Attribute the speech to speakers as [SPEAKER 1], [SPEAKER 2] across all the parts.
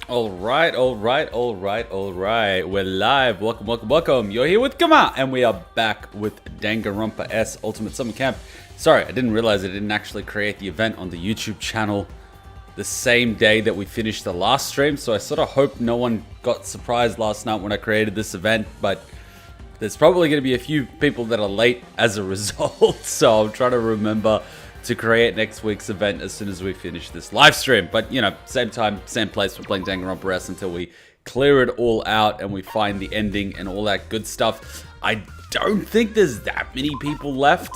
[SPEAKER 1] All right. We're live. Welcome. You're here with Kama, and we are back with Danganronpa S Ultimate Summer Camp. Sorry, I didn't realize I didn't actually create the event on the YouTube channel the same day that we finished the last stream, so I sort of hope no one got surprised last night when I created this event, but there's probably going to be a few people that are late as a result, so I'm trying to remember to create next week's event as soon as we finish this live stream. But, you know, same time, same place, we're playing Danganronpa S until we clear it all out and we find the ending and all that good stuff. I don't think there's that many people left.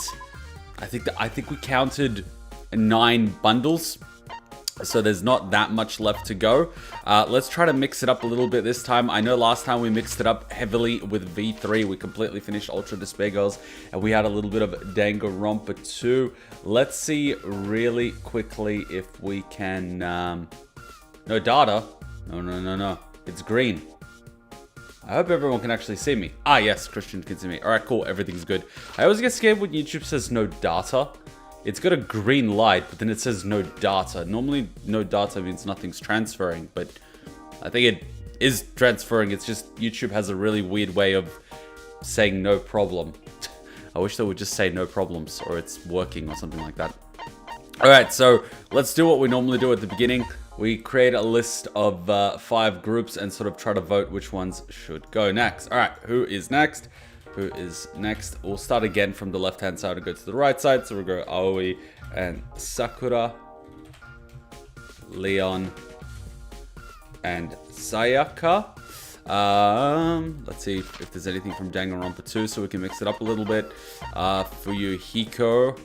[SPEAKER 1] I think we counted 9 bundles, so there's not that much left to go. Let's try to mix it up a little bit this time. I know last time we mixed it up heavily with V3. We completely finished Ultra Despair Girls, and we had a little bit of Danganronpa 2. Let's see really quickly if we can... no data. No. It's green. I hope everyone can actually see me. Ah, yes, Christian can see me. All right, cool. Everything's good. I always get scared when YouTube says no data. It's got a green light, but then it says no data. Normally, no data means nothing's transferring, but I think it is transferring. It's just YouTube has a really weird way of saying no problem. I wish they would just say no problems, or it's working, or something like that. Alright, so let's do what we normally do at the beginning. We create a list of 5 groups and sort of try to vote which ones should go next. Alright, who is next? Who is next? We'll start again from the left-hand side and go to the right side. So we'll go Aoi and Sakura, Leon, and Sayaka. Let's see if there's anything from Danganronpa 2 so we can mix it up a little bit. Fuyuhiko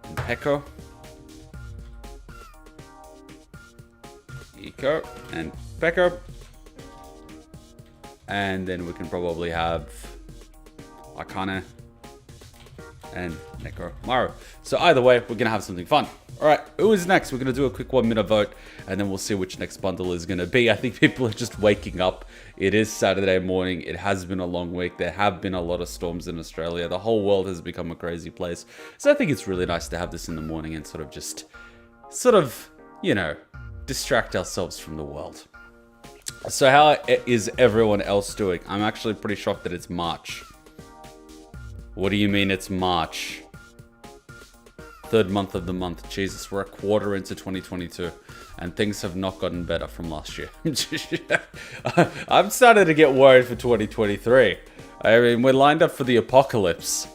[SPEAKER 1] and Peko. Hiko and Peko. And then we can probably have Akane and Nekomaru. So either way, we're gonna have something fun. Alright, who is next? We're gonna do a quick 1-minute vote, and then we'll see which next bundle is gonna be. I think people are just waking up. It is Saturday morning. It has been a long week. There have been a lot of storms in Australia. The whole world has become a crazy place. So I think it's really nice to have this in the morning and sort of, you know, distract ourselves from the world. So how is everyone else doing? I'm actually pretty shocked that it's March. What do you mean it's March? 3rd month of the month. Jesus, we're a quarter into 2022 and things have not gotten better from last year. I'm starting to get worried for 2023. I mean, we're lined up for the apocalypse.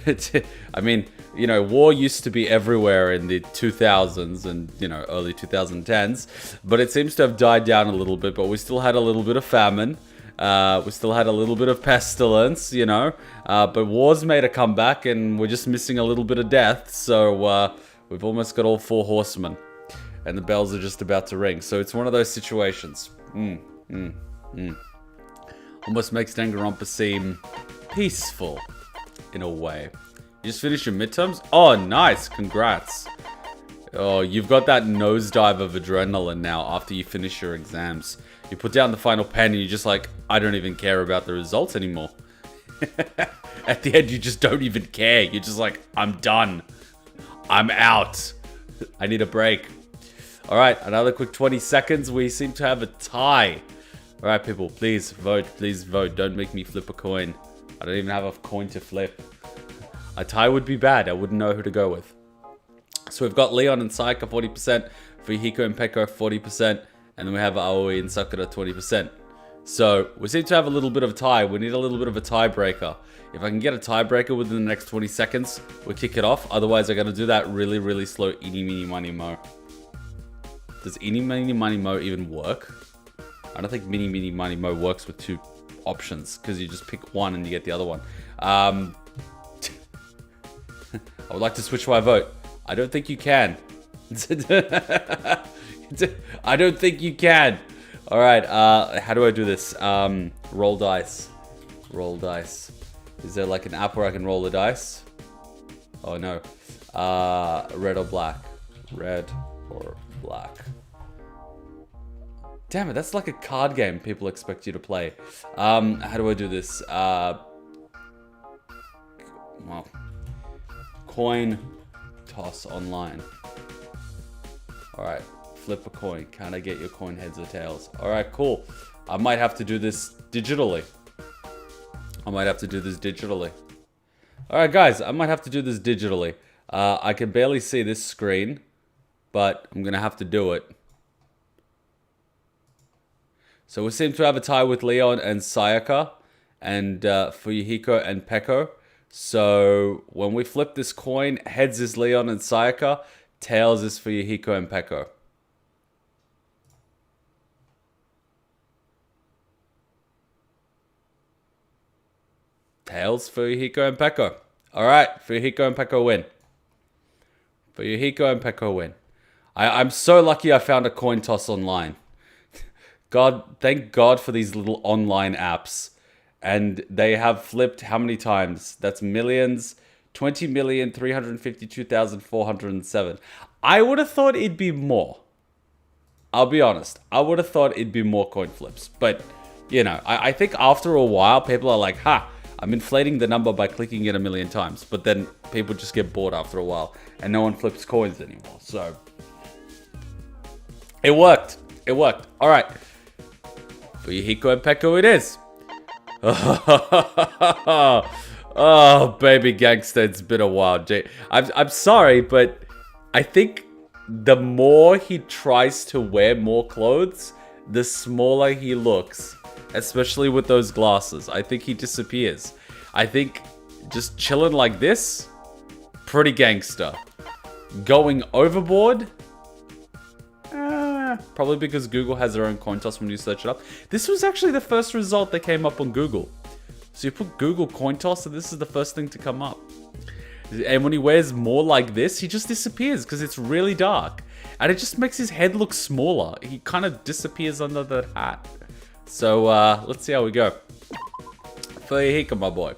[SPEAKER 1] I mean, you know, war used to be everywhere in the 2000s and, you know, early 2010s, but it seems to have died down a little bit, but we still had a little bit of famine. We still had a little bit of pestilence, you know, but war's made a comeback and we're just missing a little bit of death. So we've almost got all 4 horsemen and the bells are just about to ring. So it's one of those situations. Almost makes Danganronpa seem peaceful in a way. You just finished your midterms? Oh, nice. Congrats. Oh, you've got that nosedive of adrenaline now after you finish your exams. You put down the final pen and you're just like, I don't even care about the results anymore. At the end, you just don't even care. You're just like, I'm done. I'm out. I need a break. All right, another quick 20 seconds. We seem to have a tie. All right, people, please vote. Please vote. Don't make me flip a coin. I don't even have a coin to flip. A tie would be bad. I wouldn't know who to go with. So we've got Leon and Sayaka 40%, FUYUHIKO and Peko 40%, and then we have Aoi and Sakura 20%. So we seem to have a little bit of a tie. We need a little bit of a tiebreaker. If I can get a tiebreaker within the next 20 seconds, we'll kick it off. Otherwise, I gotta do that really, really slow eeny, meeny, miny, mo. Does eeny, meeny, miny, mo even work? I don't think meeny, meeny, miny, mo works with 2 options, because you just pick one and you get the other one. I would like to switch my vote. I don't think you can. I don't think you can. All right, how do I do this? Roll dice. Roll dice. Is there like an app where I can roll the dice? Oh no. Red or black? Red or black? Damn it, that's like a card game people expect you to play. How do I do this? Well, coin toss online. All right, Flip a coin. Can I get your coin heads or tails? Alright, cool. I might have to do this digitally. Alright, guys. I might have to do this digitally. I can barely see this screen, but I'm going to have to do it. So we seem to have a tie with Leon and Sayaka, and Fuyuhiko and Peko. So when we flip this coin, heads is Leon and Sayaka, tails is Fuyuhiko and Peko. Tails, Fuyuhiko and Peko. Alright, Fuyuhiko and Peko win. I'm so lucky I found a coin toss online. Thank God for these little online apps. And they have flipped how many times? That's millions. 20,352,407. I would have thought it'd be more. I'll be honest. I would have thought it'd be more coin flips. But, you know, I think after a while, people are like, ha, I'm inflating the number by clicking it a million times. But then people just get bored after a while. And no one flips coins anymore. So, it worked. All right. Fuyuhiko and Peko it is. Oh, baby gangster, it's been a while. I'm sorry, but I think the more he tries to wear more clothes, the smaller he looks. Especially with those glasses. I think he disappears. I think just chilling like this, pretty gangster. Going overboard? Probably because Google has their own coin toss when you search it up. This was actually the first result that came up on Google. So you put Google coin toss and this is the first thing to come up. And when he wears more like this, he just disappears because it's really dark. And it just makes his head look smaller. He kind of disappears under that hat. So let's see how we go. Fuyuhiko, my boy.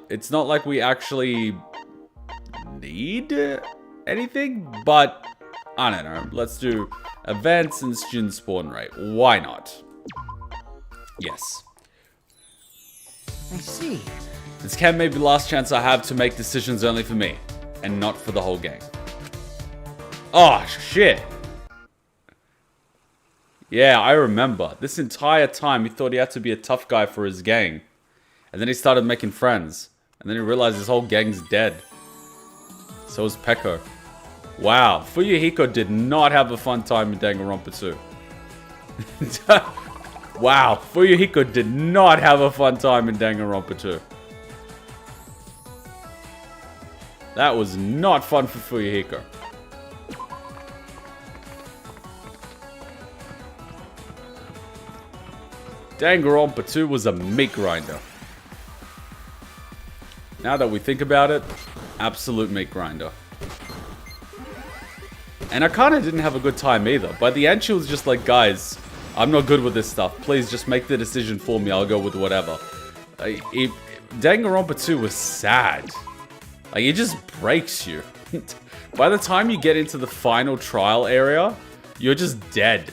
[SPEAKER 1] It's not like we actually need anything, but I don't know. Let's do events and student spawn rate. Why not? Yes.
[SPEAKER 2] I see.
[SPEAKER 1] This can maybe the last chance I have to make decisions only for me, and not for the whole gang. Oh, shit. Yeah, I remember. This entire time, he thought he had to be a tough guy for his gang. And then he started making friends. And then he realized his whole gang's dead. So is Peko. Wow, Fuyuhiko did not have a fun time in Danganronpa 2. Wow, Fuyuhiko did not have a fun time in Danganronpa 2. That was not fun for Fuyuhiko. Danganronpa 2 was a meat grinder. Now that we think about it, absolute meat grinder. And I kind of didn't have a good time either. By the end, she was just like, guys, I'm not good with this stuff. Please just make the decision for me. I'll go with whatever. Danganronpa 2 was sad. Like, it just breaks you. By the time you get into the final trial area, you're just dead.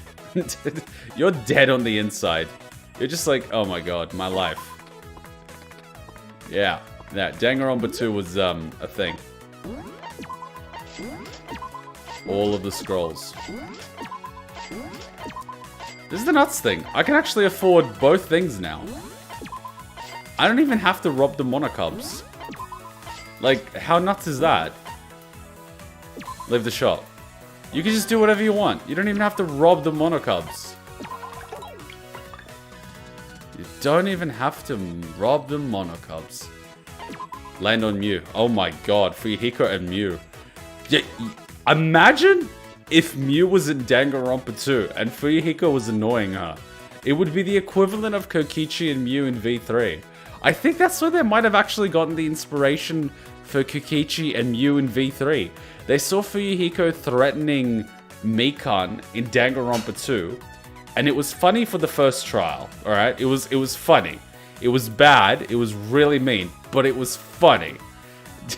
[SPEAKER 1] You're dead on the inside. You're just like, oh my god, my life. Yeah, Danganronpa 2 was a thing. All of the scrolls. This is the nuts thing. I can actually afford both things now. I don't even have to rob the monocubs. Like, how nuts is that? Leave the shop. You can just do whatever you want. You don't even have to rob the monocubs. You don't even have to rob the monocubs. Land on Mew. Oh my god, Fuyuhiko and Mew. Yeah, imagine if Mew was in Danganronpa 2 and Fuyuhiko was annoying her. It would be the equivalent of Kokichi and Mew in V3. I think that's where they might have actually gotten the inspiration for Kokichi and Mew in V3. They saw Fuyuhiko threatening Mikan in Danganronpa 2, and it was funny for the first trial, alright? It was funny. It was bad, it was really mean, but it was funny.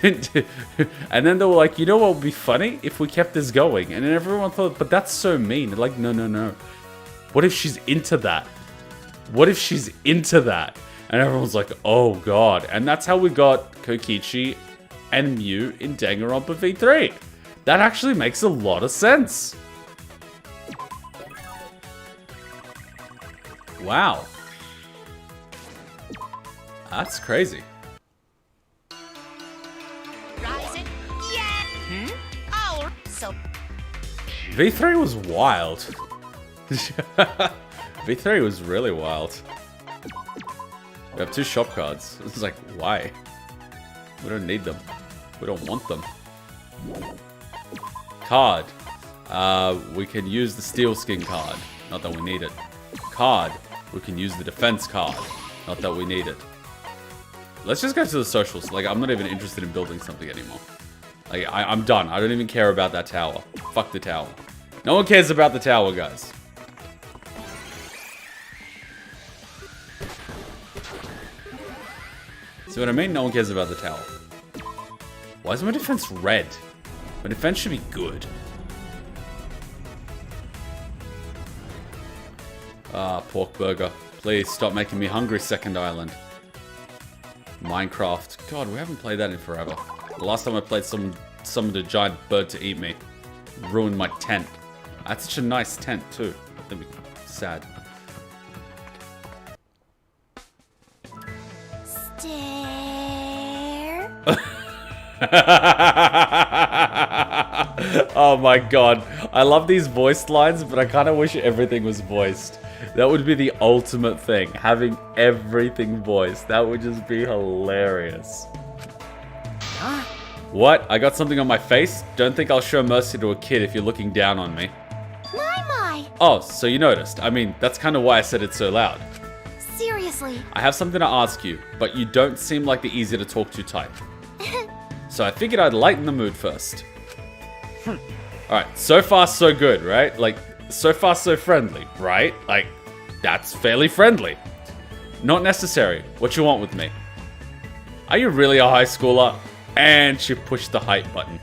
[SPEAKER 1] And then they were like, you know what would be funny? If we kept this going. And then everyone thought, but that's so mean. They're like, no. What if she's into that? What if she's into that? And everyone's like, oh god. And that's how we got Kokichi and Mew in Danganronpa V3. That actually makes a lot of sense. Wow. That's crazy.
[SPEAKER 3] Rising. Yeah. Oh, so.
[SPEAKER 1] V3 was wild. V3 was really wild. We have 2 shop cards. It's like, why? We don't need them. We don't want them. Card. We can use the steel skin card. Not that we need it. Card. We can use the defense card. Not that we need it. Let's just go to the socials. Like, I'm not even interested in building something anymore. Like, I'm done. I don't even care about that tower. Fuck the tower. No one cares about the tower, guys. See what I mean? No one cares about the tower. Why is my defense red? My defense should be good. Ah, pork burger. Please stop making me hungry, Second Island. Minecraft. God, we haven't played that in forever. The last time I played, someone summoned a giant bird to eat me. Ruined my tent. I had such a nice tent, too. That'd be sad. Oh my god. I love these voiced lines, but I kind of wish everything was voiced. That would be the ultimate thing. Having everything voiced. That would just be hilarious.
[SPEAKER 2] Huh?
[SPEAKER 1] What? I got something on my face? Don't think I'll show mercy to a kid if you're looking down on me.
[SPEAKER 3] My.
[SPEAKER 1] Oh, so you noticed. I mean, that's kind of why I said it so loud.
[SPEAKER 3] Seriously.
[SPEAKER 1] I have something to ask you, but you don't seem like the easy to talk to type. So I figured I'd lighten the mood first. Alright, so far so good, right? Like, so far so friendly, right? Like, that's fairly friendly. Not necessary. What you want with me? Are you really a high schooler? And she pushed the height button.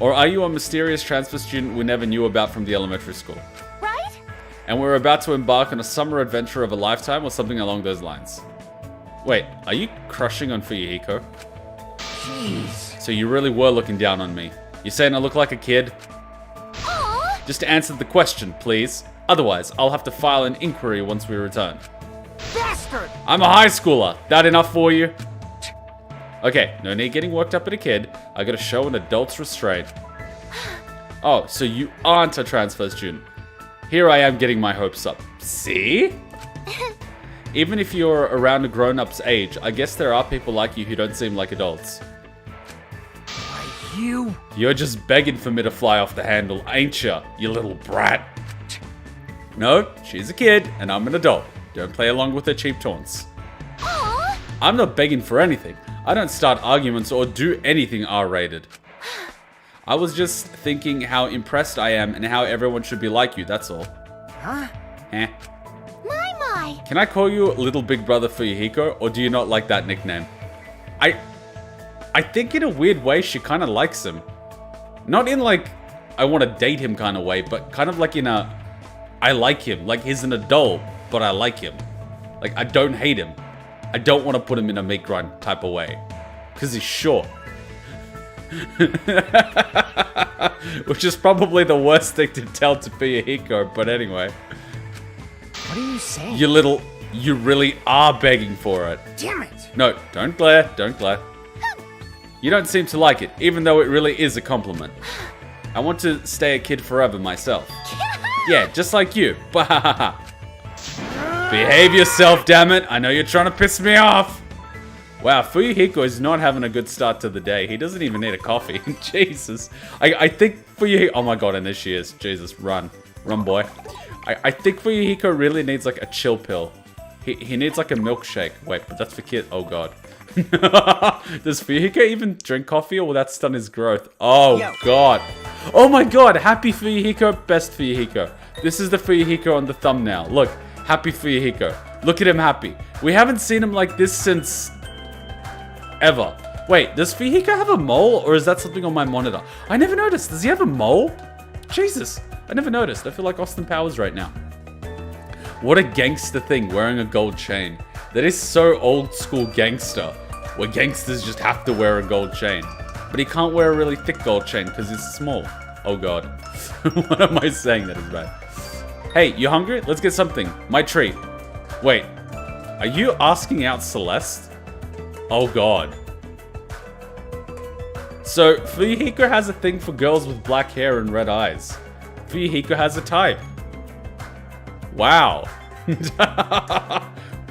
[SPEAKER 1] Or are you a mysterious transfer student we never knew about from the elementary school?
[SPEAKER 3] Right?
[SPEAKER 1] And we're about to embark on a summer adventure of a lifetime or something along those lines. Wait, are you crushing on FUYUHIKO?
[SPEAKER 2] Jeez.
[SPEAKER 1] So you really were looking down on me. You saying I look like a kid?
[SPEAKER 3] Aww.
[SPEAKER 1] Just answer the question, please. Otherwise, I'll have to file an inquiry once we return.
[SPEAKER 2] Bastard!
[SPEAKER 1] I'm a high schooler. That enough for you? Okay, no need getting worked up at a kid. I gotta show an adult's restraint. Oh, so you aren't a transfer student. Here I am getting my hopes up. See? Even if you're around a grown-up's age, I guess there are people like you who don't seem like adults.
[SPEAKER 2] You?
[SPEAKER 1] You're just begging for me to fly off the handle, ain't ya, you little brat? No, she's a kid, and I'm an adult. Don't play along with her cheap taunts.
[SPEAKER 3] Aww.
[SPEAKER 1] I'm not begging for anything. I don't start arguments or do anything R-rated. I was just thinking how impressed I am and how everyone should be like you, that's all.
[SPEAKER 2] Huh?
[SPEAKER 1] Eh.
[SPEAKER 3] My.
[SPEAKER 1] Can I call you Little Big Brother FUYUHIKO, or do you not like that nickname? I think in a weird way she kind of likes him. Not in like, I want to date him kind of way, but kind of like in a, I like him. Like he's an adult, but I like him. Like I don't hate him. I don't want to put him in a meat grind type of way. Because he's short. Which is probably the worst thing to tell to FUYUHIKO, but anyway.
[SPEAKER 2] What are you saying?
[SPEAKER 1] You really are begging for it.
[SPEAKER 2] Damn it!
[SPEAKER 1] No, don't glare, don't glare. You don't seem to like it, even though it really is a compliment. I want to stay a kid forever myself. Yeah, just like you. Bahahaha. Behave yourself, damn it. I know you're trying to piss me off. Wow, FUYUHIKO is not having a good start to the day. He doesn't even need a coffee. Jesus. I think FUYUHIKO... Oh my god, and there she is. Jesus, run. Run, boy. I think FUYUHIKO really needs like a chill pill. He needs like a milkshake. Wait, but that's for kids. Oh god. Does FUYUHIKO even drink coffee, or will that stun his growth? Oh god. Oh my god, happy FUYUHIKO, best FUYUHIKO. This is the FUYUHIKO on the thumbnail. Look, happy FUYUHIKO. Look at him happy. We haven't seen him like this since... ever. Wait, does FUYUHIKO have a mole, or is that something on my monitor? I never noticed. Does he have a mole? Jesus, I never noticed. I feel like Austin Powers right now. What a gangster thing, wearing a gold chain. That is so old school gangster, where gangsters just have to wear a gold chain. But he can't wear a really thick gold chain because he's small. Oh god. What am I saying? That is bad. Hey, you hungry? Let's get something. My treat. Wait, are you asking out Celeste? Oh god. So, Fuyuhiko has a thing for girls with black hair and red eyes. Fuyuhiko has a type. Wow.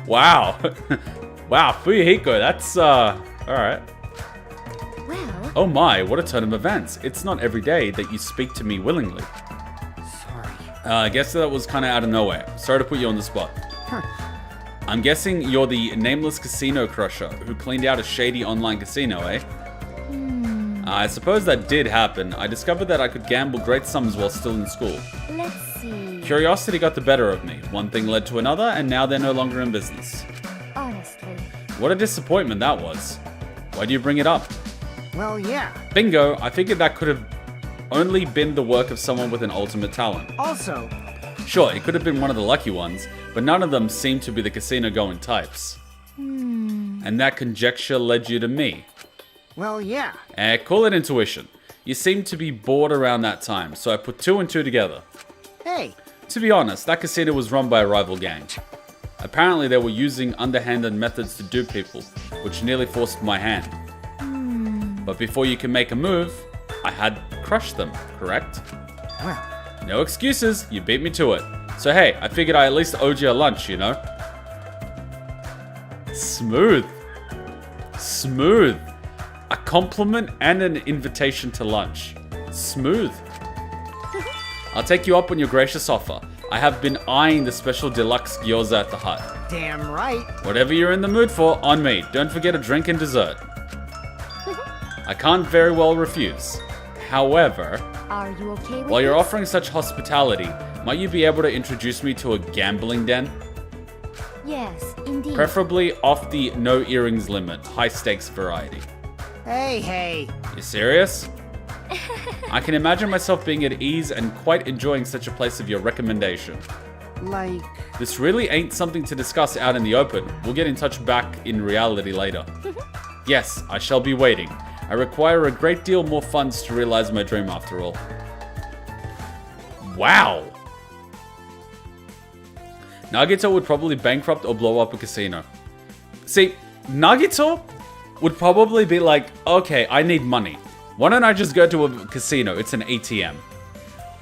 [SPEAKER 1] Wow. Wow, Fuyuhiko, that's, alright.
[SPEAKER 3] Well,
[SPEAKER 1] Oh my, what a turn of events. It's not every day that you speak to me willingly.
[SPEAKER 2] Sorry.
[SPEAKER 1] I guess that was kind of out of nowhere. Sorry to put you on the spot. I'm guessing you're the nameless casino crusher who cleaned out a shady online casino, eh? I suppose that did happen. I discovered that I could gamble great sums while still in school.
[SPEAKER 3] let's see.
[SPEAKER 1] Curiosity got the better of me. One thing led to another, and now they're no longer in business.
[SPEAKER 3] Honestly.
[SPEAKER 1] What a disappointment that was. Why do you bring it up?
[SPEAKER 2] Well, yeah.
[SPEAKER 1] Bingo, I figured that could have only been the work of someone with an ultimate talent.
[SPEAKER 2] Also,
[SPEAKER 1] Sure, it could have been one of the lucky ones, but none of them seemed to be the casino-going types. And that conjecture led you to me.
[SPEAKER 2] well, yeah.
[SPEAKER 1] Call it intuition. You seemed to be bored around that time, so I put 2 and 2 together.
[SPEAKER 2] Hey,
[SPEAKER 1] To be honest, that casino was run by a rival gang. Apparently they were using underhanded methods to dupe people, which nearly forced my hand. But before you can make a move, I had crushed them, correct?
[SPEAKER 2] well,
[SPEAKER 1] No excuses, you beat me to it. So hey, I figured I at least owed you a lunch, you know? Smooth. Smooth. A compliment and an invitation to lunch. Smooth. I'll take you up on your gracious offer. I have been eyeing the special deluxe gyoza at the hut.
[SPEAKER 2] damn right.
[SPEAKER 1] Whatever you're in the mood for, on me. Don't forget a drink and dessert. I can't very well refuse. However,
[SPEAKER 3] Are you okay with
[SPEAKER 1] while you're
[SPEAKER 3] this?
[SPEAKER 1] offering such hospitality, might you be able to introduce me to a gambling den?
[SPEAKER 3] Yes, indeed.
[SPEAKER 1] Preferably off the no earrings limit, high stakes variety.
[SPEAKER 2] Hey.
[SPEAKER 1] You serious? I can imagine myself being at ease and quite enjoying such a place of your recommendation.
[SPEAKER 2] Like,
[SPEAKER 1] This really ain't something to discuss out in the open. We'll get in touch back in reality later. Yes, I shall be waiting. I require a great deal more funds to realize my dream after all. Wow! Nagito would probably bankrupt or blow up a casino. See, Nagito would probably be like, okay, I need money. Why don't I just go to a casino? It's an ATM.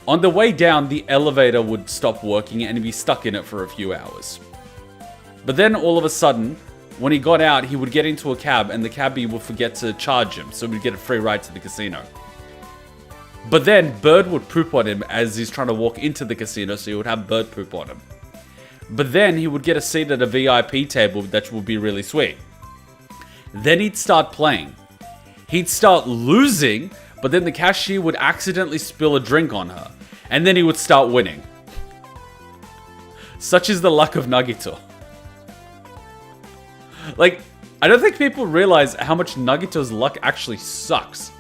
[SPEAKER 1] On the way down, the elevator would stop working and he'd be stuck in it for a few hours. But then all of a sudden, when he got out, he would get into a cab and the cabbie would forget to charge him, so he'd get a free ride to the casino. But then Bird would poop on him as he's trying to walk into the casino, so he would have bird poop on him. But then he would get a seat at a VIP table that would be really sweet. Then he'd start playing. He'd start losing, but then the cashier would accidentally spill a drink on her. And then he would start winning. Such is the luck of Nagito. Like, I don't think people realize how much Nagito's luck actually sucks.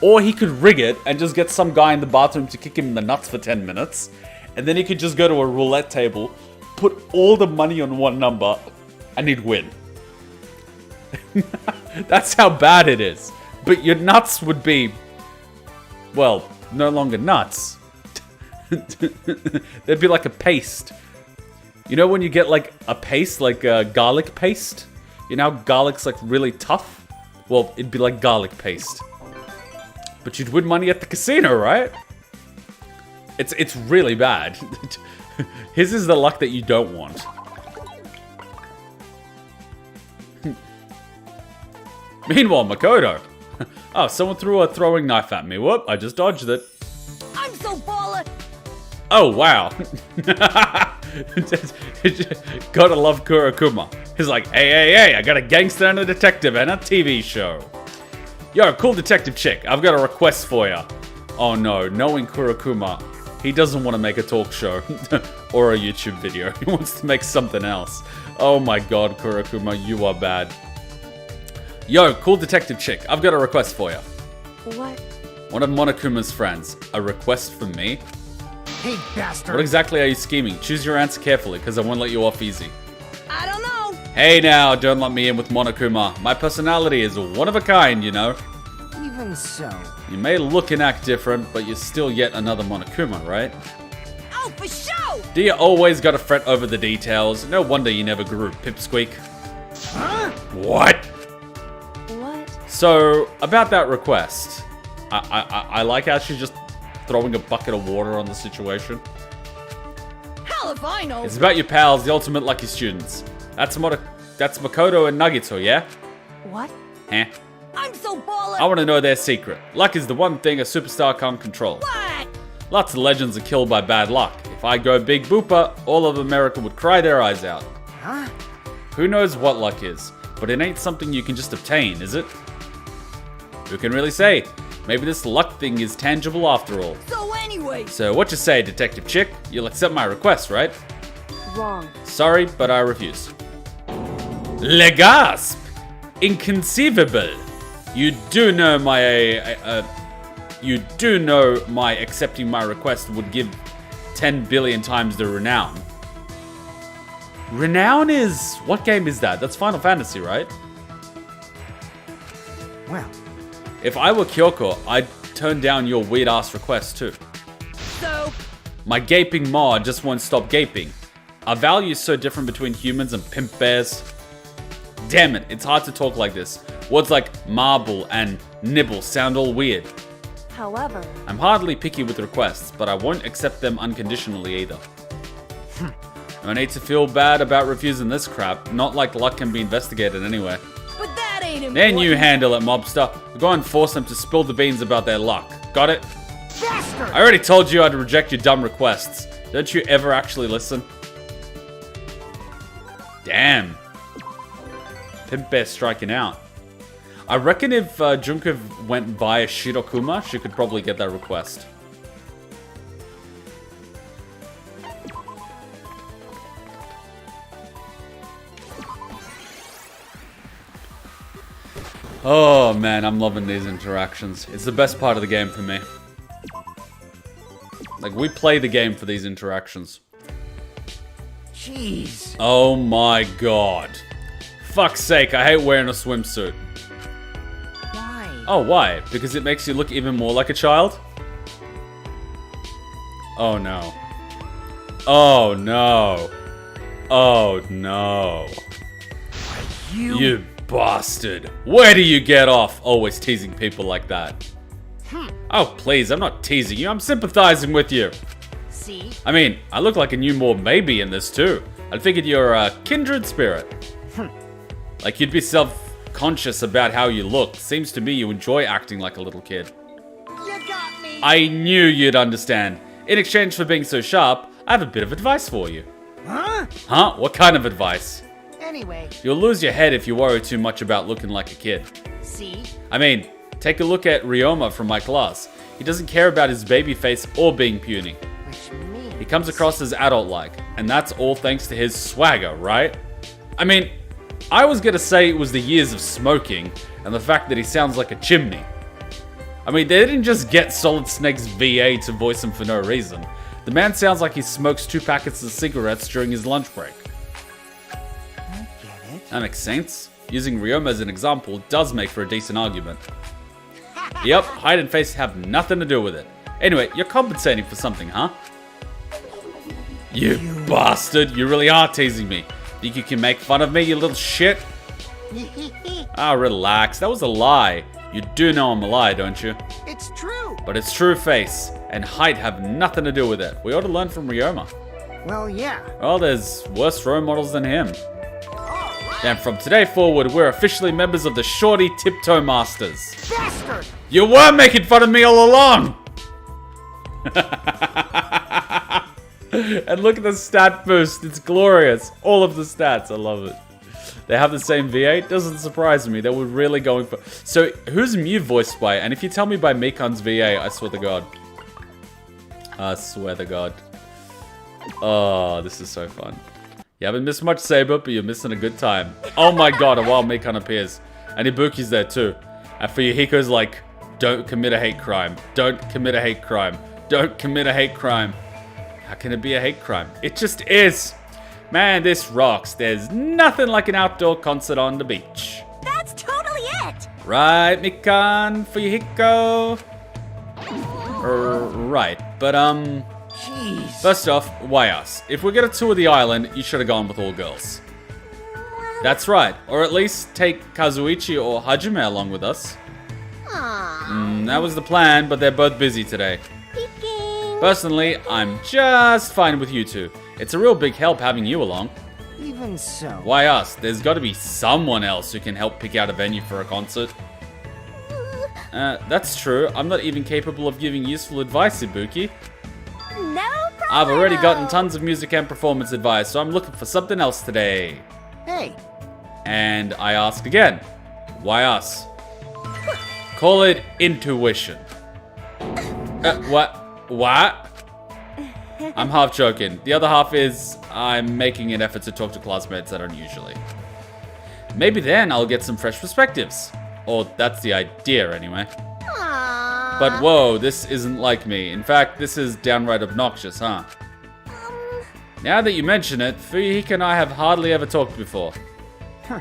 [SPEAKER 1] Or he could rig it and just get some guy in the bathroom to kick him in the nuts for 10 minutes. And then he could just go to a roulette table, put all the money on one number, and he'd win. That's how bad it is. But your nuts would be, well, no longer nuts. They'd be like a paste. You know when you get like a paste, like a garlic paste? You know how garlic's like really tough? Well, it'd be like garlic paste. But you'd win money at the casino, right? It's really bad. His is the luck that you don't want. Meanwhile, Makoto. Oh, someone threw a throwing knife at me. Whoop, I just dodged it.
[SPEAKER 3] I'm so baller.
[SPEAKER 1] Oh, wow. Gotta love Kurokuma. He's like, hey, I got a gangster and a detective and a TV show. Yo, cool detective chick, I've got a request for ya. Oh no, knowing Kurokuma, he doesn't want to make a talk show or a YouTube video. He wants to make something else. Oh my god, Kurokuma, you are bad. Yo, cool detective chick, I've got a request for ya.
[SPEAKER 3] What?
[SPEAKER 1] One of Monokuma's friends. A request from me?
[SPEAKER 2] hey, bastard.
[SPEAKER 1] What exactly are you scheming? Choose your answer carefully, because I won't let you off easy.
[SPEAKER 3] I don't know.
[SPEAKER 1] Hey now, don't let me in with Monokuma. My personality is one of a kind, you know.
[SPEAKER 2] Even so.
[SPEAKER 1] You may look and act different, but you're still yet another Monokuma, right?
[SPEAKER 3] Oh, for sure!
[SPEAKER 1] Do you always gotta fret over the details? No wonder you never grew pipsqueak.
[SPEAKER 2] Huh?
[SPEAKER 1] What?
[SPEAKER 3] What?
[SPEAKER 1] So, about that request. I like how she's just throwing a bucket of water on the situation.
[SPEAKER 3] Hell if I know.
[SPEAKER 1] It's about your pals, the ultimate lucky students. That's Makoto and Nagito, yeah?
[SPEAKER 3] What?
[SPEAKER 1] Eh?
[SPEAKER 3] I'm so baller.
[SPEAKER 1] I want to know their secret. Luck is the one thing a superstar can't control.
[SPEAKER 3] What?
[SPEAKER 1] Lots of legends are killed by bad luck. If I go big booper, all of America would cry their eyes out.
[SPEAKER 2] Huh?
[SPEAKER 1] Who knows what luck is, but it ain't something you can just obtain, is it? Who can really say? Maybe this luck thing is tangible after all.
[SPEAKER 3] So anyway.
[SPEAKER 1] So what you say, Detective Chick? You'll accept my request, right?
[SPEAKER 3] Wrong.
[SPEAKER 1] Sorry, but I refuse. Le gasp! Inconceivable! You do know my accepting my request would give 10 billion times the renown. Renown is... What game is that? That's Final Fantasy, right?
[SPEAKER 2] Well,
[SPEAKER 1] If I were Kyoko, I'd turn down your weird-ass request too.
[SPEAKER 3] So,
[SPEAKER 1] My gaping maw just won't stop gaping. Our values so different between humans and pimp bears. Damn it, it's hard to talk like this. Words like marble and nibble sound all weird.
[SPEAKER 3] however,
[SPEAKER 1] I'm hardly picky with requests, but I won't accept them unconditionally either. No need to feel bad about refusing this crap. Not like luck can be investigated anyway.
[SPEAKER 3] but that ain't important.
[SPEAKER 1] Then you handle it, mobster. Go and force them to spill the beans about their luck. Got it?
[SPEAKER 2] bastard!
[SPEAKER 1] I already told you I'd reject your dumb requests. Don't you ever actually listen? Damn. Pimp Bear striking out. I reckon if Junko went via Shirokuma, she could probably get that request. Oh man, I'm loving these interactions. It's the best part of the game for me. Like, we play the game for these interactions.
[SPEAKER 2] Jeez.
[SPEAKER 1] Oh my god. Fuck's sake, I hate wearing a swimsuit.
[SPEAKER 2] Why?
[SPEAKER 1] Oh, why? Because it makes you look even more like a child? Oh no. Oh no. Oh no. You bastard. Where do you get off? Always teasing people like that. Oh, please, I'm not teasing you. I'm sympathizing with you.
[SPEAKER 2] See?
[SPEAKER 1] I mean, I look like a new more maybe in this too. I figured you're a kindred spirit. Like you'd be self-conscious about how you look. Seems to me you enjoy acting like a little kid.
[SPEAKER 2] You got me.
[SPEAKER 1] I knew you'd understand. In exchange for being so sharp, I have a bit of advice for you.
[SPEAKER 2] Huh?
[SPEAKER 1] Huh? What kind of advice?
[SPEAKER 2] Anyway,
[SPEAKER 1] You'll lose your head if you worry too much about looking like a kid.
[SPEAKER 2] see?
[SPEAKER 1] I mean, take a look at Ryoma from my class. He doesn't care about his baby face or being puny.
[SPEAKER 2] Which means...
[SPEAKER 1] He comes across as adult-like, and that's all thanks to his swagger, right? I mean, I was gonna say it was the years of smoking, and the fact that he sounds like a chimney. I mean, they didn't just get Solid Snake's VA to voice him for no reason. The man sounds like he smokes 2 packets of cigarettes during his lunch break.
[SPEAKER 2] I get it.
[SPEAKER 1] That makes sense. Using Ryoma as an example does make for a decent argument. Yep, height and face have nothing to do with it. Anyway, you're compensating for something, huh? You bastard, you really are teasing me. Think you can make fun of me, you little shit? Ah, relax, that was a lie. You do know I'm a lie, don't you?
[SPEAKER 2] It's true.
[SPEAKER 1] But it's true face, and height have nothing to do with it. We ought to learn from Ryoma.
[SPEAKER 2] Well, yeah.
[SPEAKER 1] Well, there's worse role models than him.
[SPEAKER 2] All right.
[SPEAKER 1] And from today forward, we're officially members of the Shorty Tiptoe Masters.
[SPEAKER 2] Bastard!
[SPEAKER 1] You were making fun of me all along! And look at the stat boost, it's glorious. All of the stats, I love it. They have the same V8, doesn't surprise me. They were really going for... So, who's Mew voiced by? And if you tell me by Mikan's VA, I swear to God. I swear to God. Oh, this is so fun. You haven't missed much Saber, but you're missing a good time. Oh my God, a wild Mikan appears. And Ibuki's there too. And Fuyuhiko's like, don't commit a hate crime. Don't commit a hate crime. Don't commit a hate crime. How can it be a hate crime? It just is. Man, this rocks. There's nothing like an outdoor concert on the beach.
[SPEAKER 3] That's totally it.
[SPEAKER 1] Right, Mikan, Fuyuhiko? Right, but
[SPEAKER 2] Jeez. Jeez.
[SPEAKER 1] First off, why us? If we're gonna tour the island, you should have gone with all girls. That's right, or at least take Kazuichi or Hajime along with us. That was the plan, but they're both busy today.
[SPEAKER 3] Peeking.
[SPEAKER 1] Personally, I'm just fine with you two. It's a real big help having you along.
[SPEAKER 2] Even so.
[SPEAKER 1] Why us? There's gotta be someone else who can help pick out a venue for a concert. That's true. I'm not even capable of giving useful advice, Ibuki.
[SPEAKER 3] No problem.
[SPEAKER 1] I've already gotten tons of music and performance advice, so I'm looking for something else today.
[SPEAKER 2] Hey.
[SPEAKER 1] And I ask again, why us? Call it intuition. What? I'm half joking. The other half is I'm making an effort to talk to classmates that aren't usually. Maybe then I'll get some fresh perspectives. Or that's the idea anyway.
[SPEAKER 3] Aww.
[SPEAKER 1] But whoa, this isn't like me. In fact, this is downright obnoxious, huh? Now that you mention it, FUYUHIKO and I have hardly ever talked before.
[SPEAKER 2] Huh.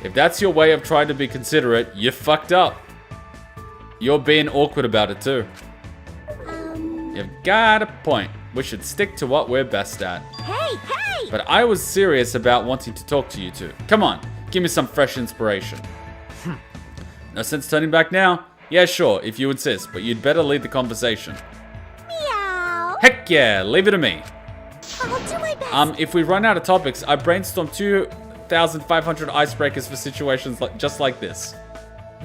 [SPEAKER 1] If that's your way of trying to be considerate, you fucked up. You're being awkward about it too. You've got a point. We should stick to what we're best at.
[SPEAKER 3] Hey, hey!
[SPEAKER 1] But I was serious about wanting to talk to you two. Come on, give me some fresh inspiration. No sense turning back now? Yeah, sure, if you insist, but you'd better lead the conversation.
[SPEAKER 3] Meow.
[SPEAKER 1] Heck yeah, leave it to me.
[SPEAKER 3] I'll do my best.
[SPEAKER 1] If we run out of topics, I brainstormed 2,500 icebreakers for situations just like this.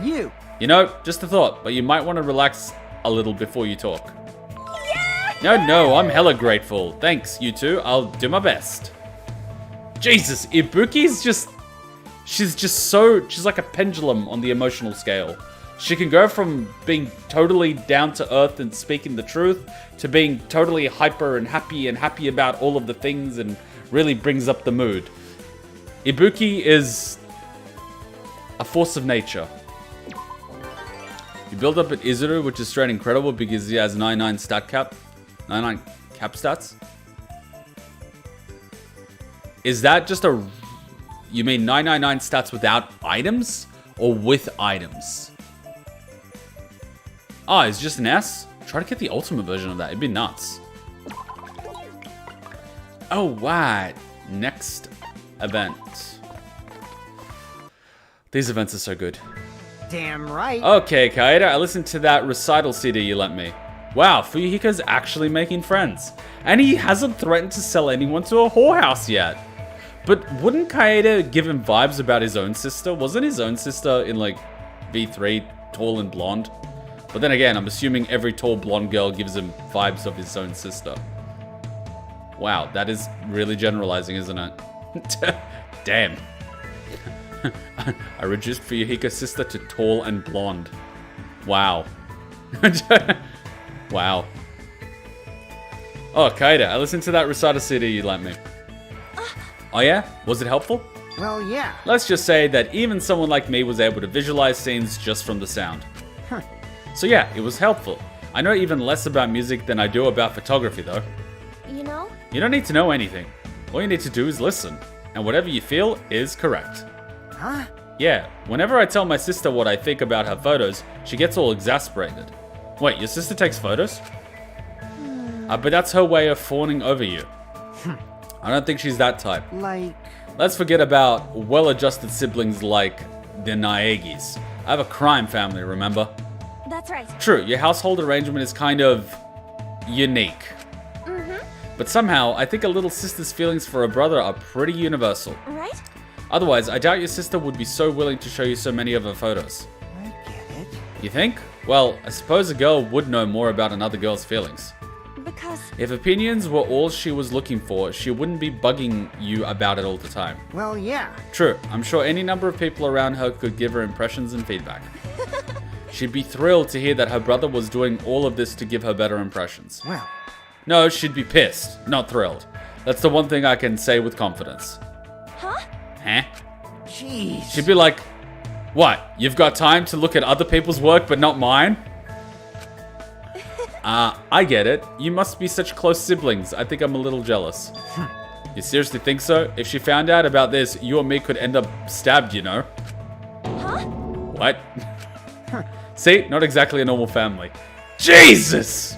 [SPEAKER 2] You.
[SPEAKER 1] You know, just a thought, but you might want to relax a little before you talk.
[SPEAKER 3] Yeah.
[SPEAKER 1] No, I'm hella grateful. Thanks, you two. I'll do my best. Jesus, Ibuki's just... She's like a pendulum on the emotional scale. She can go from being totally down to earth and speaking the truth to being totally hyper and happy about all of the things and really brings up the mood. Ibuki is a force of nature. You build up at Izuru, which is straight incredible because he has 99 cap stats. Is that just a... You mean 999 stats without items? Or with items? Oh, it's just an S? Try to get the ultimate version of that. It'd be nuts. Oh, right. Next event. These events are so good.
[SPEAKER 2] Damn right.
[SPEAKER 1] Okay, Kaede, I listened to that recital CD you lent me. Wow, FUYUHIKO's actually making friends. And he hasn't threatened to sell anyone to a whorehouse yet. But wouldn't Kaede give him vibes about his own sister? Wasn't his own sister in, like, V3 tall and blonde? But then again, I'm assuming every tall blonde girl gives him vibes of his own sister. Wow, that is really generalizing, isn't it? Damn. I reduced FUYUHIKO's sister to tall and blonde. Wow. Wow. Oh, Kaede, I listened to that recital CD you lent me. Oh yeah? Was it helpful?
[SPEAKER 2] Well, yeah.
[SPEAKER 1] Let's just say that even someone like me was able to visualize scenes just from the sound.
[SPEAKER 2] Huh.
[SPEAKER 1] So yeah, it was helpful. I know even less about music than I do about photography though.
[SPEAKER 3] You know?
[SPEAKER 1] You don't need to know anything. All you need to do is listen. And whatever you feel is correct.
[SPEAKER 2] Huh?
[SPEAKER 1] Yeah, whenever I tell my sister what I think about her photos, she gets all exasperated. Wait, your sister takes photos? But that's her way of fawning over you. I don't think she's that type.
[SPEAKER 2] Like...
[SPEAKER 1] Let's forget about well-adjusted siblings like the Naegis. I have a crime family, remember?
[SPEAKER 3] That's right.
[SPEAKER 1] True, your household arrangement is kind of... unique. But somehow, I think a little sister's feelings for a brother are pretty universal.
[SPEAKER 3] Right?
[SPEAKER 1] Otherwise, I doubt your sister would be so willing to show you so many of her photos.
[SPEAKER 2] I get it.
[SPEAKER 1] You think? Well, I suppose a girl would know more about another girl's feelings.
[SPEAKER 3] Because...
[SPEAKER 1] If opinions were all she was looking for, she wouldn't be bugging you about it all the time.
[SPEAKER 2] Well, yeah.
[SPEAKER 1] True, I'm sure any number of people around her could give her impressions and feedback. She'd be thrilled to hear that her brother was doing all of this to give her better impressions.
[SPEAKER 2] Well...
[SPEAKER 1] No, she'd be pissed, not thrilled. That's the one thing I can say with confidence.
[SPEAKER 3] Huh?
[SPEAKER 1] Huh?
[SPEAKER 2] Jeez.
[SPEAKER 1] She'd be like, what, you've got time to look at other people's work but not mine? I get it. You must be such close siblings. I think I'm a little jealous. You seriously think so? If she found out about this, you or me could end up stabbed, you know?
[SPEAKER 3] Huh?
[SPEAKER 1] What? See? Not exactly a normal family. Jesus!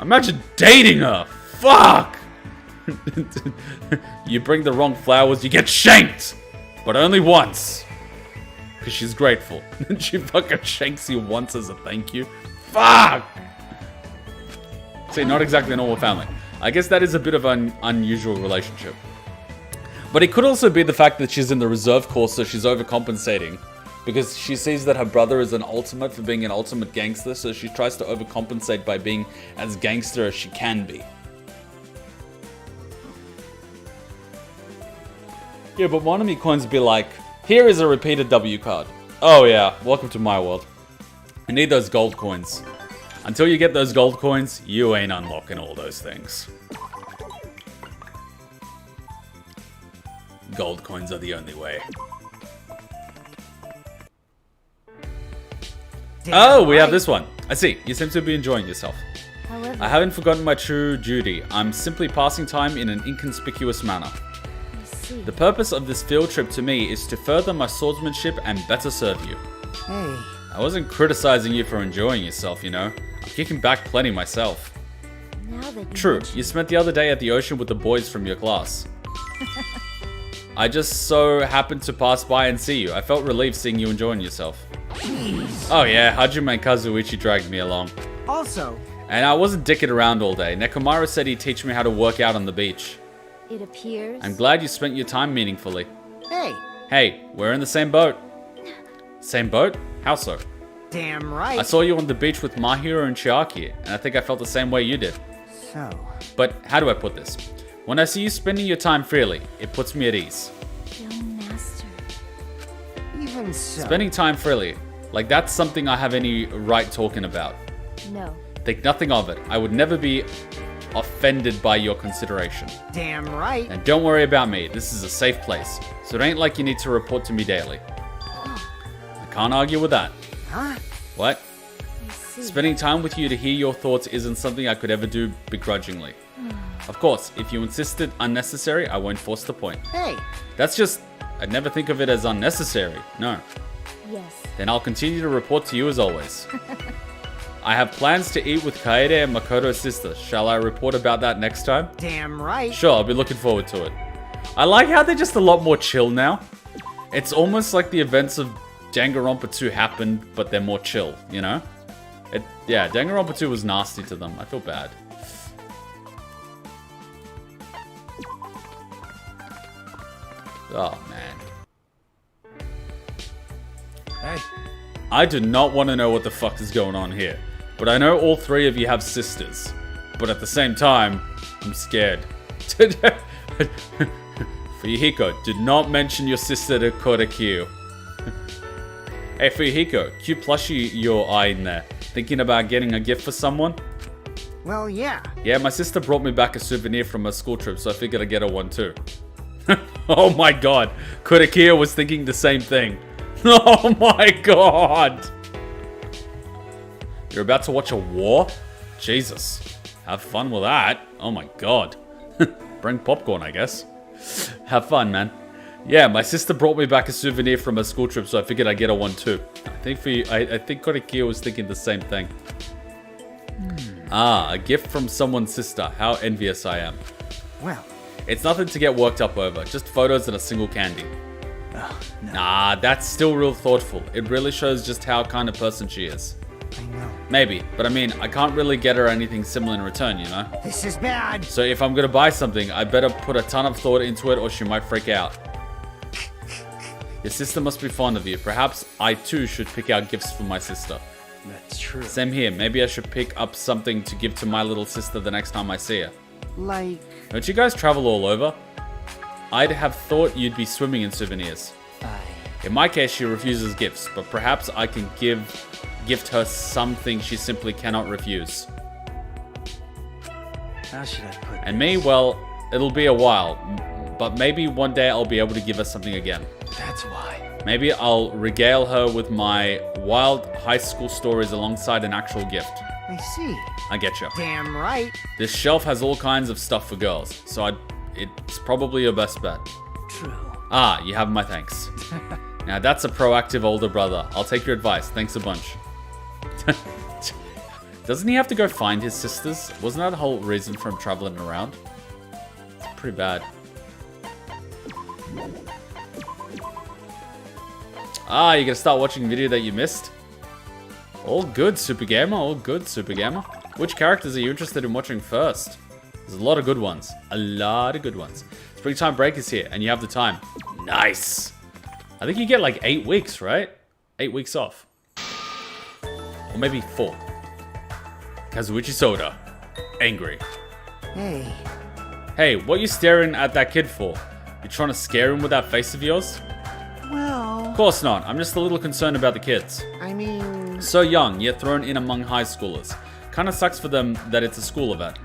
[SPEAKER 1] Imagine dating her. Fuck. You bring the wrong flowers, you get shanked. But only once. Because she's grateful. She fucking shanks you once as a thank you. Fuck. See, not exactly a normal family. I guess that is a bit of an unusual relationship. But it could also be the fact that she's in the reserve course, so she's overcompensating. Because she sees that her brother is an ultimate for being an ultimate gangster, so she tries to overcompensate by being as gangster as she can be. Yeah, but Monami coins be like, here is a repeated W card. Oh yeah, welcome to my world. I need those gold coins. Until you get those gold coins, you ain't unlocking all those things. Gold coins are the only way. Oh, we have this one. I see. You seem to be enjoying yourself.
[SPEAKER 3] However,
[SPEAKER 1] I haven't forgotten my true duty. I'm simply passing time in an inconspicuous manner.
[SPEAKER 3] I see.
[SPEAKER 1] The purpose of this field trip to me is to further my swordsmanship and better serve you.
[SPEAKER 2] Hey.
[SPEAKER 1] I wasn't criticizing you for enjoying yourself, you know. I'm kicking back plenty myself.
[SPEAKER 3] Now that you
[SPEAKER 1] True,
[SPEAKER 3] mention-
[SPEAKER 1] you spent the other day at the ocean with the boys from your class. I just so happened to pass by and see you. I felt relieved seeing you enjoying yourself.
[SPEAKER 2] Jeez.
[SPEAKER 1] Oh yeah, Hajime and Kazuichi dragged me along.
[SPEAKER 2] Also,
[SPEAKER 1] And I wasn't dicking around all day. Nekomaru said he'd teach me how to work out on the beach.
[SPEAKER 3] It appears.
[SPEAKER 1] I'm glad you spent your time meaningfully.
[SPEAKER 2] hey,
[SPEAKER 1] Hey, we're in the same boat. Same boat? How so?
[SPEAKER 2] damn right.
[SPEAKER 1] I saw you on the beach with Mahiro and Chiaki, and I think I felt the same way you did.
[SPEAKER 2] So,
[SPEAKER 1] But how do I put this? When I see you spending your time freely, it puts me at ease.
[SPEAKER 3] Young master.
[SPEAKER 2] even so.
[SPEAKER 1] Spending time freely, like that's something I have any right talking about.
[SPEAKER 3] No.
[SPEAKER 1] Think nothing of it. I would never be offended by your consideration.
[SPEAKER 2] Damn right.
[SPEAKER 1] And don't worry about me, this is a safe place, so it ain't like you need to report to me daily. I can't argue with that.
[SPEAKER 2] Huh?
[SPEAKER 1] What?
[SPEAKER 3] I see.
[SPEAKER 1] Spending time with you to hear your thoughts isn't something I could ever do begrudgingly. Of course, if you insist it unnecessary, I won't force the point.
[SPEAKER 2] Hey,
[SPEAKER 1] That's just, I'd never think of it as unnecessary, no.
[SPEAKER 3] Yes.
[SPEAKER 1] Then I'll continue to report to you as always. I have plans to eat with Kaede and Makoto's sister. Shall I report about that next time?
[SPEAKER 2] damn right.
[SPEAKER 1] Sure, I'll be looking forward to it. I like how they're just a lot more chill now. It's almost like the events of Danganronpa 2 happened, but they're more chill, you know? Yeah, Danganronpa 2 was nasty to them. I feel bad. Oh, man.
[SPEAKER 2] Hey,
[SPEAKER 1] I do not want to know what the fuck is going on here. But I know all three of you have sisters. But at the same time, I'm scared. Fuyuhiko, do not mention your sister to Korekiyo. Hey Fuyuhiko, cute plushie you're eyeing there. Thinking about getting a gift for someone?
[SPEAKER 2] well, yeah.
[SPEAKER 1] Yeah, my sister brought me back a souvenir from her school trip, so I figured I'd get her one too. Oh my god, Korekiyo was thinking the same thing. Oh my god! You're about to watch a war? Jesus. Have fun with that. Oh my god. Bring popcorn, I guess. Have fun, man. Yeah, my sister brought me back a souvenir from her school trip, so I figured I'd get her one too. I think Korekiyo was thinking the same thing. Ah, a gift from someone's sister. How envious I am.
[SPEAKER 2] Well,
[SPEAKER 1] It's nothing to get worked up over, just photos and a single candy.
[SPEAKER 2] no,
[SPEAKER 1] Nah, that's still real thoughtful. It really shows just how kind of person she is.
[SPEAKER 2] I know.
[SPEAKER 1] Maybe, but I mean, I can't really get her anything similar in return, you know?
[SPEAKER 2] This is bad.
[SPEAKER 1] So if I'm gonna buy something, I better put a ton of thought into it or she might freak out. Your sister must be fond of you. Perhaps I too should pick out gifts for my sister.
[SPEAKER 2] That's true.
[SPEAKER 1] Same here, maybe I should pick up something to give to my little sister the next time I see her.
[SPEAKER 2] Like,
[SPEAKER 1] Don't you guys travel all over? I'd have thought you'd be swimming in souvenirs. In my case, she refuses gifts, but perhaps I can gift her something she simply cannot refuse.
[SPEAKER 2] how should I put
[SPEAKER 1] And me, well, it'll be a while, but maybe one day I'll be able to give her something again.
[SPEAKER 2] That's why.
[SPEAKER 1] Maybe I'll regale her with my wild high school stories alongside an actual gift.
[SPEAKER 2] I see.
[SPEAKER 1] I get you.
[SPEAKER 2] Damn right.
[SPEAKER 1] This shelf has all kinds of stuff for girls, so it's probably your best bet.
[SPEAKER 2] True.
[SPEAKER 1] Ah, you have my thanks. Now that's a proactive older brother. I'll take your advice. Thanks a bunch. Doesn't he have to go find his sisters? Wasn't that the whole reason for him traveling around? It's pretty bad. Ah, you're gonna start watching a video that you missed? All good, Super Gamer. All good, Super Gamer. Which characters are you interested in watching first? There's a lot of good ones. A lot of good ones. Springtime break is here, and you have the time. Nice. I think you get like 8 weeks, right? 8 weeks off. Or maybe 4. Kazuichi Soda. Angry.
[SPEAKER 2] Hey,
[SPEAKER 1] Hey, what you staring at that kid for? You trying to scare him with that face of yours?
[SPEAKER 2] well,
[SPEAKER 1] Of course not. I'm just a little concerned about the kids.
[SPEAKER 2] I mean...
[SPEAKER 1] So young, yet thrown in among high schoolers. Kinda sucks for them that it's a school event.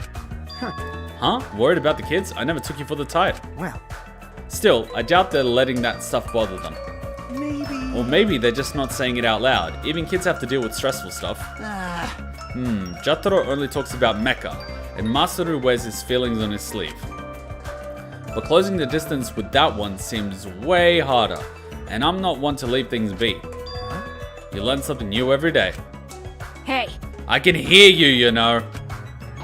[SPEAKER 1] Huh? Worried about the kids? I never took you for the type.
[SPEAKER 2] Well,
[SPEAKER 1] Still, I doubt they're letting that stuff bother them.
[SPEAKER 2] maybe...
[SPEAKER 1] Or maybe they're just not saying it out loud. Even kids have to deal with stressful stuff. Jotaro only talks about mecha, and Masaru wears his feelings on his sleeve. But closing the distance with that one seems way harder, and I'm not one to leave things be. You learn something new every day.
[SPEAKER 4] Hey,
[SPEAKER 1] I can hear you, you know.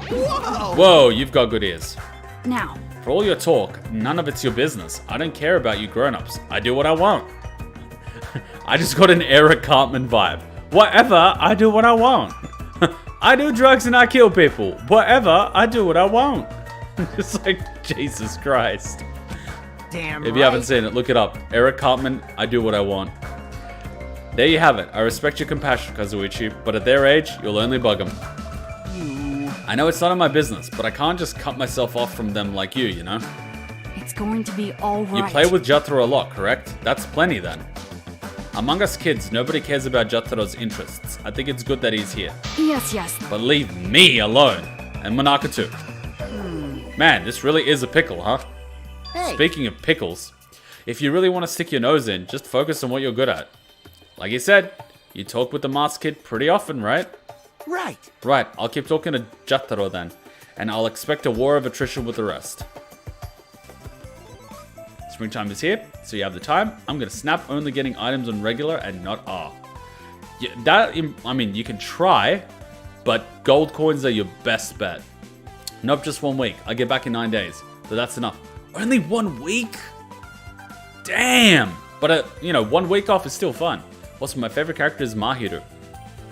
[SPEAKER 2] Whoa!
[SPEAKER 1] Whoa, you've got good ears.
[SPEAKER 4] now.
[SPEAKER 1] For all your talk, none of it's your business. I don't care about you grown-ups. I do what I want. I just got an Eric Cartman vibe. Whatever, I do what I want. I do drugs and I kill people. Whatever, I do what I want. It's like, Jesus Christ.
[SPEAKER 2] Damn
[SPEAKER 1] If you haven't seen it, look it up. Eric Cartman, I do what I want. There you have it. I respect your compassion, Kazuichi, but at their age, you'll only bug them. I know it's none of my business, but I can't just cut myself off from them like you know?
[SPEAKER 4] It's going to be all right.
[SPEAKER 1] You play with Jotaro a lot, correct? That's plenty then. Among us kids, nobody cares about Jotaro's interests. I think it's good that he's here.
[SPEAKER 4] Yes.
[SPEAKER 1] But leave me alone. And Monaka too. Man, this really is a pickle, huh?
[SPEAKER 2] Hey,
[SPEAKER 1] Speaking of pickles, if you really want to stick your nose in, just focus on what you're good at. Like you said, you talk with the masked kid pretty often, right?
[SPEAKER 2] right.
[SPEAKER 1] Right, I'll keep talking to Jotaro then. And I'll expect a war of attrition with the rest. Springtime is here, so you have the time. I'm gonna snap only getting items on regular and not R. Yeah, I mean, you can try, but gold coins are your best bet. Nope, just 1 week. I get back in 9 days, so that's enough. Only 1 week? Damn! But, 1 week off is still fun. Also, my favorite character is Mahiru.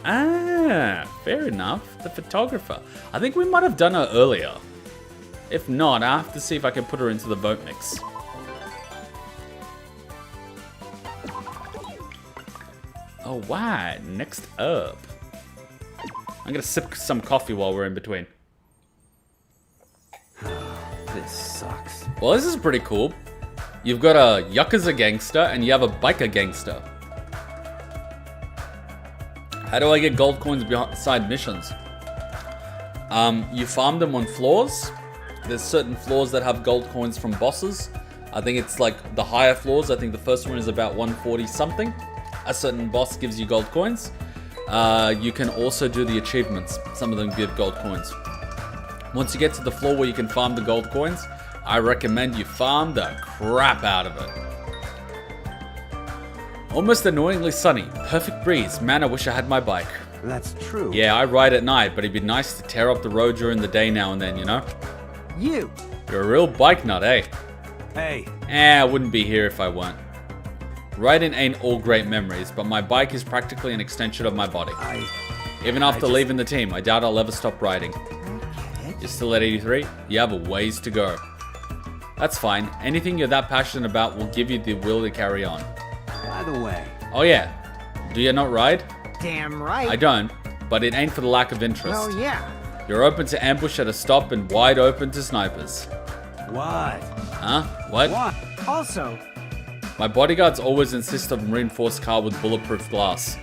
[SPEAKER 1] Ah, fair enough. The photographer. I think we might have done her earlier. If not, I have to see if I can put her into the vote mix. Oh, wow. Next up. I'm gonna sip some coffee while we're in between.
[SPEAKER 2] This sucks.
[SPEAKER 1] Well, this is pretty cool. You've got a Yakuza gangster and you have a biker gangster. How do I get gold coins beside missions? You farm them on floors. There's certain floors that have gold coins from bosses. I think it's like the higher floors. I think the first one is about 140 something. A certain boss gives you gold coins. You can also do the achievements. Some of them give gold coins. Once you get to the floor where you can farm the gold coins, I recommend you farm the crap out of it. Almost annoyingly sunny. Perfect breeze. Man, I wish I had my bike.
[SPEAKER 2] That's true.
[SPEAKER 1] Yeah, I ride at night, but it'd be nice to tear up the road during the day now and then, you know?
[SPEAKER 2] You.
[SPEAKER 1] You're a real bike nut, eh?
[SPEAKER 2] Hey.
[SPEAKER 1] I wouldn't be here if I weren't. Riding ain't all great memories, but my bike is practically an extension of my body. Even after leaving the team, I doubt I'll ever stop riding. You're still at 83? You have a ways to go. That's fine. Anything you're that passionate about will give you the will to carry on.
[SPEAKER 2] By the way.
[SPEAKER 1] Oh yeah. Do you not ride?
[SPEAKER 2] Damn right.
[SPEAKER 1] I don't, but it ain't for the lack of interest.
[SPEAKER 2] Well, yeah.
[SPEAKER 1] You're open to ambush at a stop and wide open to snipers.
[SPEAKER 2] What?
[SPEAKER 1] Huh? What?
[SPEAKER 2] What? Also,
[SPEAKER 1] My bodyguards always insist on a reinforced car with bulletproof glass.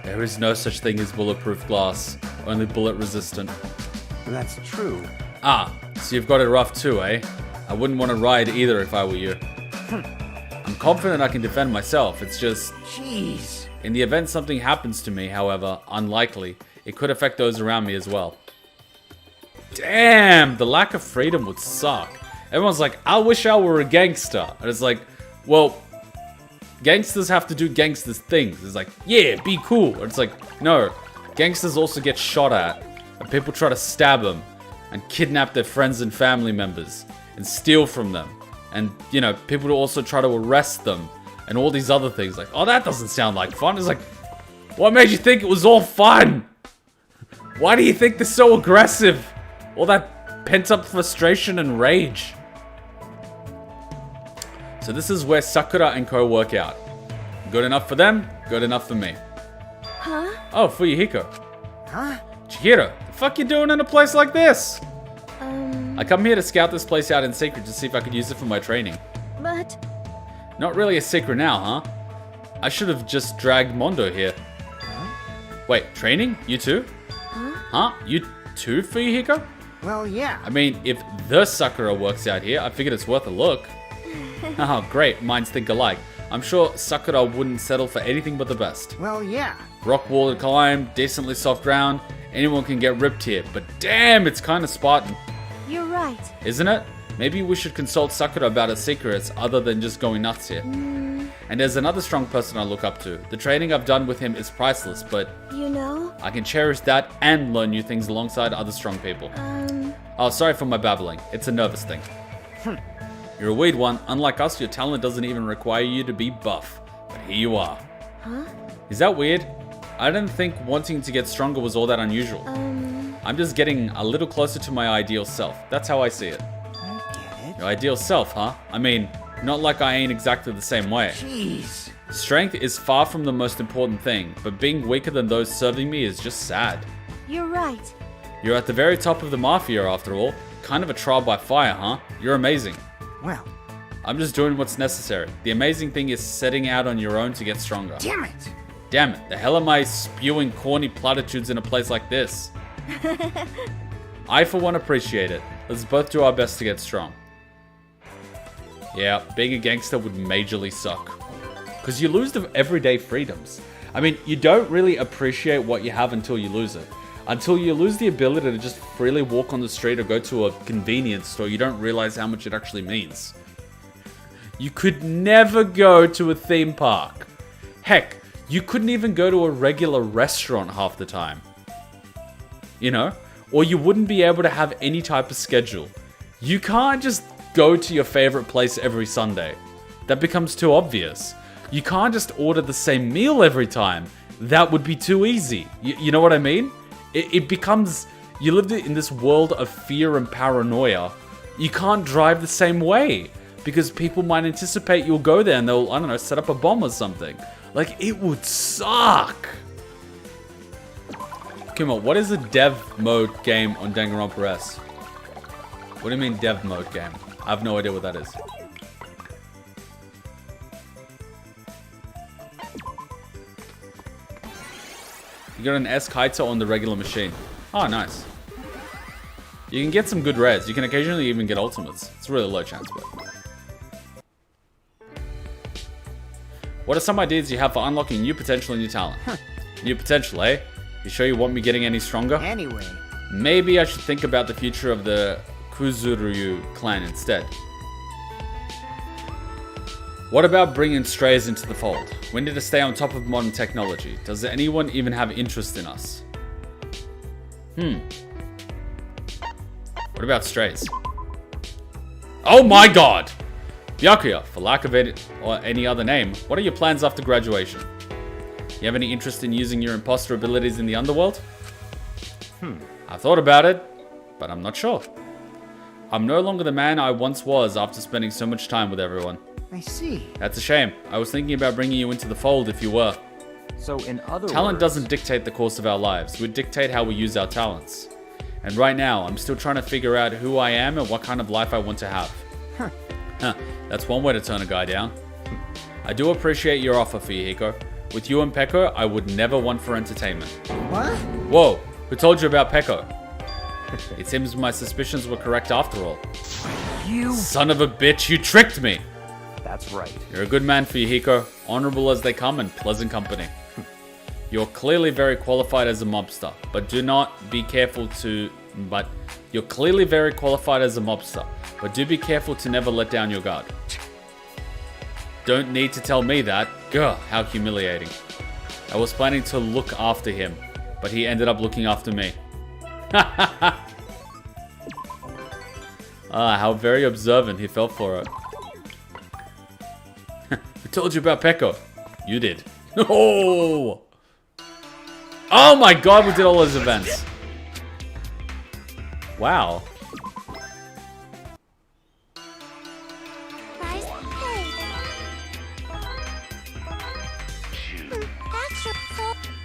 [SPEAKER 1] There is no such thing as bulletproof glass, only bullet resistant.
[SPEAKER 2] that's true.
[SPEAKER 1] Ah, so you've got it rough too, eh? I wouldn't want to ride either if I were you. I'm confident I can defend myself, it's just...
[SPEAKER 2] Jeez.
[SPEAKER 1] In the event something happens to me, however, unlikely, it could affect those around me as well. Damn, the lack of freedom would suck. Everyone's like, I wish I were a gangster. And it's like, well, gangsters have to do gangsters things. It's like, yeah, be cool. Or it's like, no, gangsters also get shot at. and people try to stab them and kidnap their friends and family members and steal from them. And, you know, people also try to arrest them and all these other things. Like, oh, that doesn't sound like fun. It's like, what made you think it was all fun? Why do you think they're so aggressive? All that pent-up frustration and rage. So this is where Sakura and Ko work out. Good enough for them, good enough for me.
[SPEAKER 3] Huh?
[SPEAKER 1] Oh, Fuyuhiko.
[SPEAKER 2] Huh?
[SPEAKER 1] Chihiro, the fuck you doing in a place like this?
[SPEAKER 3] Um,
[SPEAKER 1] I come here to scout this place out in secret to see if I could use it for my training.
[SPEAKER 3] but...
[SPEAKER 1] Not really a secret now, huh? I should have just dragged Mondo here. Wait, training? You too? Huh? You too, Fuyuhiko?
[SPEAKER 2] Well, yeah.
[SPEAKER 1] I mean, if the Sakura works out here, I figured it's worth a look. Oh, great. Minds think alike. I'm sure Sakura wouldn't settle for anything but the best.
[SPEAKER 2] Well, yeah.
[SPEAKER 1] Rock wall to climb, decently soft ground. Anyone can get ripped here, but damn, it's kind of Spartan.
[SPEAKER 3] You're right.
[SPEAKER 1] Isn't it? Maybe we should consult Sakura about her secrets other than just going nuts here. And there's another strong person I look up to. The training I've done with him is priceless, but
[SPEAKER 3] You know?
[SPEAKER 1] I can cherish that and learn new things alongside other strong people. Oh, sorry for my babbling. It's a nervous thing. You're a weird one. Unlike us, your talent doesn't even require you to be buff. But here you are.
[SPEAKER 3] Huh?
[SPEAKER 1] Is that weird? I didn't think wanting to get stronger was all that unusual. I'm just getting a little closer to my ideal self. That's how I see it.
[SPEAKER 2] I get it.
[SPEAKER 1] Your ideal self, huh? I mean, not like I ain't exactly the same way.
[SPEAKER 2] Jeez.
[SPEAKER 1] Strength is far from the most important thing, but being weaker than those serving me is just sad.
[SPEAKER 3] You're right.
[SPEAKER 1] You're at the very top of the mafia after all. Kind of a trial by fire, huh? You're amazing.
[SPEAKER 2] Well,
[SPEAKER 1] I'm just doing what's necessary. The amazing thing is setting out on your own to get stronger.
[SPEAKER 2] damn it.
[SPEAKER 1] Damn it, the hell am I spewing corny platitudes in a place like this? I for one appreciate it. Let's both do our best to get strong. Yeah, being a gangster would majorly suck. Because you lose the everyday freedoms. I mean, you don't really appreciate what you have until you lose it. Until you lose the ability to just freely walk on the street or go to a convenience store, you don't realize how much it actually means. You could never go to a theme park. Heck, you couldn't even go to a regular restaurant half the time. You know? Or you wouldn't be able to have any type of schedule. You can't just go to your favorite place every Sunday. That becomes too obvious. You can't just order the same meal every time. That would be too easy. You know what I mean? It becomes... You live in this world of fear and paranoia. You can't drive the same way. Because people might anticipate you'll go there and they'll, I don't know, set up a bomb or something. Like, it would suck. Come on, what is a dev mode game on Danganronpa S? What do you mean dev mode game? I have no idea what that is. You got an S Kaito on the regular machine. Oh, nice. You can get some good rares. You can occasionally even get ultimates. It's a really low chance, but... What are some ideas you have for unlocking new potential in your talent? New potential, eh? You sure you want me getting any stronger?
[SPEAKER 2] Anyway.
[SPEAKER 1] Maybe I should think about the future of the Kuzuryu clan instead. What about bringing strays into the fold? We need to stay on top of modern technology. Does anyone even have interest in us? What about strays? Oh my god! Byakuya, for lack of it or any other name, what are your plans after graduation? You have any interest in using your imposter abilities in the underworld? I've thought about it, but I'm not sure. I'm no longer the man I once was after spending so much time with everyone.
[SPEAKER 2] I see.
[SPEAKER 1] That's a shame. I was thinking about bringing you into the fold if you were.
[SPEAKER 2] So in other
[SPEAKER 1] Talent
[SPEAKER 2] words...
[SPEAKER 1] doesn't dictate the course of our lives. We dictate how we use our talents. And right now, I'm still trying to figure out who I am and what kind of life I want to have. That's one way to turn a guy down. I do appreciate your offer, Fuyuhiko. With you and Peko, I would never want for entertainment.
[SPEAKER 2] What?
[SPEAKER 1] Whoa, who told you about Peko? It seems my suspicions were correct after all.
[SPEAKER 2] You...
[SPEAKER 1] Son of a bitch, you tricked me!
[SPEAKER 2] That's right.
[SPEAKER 1] You're a good man, Fuyuhiko. Honorable as they come and pleasant company. You're clearly very qualified as a mobster, but do be careful to never let down your guard. Don't need to tell me that. Gah, how humiliating. I was planning to look after him, but he ended up looking after me. How very observant. He fell for it. I told you about Peko. You did. Oh! Oh my god, we did all those events. Wow.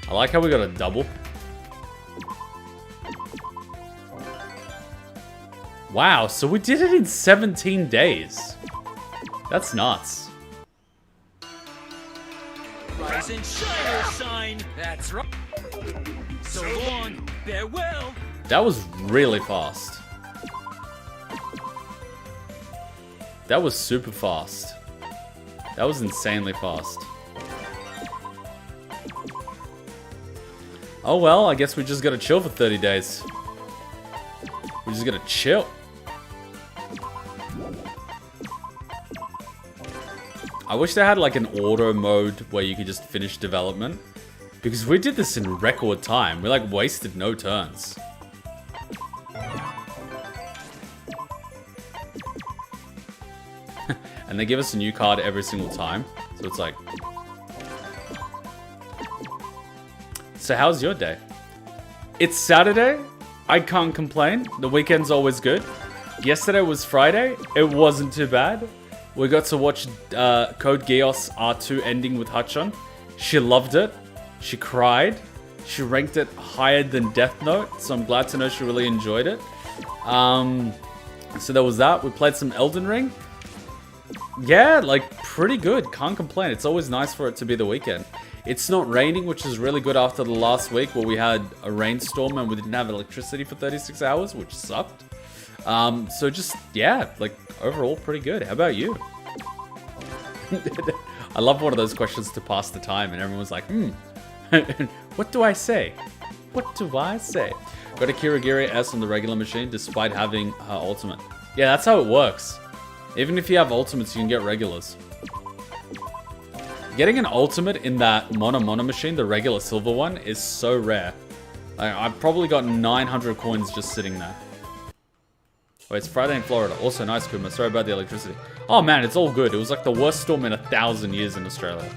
[SPEAKER 1] I like how we got a double. Wow, so we did it in 17 days. That's nuts.
[SPEAKER 5] Rise and shine, sign. That's right. So long, farewell.
[SPEAKER 1] That was really fast. That was super fast. That was insanely fast. Oh well, I guess we just gotta chill for 30 days. We just gotta chill. I wish they had like an auto mode where you could just finish development. Because we did this in record time. We like wasted no turns. And they give us a new card every single time. So it's like... So how's your day? It's Saturday. I can't complain. The weekend's always good. Yesterday was Friday. It wasn't too bad. We got to watch Code Geass R2 ending with Hachon. She loved it. She cried. She ranked it higher than Death Note. So I'm glad to know she really enjoyed it. So there was that. We played some Elden Ring. Yeah, like pretty good. Can't complain. It's always nice for it to be the weekend. It's not raining, which is really good after the last week where we had a rainstorm and we didn't have electricity for 36 hours, which sucked. So just, yeah, like overall pretty good. How about you? I love one of those questions to pass the time and everyone's like, what do I say? What do I say? Got a Kirigiri S on the regular machine despite having her ultimate. Yeah, that's how it works. Even if you have ultimates, you can get regulars. Getting an ultimate in that Mono machine, the regular silver one, is so rare. I've probably got 900 coins just sitting there. Oh, it's Friday in Florida. Also, nice, Kuma. Sorry about the electricity. Oh man, it's all good. It was like the worst storm in 1,000 years in Australia.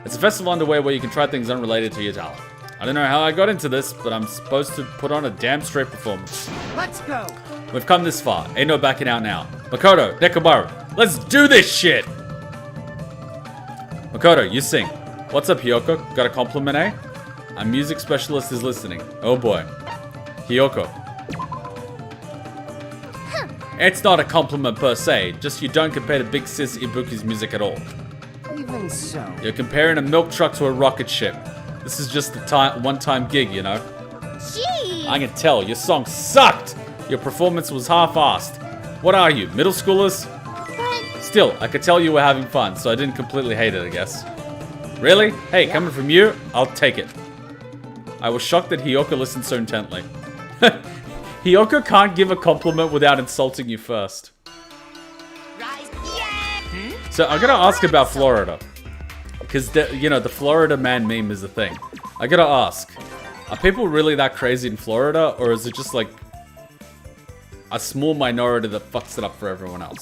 [SPEAKER 1] It's a festival underway where you can try things unrelated to your talent. I don't know how I got into this, but I'm supposed to put on a damn straight performance.
[SPEAKER 2] Let's go.
[SPEAKER 1] We've come this far. Ain't no backing out now. Makoto, Nekomaru, let's do this shit! Makoto, you sing. What's up, Hiyoko? Got a compliment, eh? A music specialist is listening. Oh boy. Hiyoko. It's not a compliment per se, just you don't compare to Big Sis Ibuki's music at all.
[SPEAKER 2] Even so.
[SPEAKER 1] You're comparing a milk truck to a rocket ship. This is just a one-time gig, you know?
[SPEAKER 3] Gee!
[SPEAKER 1] I can tell, your song sucked! Your performance was half-assed. What are you, middle schoolers?
[SPEAKER 3] But
[SPEAKER 1] Still, I could tell you were having fun, so I didn't completely hate it, I guess. Really? Hey, coming from you, I'll take it. I was shocked that Hiyoko listened so intently. Hiyoko can't give a compliment without insulting you first.
[SPEAKER 3] rise, yeah!
[SPEAKER 1] So I gotta ask about Florida. Because, the Florida man meme is a thing. I gotta ask, are people really that crazy in Florida, or is it just like a small minority that fucks it up for everyone else?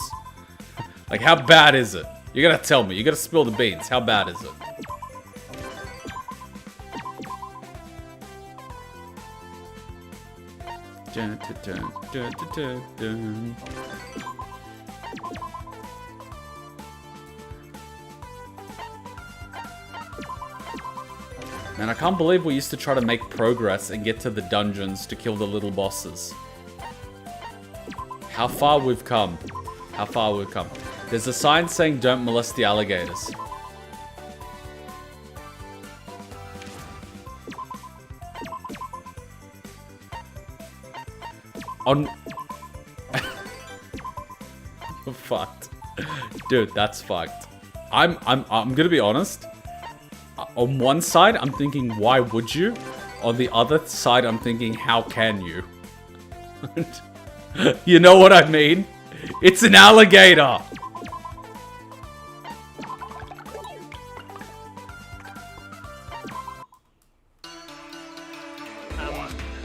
[SPEAKER 1] Like, how bad is it? You gotta tell me. You gotta spill the beans. How bad is it? Dun, dun, dun, dun, dun, dun. Man, I can't believe we used to try to make progress and get to the dungeons to kill the little bosses. How far we've come. How far we've come. There's a sign saying don't molest the alligators. On... You're fucked. Dude, that's fucked. I'm gonna be honest. On one side, I'm thinking, why would you? On the other side, I'm thinking, how can you? You know what I mean? It's an alligator!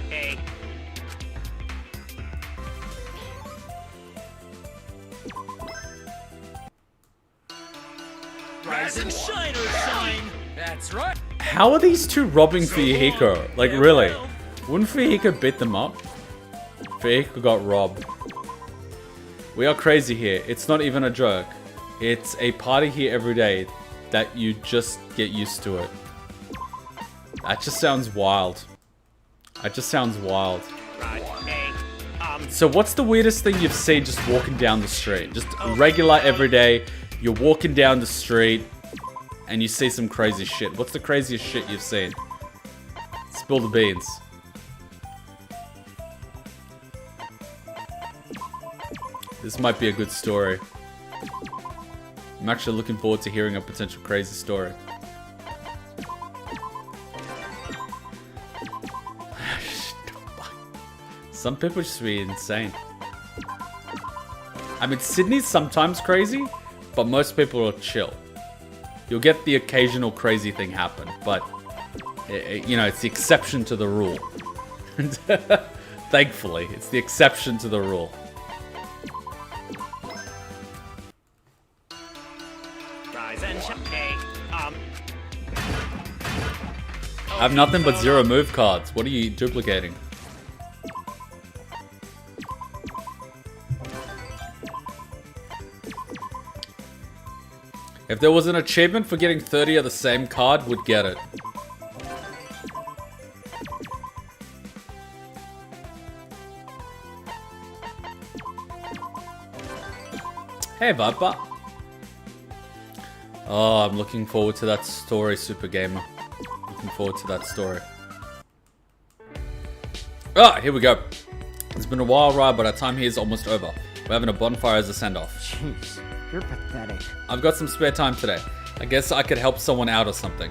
[SPEAKER 5] Hey. Rise and shine or shine. That's right.
[SPEAKER 1] How are these two robbing FUYUHIKO? Like, really? Wouldn't FUYUHIKO beat them up? FUYUHIKO got robbed. We are crazy here. It's not even a joke. It's a party here every day that you just get used to it. That just sounds wild. That just sounds wild. So what's the weirdest thing you've seen just walking down the street? Just regular everyday, you're walking down the street and you see some crazy shit. What's the craziest shit you've seen? Spill the beans. This might be a good story. I'm actually looking forward to hearing a potential crazy story. Some people just be insane. I mean, Sydney's sometimes crazy, but most people are chill. You'll get the occasional crazy thing happen, but, you know, it's the exception to the rule. Thankfully, it's the exception to the rule. I have nothing but 0 move cards. What are you duplicating? If there was an achievement for getting 30 of the same card, would get it. Hey, Viper. Oh, I'm looking forward to that story, Super Gamer. Looking forward to that story. Ah, here we go. It's been a wild ride, but our time here is almost over. We're having a bonfire as a send-off.
[SPEAKER 2] Jeez, you're pathetic.
[SPEAKER 1] I've got some spare time today. I guess I could help someone out or something.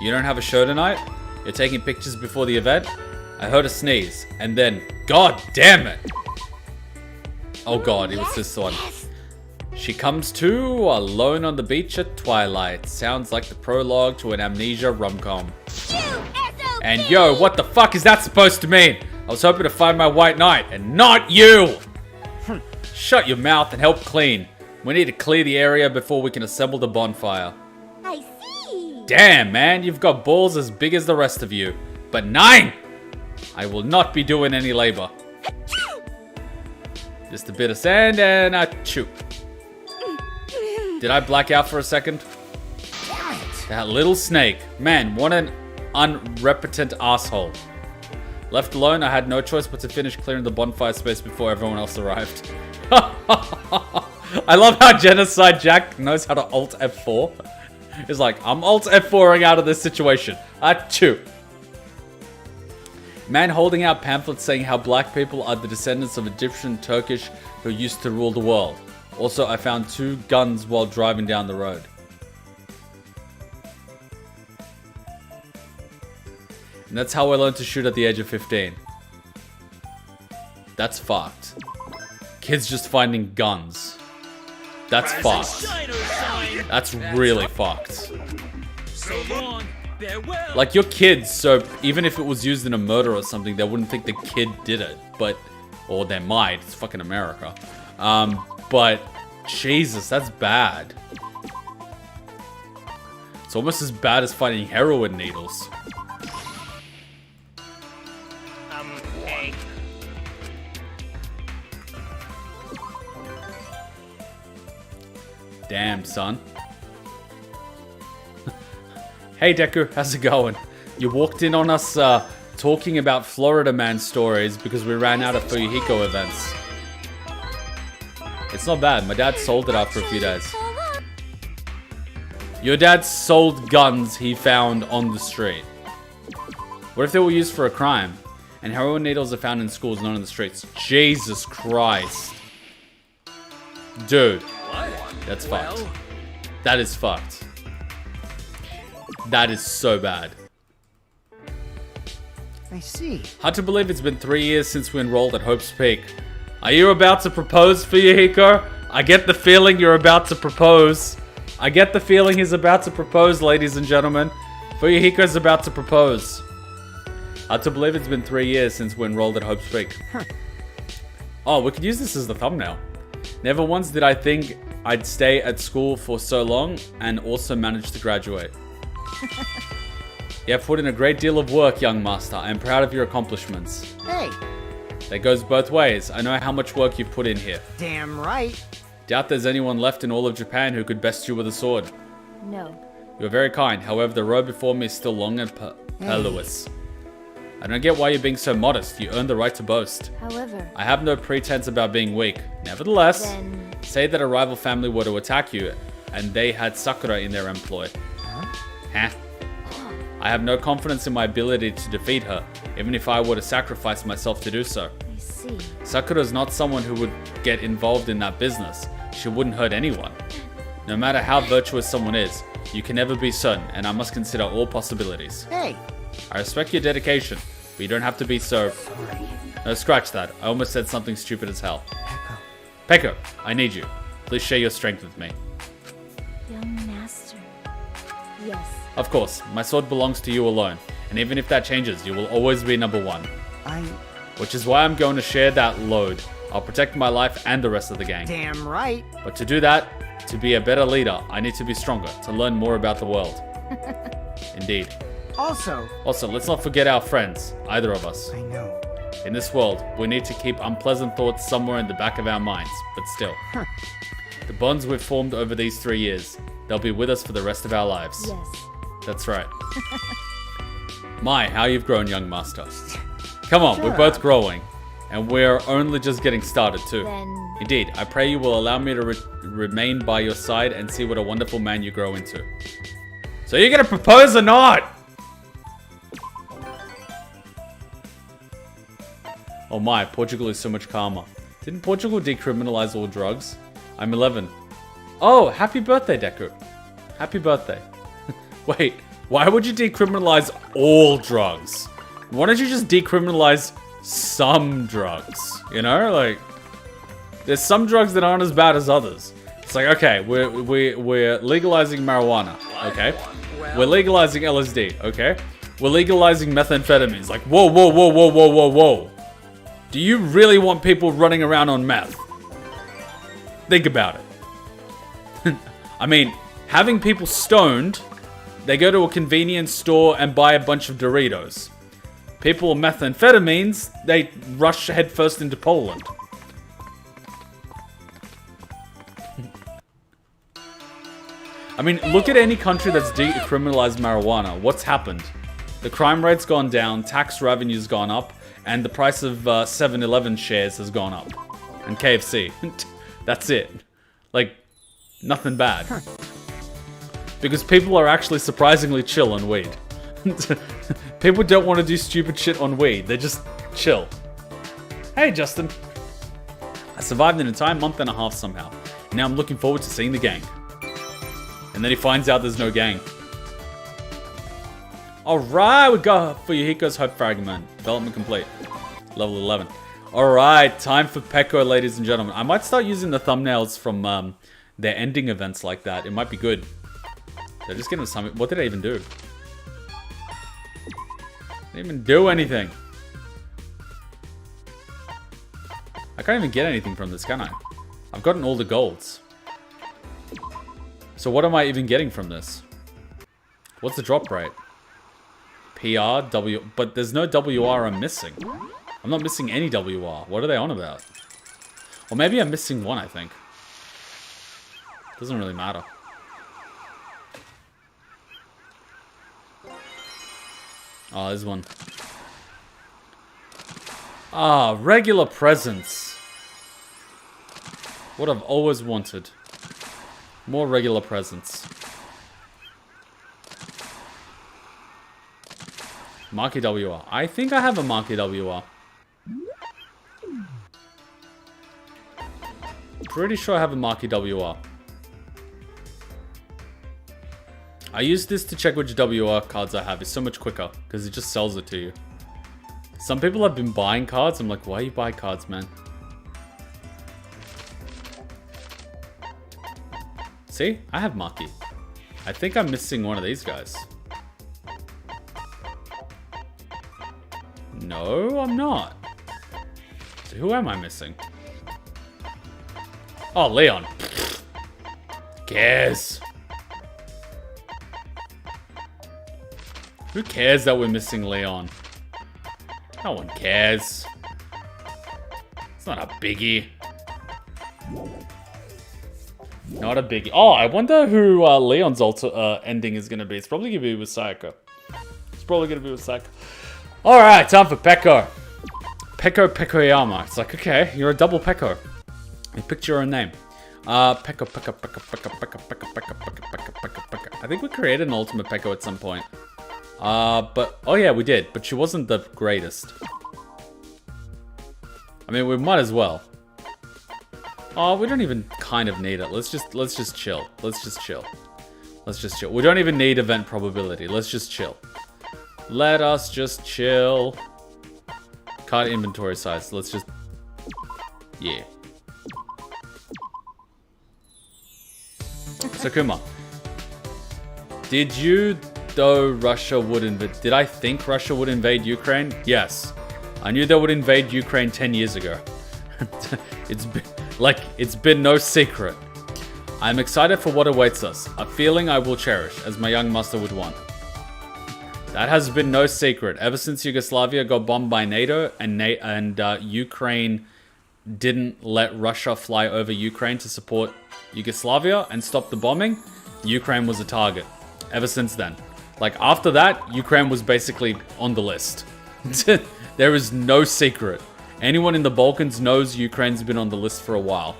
[SPEAKER 1] You don't have a show tonight? You're taking pictures before the event? I heard a sneeze, and then, God damn it! Oh god, it was this one. She comes to, alone on the beach at twilight. Sounds like the prologue to an amnesia rom-com. And yo, what the fuck is that supposed to mean? I was hoping to find my white knight, and not you! Shut your mouth and help clean. We need to clear the area before we can assemble the bonfire.
[SPEAKER 3] I see.
[SPEAKER 1] Damn, man, you've got balls as big as the rest of you. But 9! I will not be doing any labor. Just a bit of sand and a chew. Did I black out for a second? That little snake. Man, what an unrepentant asshole. Left alone, I had no choice but to finish clearing the bonfire space before everyone else arrived. I love how Genocide Jack knows how to Alt F4. He's like, I'm Alt F4ing out of this situation. Achoo. Man holding out pamphlets saying how black people are the descendants of Egyptian Turkish who used to rule the world. Also, I found 2 guns while driving down the road. And that's how I learned to shoot at the age of 15. That's fucked. Kids just finding guns. That's fucked. That's really fucked.
[SPEAKER 5] So long, farewell.
[SPEAKER 1] Like, you're kids, so even if it was used in a murder or something, they wouldn't think the kid did it. But, or they might. It's fucking America. But, Jesus, that's bad. It's almost as bad as finding heroin needles.
[SPEAKER 5] Hey.
[SPEAKER 1] Damn, son. Hey, Deku, how's it going? You walked in on us talking about Florida Man stories because we ran out of FUYUHIKO events. It's not bad. My dad sold it after a few days. Your dad sold guns he found on the street. What if they were used for a crime? And heroin needles are found in schools, not in the streets. Jesus Christ. Dude. That's fucked. That is fucked. That is so bad.
[SPEAKER 2] I see.
[SPEAKER 1] Hard to believe it's been 3 years since we enrolled at Hope's Peak. Are you about to propose, FUYUHIKO? I get the feeling you're about to propose. I get the feeling he's about to propose, ladies and gentlemen. FUYUHIKO's about to propose. Hard to believe it's been 3 years since we enrolled at Hope's Peak. Oh, we could use this as the thumbnail. Never once did I think I'd stay at school for so long and also manage to graduate. You have put in a great deal of work, young master. I am proud of your accomplishments.
[SPEAKER 2] Hey,
[SPEAKER 1] That goes both ways. I know how much work you've put in here.
[SPEAKER 2] damn right.
[SPEAKER 1] Doubt there's anyone left in all of Japan who could best you with a sword.
[SPEAKER 3] No.
[SPEAKER 1] You are very kind. However, the road before me is still long and perilous. I don't get why you're being so modest. You earned the right to boast.
[SPEAKER 3] However,
[SPEAKER 1] I have no pretense about being weak. Nevertheless,
[SPEAKER 3] then
[SPEAKER 1] say that a rival family were to attack you and they had Sakura in their employ. Huh? I have no confidence in my ability to defeat her, even if I were to sacrifice myself to do so.
[SPEAKER 3] I see.
[SPEAKER 1] Sakura is not someone who would get involved in that business. She wouldn't hurt anyone. No matter how virtuous someone is, you can never be certain, and I must consider all possibilities.
[SPEAKER 2] Hey,
[SPEAKER 1] I respect your dedication, but you don't have to be so... No, scratch that. I almost said something stupid as hell. Peko, I need you. Please share your strength with me.
[SPEAKER 3] Young master. Yes.
[SPEAKER 1] Of course, my sword belongs to you alone, and even if that changes, you will always be number one. Which is why I'm going to share that load. I'll protect my life and the rest of the gang.
[SPEAKER 2] damn right.
[SPEAKER 1] But to do that, to be a better leader, I need to be stronger, to learn more about the world. Indeed.
[SPEAKER 2] Also,
[SPEAKER 1] Let's not forget our friends, either of us.
[SPEAKER 2] I know.
[SPEAKER 1] In this world, we need to keep unpleasant thoughts somewhere in the back of our minds, but still. The bonds we've formed over these 3 years, they'll be with us for the rest of our lives.
[SPEAKER 3] Yes.
[SPEAKER 1] That's right. My, how you've grown, young master. Come on, we're
[SPEAKER 2] Shut
[SPEAKER 1] both
[SPEAKER 2] up.
[SPEAKER 1] growing. And we're only just getting started too.
[SPEAKER 3] Then
[SPEAKER 1] Indeed, I pray you will allow me to remain by your side and see what a wonderful man you grow into. So you're gonna propose or not? Oh my, Portugal is so much calmer. Didn't Portugal decriminalize all drugs? I'm 11. Oh, happy birthday, Deku. Happy birthday. Wait, why would you decriminalize all drugs? Why don't you just decriminalize some drugs? You know, like, there's some drugs that aren't as bad as others. It's like, okay, we're legalizing marijuana, okay? We're legalizing LSD, okay? We're legalizing methamphetamines. Like, whoa, whoa, whoa, whoa, whoa, whoa, whoa. Do you really want people running around on meth? Think about it. I mean, having people stoned, they go to a convenience store and buy a bunch of Doritos. People on methamphetamines, they rush headfirst into Poland. I mean, look at any country that's decriminalized marijuana. What's happened? The crime rate's gone down, tax revenue's gone up, and the price of 7-Eleven shares has gone up. And KFC. That's it. Like, nothing bad. Because people are actually surprisingly chill on weed. People don't want to do stupid shit on weed. They just chill. Hey, Justin. I survived an entire month and a half somehow. Now I'm looking forward to seeing the gang. And then he finds out there's no gang. Alright, we got Fuyuhiko's Hope Fragment. Development complete. Level 11. Alright, time for Peko, ladies and gentlemen. I might start using the thumbnails from their ending events like that. It might be good. They're just getting some... What did I even do? I didn't even do anything. I can't even get anything from this, can I? I've gotten all the golds. So what am I even getting from this? What's the drop rate? PR, W... But there's no WR I'm missing. I'm not missing any WR. What are they on about? Or maybe I'm missing one, I think. Doesn't really matter. Oh, there's one. Ah, regular presents. What I've always wanted. More regular presents. Maki WR. I think I have a Maki WR. Pretty sure I have a Maki WR. I use this to check which WR cards I have. It's so much quicker because it just sells it to you. Some people have been buying cards. I'm like, why you buy cards, man? See? I have Maki. I think I'm missing one of these guys. No, I'm not. So who am I missing? Oh, Leon. cares? Who cares that we're missing Leon? No one cares. It's not a biggie. Not a biggie. Oh, I wonder who Leon's ending is going to be. It's probably going to be with Sayaka. Alright, time for Peko. Peko Pekoyama. It's like, okay, you're a double Peko. You picked your own name. Peko. I think we created an ultimate Peko at some point. But, oh yeah, we did. But she wasn't the greatest. I mean, we might as well. Oh, we don't even kind of need it. Let's just chill. Let's just chill. We don't even need event probability. Let's just chill. Let us just chill. Card inventory size. Let's just... Yeah. Sakuma. Did you, though, Russia would invade... Did I think Russia would invade Ukraine? Yes. I knew they would invade Ukraine 10 years ago. It's been no secret. I'm excited for what awaits us. A feeling I will cherish, as my young master would want. That has been no secret. Ever since Yugoslavia got bombed by NATO and Ukraine didn't let Russia fly over Ukraine to support Yugoslavia and stop the bombing, Ukraine was a target. Ever since then. Like, after that, Ukraine was basically on the list. There is no secret. Anyone in the Balkans knows Ukraine's been on the list for a while.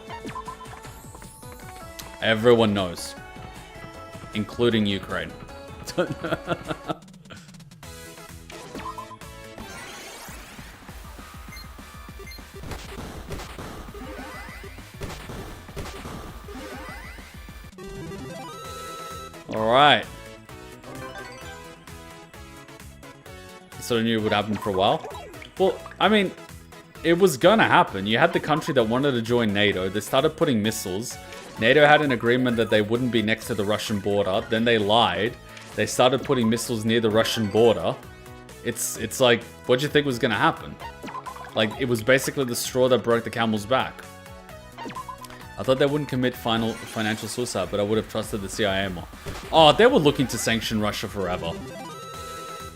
[SPEAKER 1] Everyone knows. Including Ukraine. Alright. So I knew it would happen for a while. Well, I mean, it was gonna happen. You had the country that wanted to join NATO. They started putting missiles. NATO had an agreement that they wouldn't be next to the Russian border. Then they lied. They started putting missiles near the Russian border. It's like, what do you think was gonna happen? Like, it was basically the straw that broke the camel's back. I thought they wouldn't commit financial suicide, but I would have trusted the CIA more. Oh, they were looking to sanction Russia forever.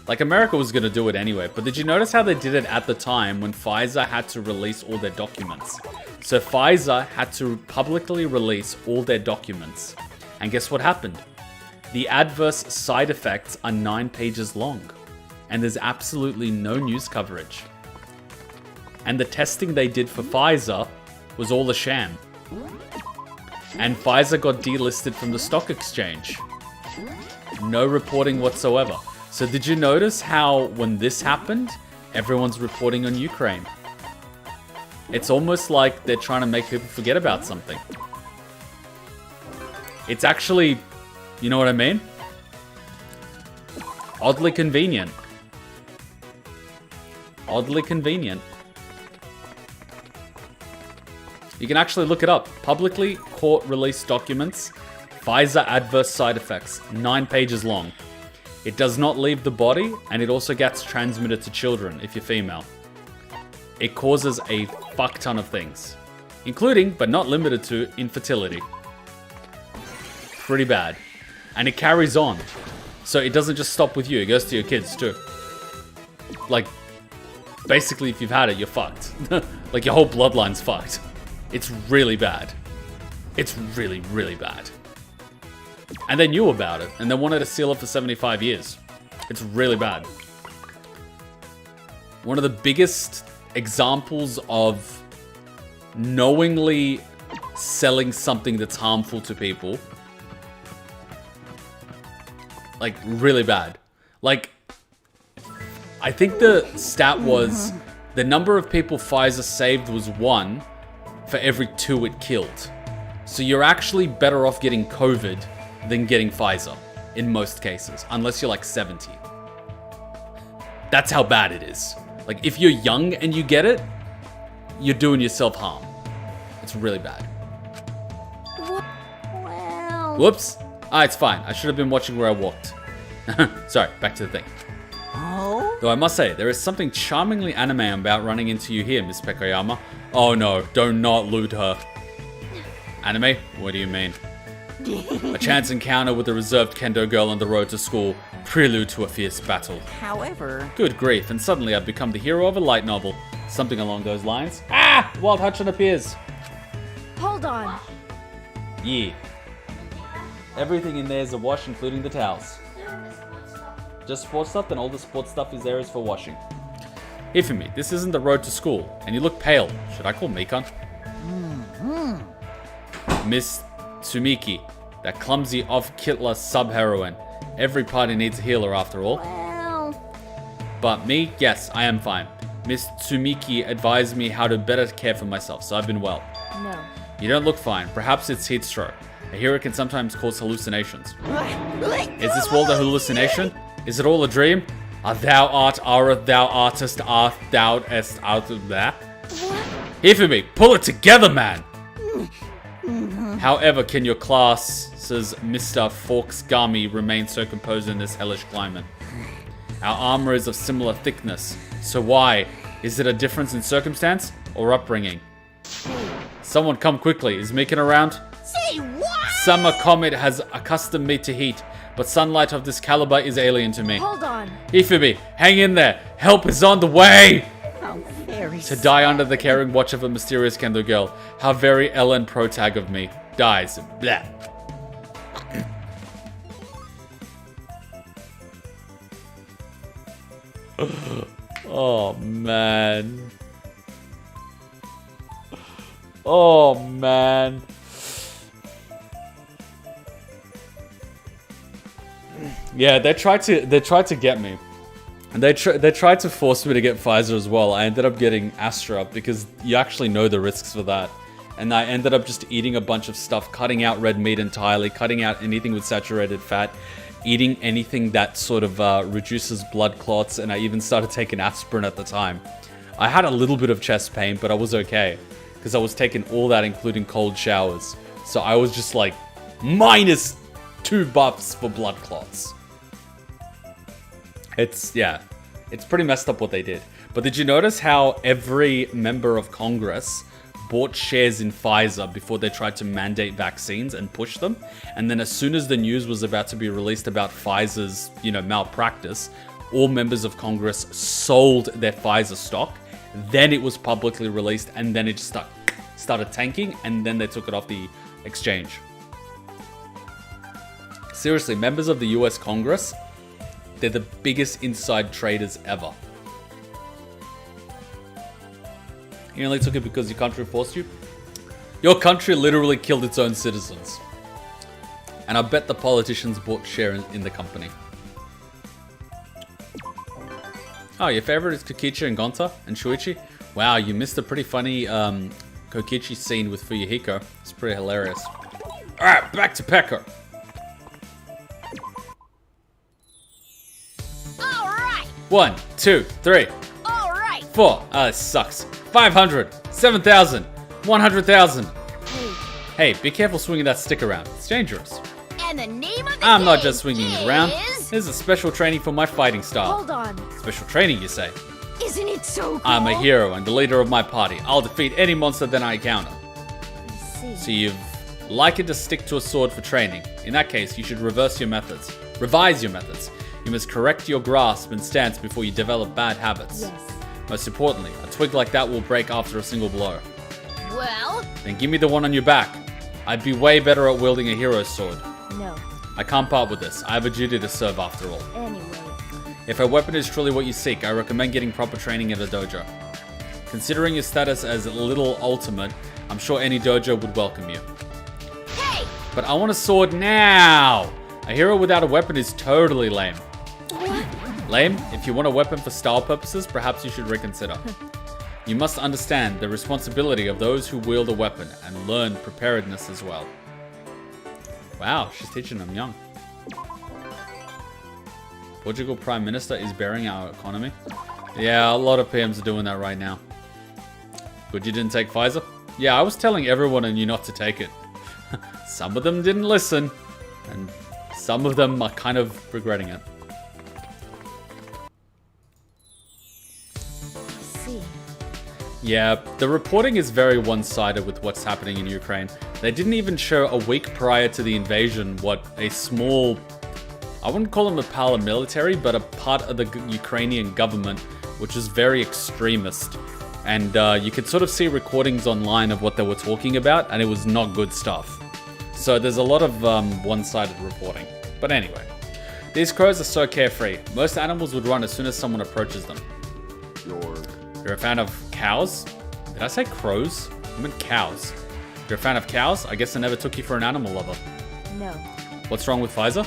[SPEAKER 1] Like, America was gonna do it anyway, but did you notice how they did it at the time when Pfizer had to release all their documents? So Pfizer had to publicly release all their documents. And guess what happened? The adverse side effects are 9 pages long. And there's absolutely no news coverage. And the testing they did for Pfizer was all a sham. And Pfizer got delisted from the stock exchange. No reporting whatsoever. So did you notice how when this happened, everyone's reporting on Ukraine? It's almost like they're trying to make people forget about something. It's actually, you know what I mean? Oddly convenient. Oddly convenient. You can actually look it up. Publicly court-released documents. Pfizer adverse side effects. 9 pages long. It does not leave the body, and it also gets transmitted to children if you're female. It causes a fuck ton of things. Including, but not limited to, infertility. Pretty bad. And it carries on. So it doesn't just stop with you, it goes to your kids too. Like, basically if you've had it, you're fucked. Like, your whole bloodline's fucked. It's really bad. It's really, really bad. And they knew about it, and they wanted to seal it for 75 years. It's really bad. One of the biggest examples of knowingly selling something that's harmful to people. Like, really bad. Like, I think the stat was the number of people Pfizer saved was 1 for every 2 it killed. So you're actually better off getting COVID than getting Pfizer in most cases, unless you're like 70. That's how bad it is. Like, if you're young and you get it, you're doing yourself harm. It's really bad.
[SPEAKER 3] Well...
[SPEAKER 1] Whoops. It's fine. I should have been watching where I walked. Sorry, back to the thing.
[SPEAKER 2] Oh?
[SPEAKER 1] Though I must say, there is something charmingly anime about running into you here, Miss Pekoyama. Oh no, do not loot her. Anime? What do you mean? A chance encounter with a reserved kendo girl on the road to school, prelude to a fierce battle.
[SPEAKER 2] However,
[SPEAKER 1] Good grief, and suddenly I've become the hero of a light novel. Something along those lines. Ah! Wild Hutchin appears.
[SPEAKER 3] Hold on.
[SPEAKER 1] Yeah. Everything in there is a wash, including the towels. Just sports stuff, then all the sports stuff is there is for washing. Ifumi, this isn't the road to school, and you look pale. Should I call Mikan? Miss Tsumiki, that clumsy off-Kitler sub-heroine. Every party needs a healer after all.
[SPEAKER 3] Well,
[SPEAKER 1] But me, yes, I am fine. Miss Tsumiki advised me how to better care for myself, so I've been well.
[SPEAKER 3] no.
[SPEAKER 1] You don't look fine. Perhaps it's heat stroke. A hero can sometimes cause hallucinations. Is this world a hallucination? Is it all a dream? Thou art, thou artist, art, thou est, out of that? Ifumi, pull it together, man! However, can your class's Mr. Forksgami remain so composed in this hellish climate? Our armor is of similar thickness, so why? Is it a difference in circumstance or upbringing? Someone come quickly, is Mikan around?
[SPEAKER 2] say what?
[SPEAKER 1] Summer comet has accustomed me to heat, but sunlight of this caliber is alien to me.
[SPEAKER 3] Hold on.
[SPEAKER 1] Ifumi, hang in there, help is on the way!
[SPEAKER 2] How very
[SPEAKER 1] To die under the caring watch of a mysterious kendo girl. How very Ellen protag of me. Dies. Blah. Oh, man. Oh, man. Yeah, they tried to get me. And they tried to force me to get Pfizer as well. I ended up getting Astra because you actually know the risks for that. And I ended up just eating a bunch of stuff, cutting out red meat entirely, cutting out anything with saturated fat, eating anything that sort of reduces blood clots, and I even started taking aspirin at the time. I had a little bit of chest pain, but I was okay because I was taking all that, including cold showers. So I was just like -2 buffs for blood clots. It's pretty messed up what they did. But did you notice how every member of Congress bought shares in Pfizer before they tried to mandate vaccines and push them? And then as soon as the news was about to be released about Pfizer's, malpractice, all members of Congress sold their Pfizer stock. Then it was publicly released, and then it just started tanking, and then they took it off the exchange. Seriously, members of the US Congress, they're the biggest inside traders ever. You only took it because your country forced you? Your country literally killed its own citizens. And I bet the politicians bought share in the company. Oh, your favorite is Kokichi and Gonta and Shuichi? Wow, you missed a pretty funny Kokichi scene with Fuyuhiko. It's pretty hilarious. Alright, back to Peko.
[SPEAKER 3] Alright!
[SPEAKER 1] 1, 2, 3,
[SPEAKER 3] Alright!
[SPEAKER 1] 4. This sucks. 500, 7,000, 100,000. Hey, be careful swinging that stick around. It's dangerous.
[SPEAKER 3] And the name of the
[SPEAKER 1] I'm not
[SPEAKER 3] game
[SPEAKER 1] just swinging it around.
[SPEAKER 3] is-
[SPEAKER 1] This is special training for my fighting style.
[SPEAKER 3] Hold on.
[SPEAKER 1] Special training, you say?
[SPEAKER 3] Isn't it so cool?
[SPEAKER 1] I'm a hero and the leader of my party. I'll defeat any monster that I encounter.
[SPEAKER 3] I see.
[SPEAKER 1] So you've likened to stick to a sword for training. In that case, you should revise your methods. You must correct your grasp and stance before you develop bad habits.
[SPEAKER 3] Yes.
[SPEAKER 1] Most importantly, a twig like that will break after a single blow.
[SPEAKER 3] Well,
[SPEAKER 1] Then give me the one on your back. I'd be way better at wielding a hero's sword.
[SPEAKER 3] no.
[SPEAKER 1] I can't part with this. I have a duty to serve after all.
[SPEAKER 3] Anyway.
[SPEAKER 1] If a weapon is truly what you seek, I recommend getting proper training at a dojo. Considering your status as little ultimate, I'm sure any dojo would welcome you.
[SPEAKER 3] Hey!
[SPEAKER 1] But I want a sword now! A hero without a weapon is totally lame. Lame? If you want a weapon for style purposes, perhaps you should reconsider. You must understand the responsibility of those who wield a weapon and learn preparedness as well. Wow, she's teaching them young. Portugal Prime Minister is bearing our economy. Yeah, a lot of PMs are doing that right now. Good you didn't take Pfizer? Yeah, I was telling everyone and you not to take it. Some of them didn't listen, and some of them are kind of regretting it.
[SPEAKER 3] I see.
[SPEAKER 1] Yeah, the reporting is very one-sided with what's happening in Ukraine. They didn't even show a week prior to the invasion what a small, I wouldn't call them a paramilitary, but a part of the Ukrainian government, which is very extremist. And you could sort of see recordings online of what they were talking about, and it was not good stuff. So there's a lot of one-sided reporting. But anyway, these crows are so carefree. Most animals would run as soon as someone approaches them. You're a fan of cows? Did I say crows? I meant cows. You're a fan of cows? I guess I never took you for an animal lover.
[SPEAKER 3] No.
[SPEAKER 1] What's wrong with Pfizer?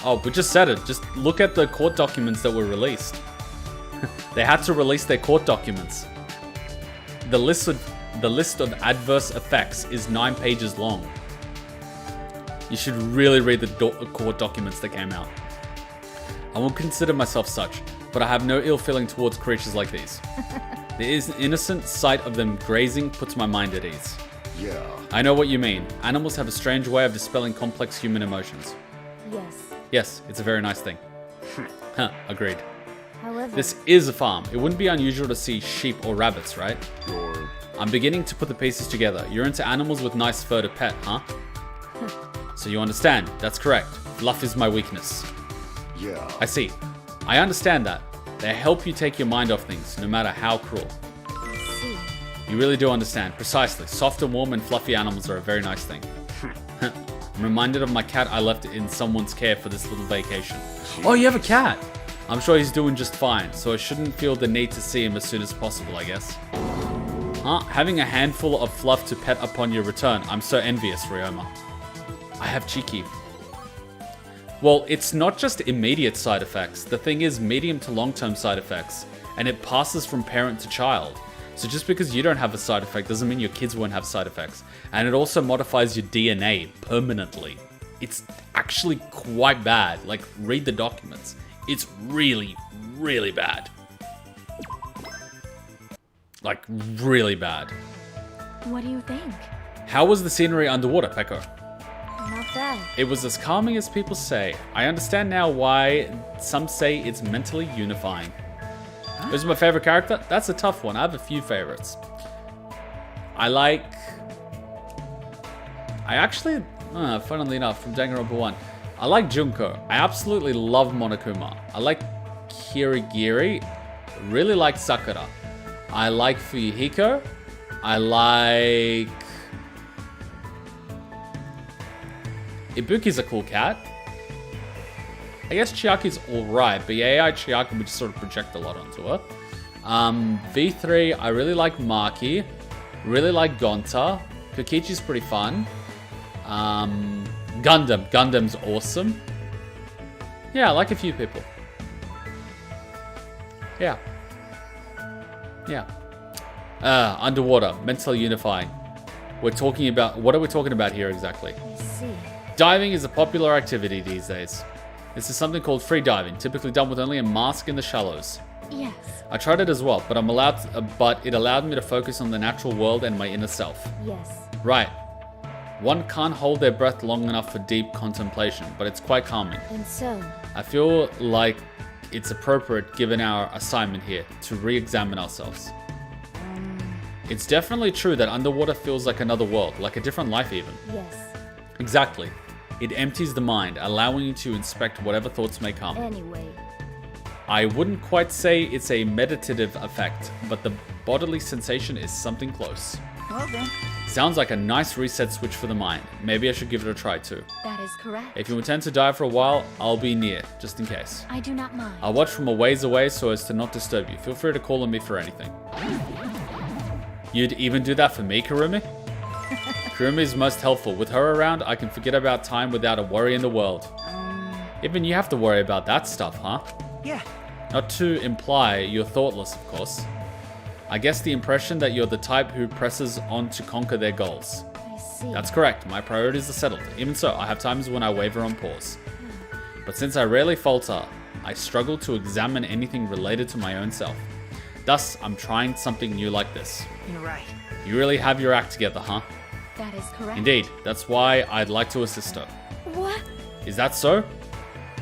[SPEAKER 1] Oh, we just said it. Just look at the court documents that were released. They had to release their court documents. The list of adverse effects is 9 pages long. You should really read the court documents that came out. I won't consider myself such, but I have no ill feeling towards creatures like these. The innocent sight of them grazing puts my mind at ease.
[SPEAKER 6] Yeah.
[SPEAKER 1] I know what you mean. Animals have a strange way of dispelling complex human emotions.
[SPEAKER 3] Yes.
[SPEAKER 1] Yes, it's a very nice thing. Huh, agreed.
[SPEAKER 3] However,
[SPEAKER 1] This is a farm. It wouldn't be unusual to see sheep or rabbits, right?
[SPEAKER 6] You're...
[SPEAKER 1] I'm beginning to put the pieces together. You're into animals with nice fur to pet, huh? So you understand. That's correct. Fluff is my weakness.
[SPEAKER 6] Yeah.
[SPEAKER 1] I see. I understand that. They help you take your mind off things, no matter how cruel.
[SPEAKER 3] I see.
[SPEAKER 1] You really do understand. Precisely. Soft and warm and fluffy animals are a very nice thing. I'm reminded of my cat I left in someone's care for this little vacation. Oh, you have a cat? I'm sure he's doing just fine, so I shouldn't feel the need to see him as soon as possible, I guess. Huh? Having a handful of fluff to pet upon your return. I'm so envious, Ryoma. I have cheeky. Well, it's not just immediate side effects. The thing is medium to long-term side effects, and it passes from parent to child. So just because you don't have a side effect doesn't mean your kids won't have side effects. And it also modifies your DNA permanently. It's actually quite bad. Like, read the documents. It's really, really bad. Like, really bad.
[SPEAKER 3] What do you think?
[SPEAKER 1] How was the scenery underwater, Peko?
[SPEAKER 3] Not bad.
[SPEAKER 1] It was as calming as people say. I understand now why some say it's mentally unifying. Who's my favorite character? That's a tough one. I have a few favorites. I actually, funnily enough, from Danganronpa 1, I like Junko. I absolutely love Monokuma. I like Kirigiri. Really like Sakura. I like Fuyuhiko. I like... Ibuki's a cool cat. I guess Chiaki's alright, but yeah, AI Chiaki would just sort of project a lot onto her. V3, I really like Maki. Really like Gonta. Kokichi's pretty fun. Gundam's awesome. Yeah, I like a few people. Yeah. Underwater, mentally unifying. What are we talking about here exactly?
[SPEAKER 3] I see.
[SPEAKER 1] Diving is a popular activity these days. This is something called free diving, typically done with only a mask in the shallows.
[SPEAKER 3] Yes.
[SPEAKER 1] I tried it as well, but but it allowed me to focus on the natural world and my inner self.
[SPEAKER 3] Yes.
[SPEAKER 1] Right. One can't hold their breath long enough for deep contemplation, but it's quite calming.
[SPEAKER 3] And so?
[SPEAKER 1] I feel like it's appropriate, given our assignment here, to re-examine ourselves. It's definitely true that underwater feels like another world, like a different life even.
[SPEAKER 3] Yes.
[SPEAKER 1] Exactly. It empties the mind, allowing you to inspect whatever thoughts may come.
[SPEAKER 3] Anyway.
[SPEAKER 1] I wouldn't quite say it's a meditative effect, but the bodily sensation is something close.
[SPEAKER 2] Well then.
[SPEAKER 1] Sounds like a nice reset switch for the mind. Maybe I should give it a try too.
[SPEAKER 3] That is correct.
[SPEAKER 1] If you intend to dive for a while, I'll be near, just in case.
[SPEAKER 3] I do not mind.
[SPEAKER 1] I'll watch from a ways away so as to not disturb you. Feel free to call on me for anything. You'd even do that for me, Kirumi? Kirumi is most helpful. With her around, I can forget about time without a worry in the world. Even you have to worry about that stuff, huh?
[SPEAKER 2] Yeah.
[SPEAKER 1] Not to imply you're thoughtless, of course. I guess the impression that you're the type who presses on to conquer their goals.
[SPEAKER 3] I see.
[SPEAKER 1] That's correct. My priorities are settled. Even so, I have times when I waver on pause. But since I rarely falter, I struggle to examine anything related to my own self. Thus, I'm trying something new like this.
[SPEAKER 2] You're right.
[SPEAKER 1] You really have your act together, huh?
[SPEAKER 3] That is correct.
[SPEAKER 1] Indeed. That's why I'd like to assist her.
[SPEAKER 3] What?
[SPEAKER 1] Is that so?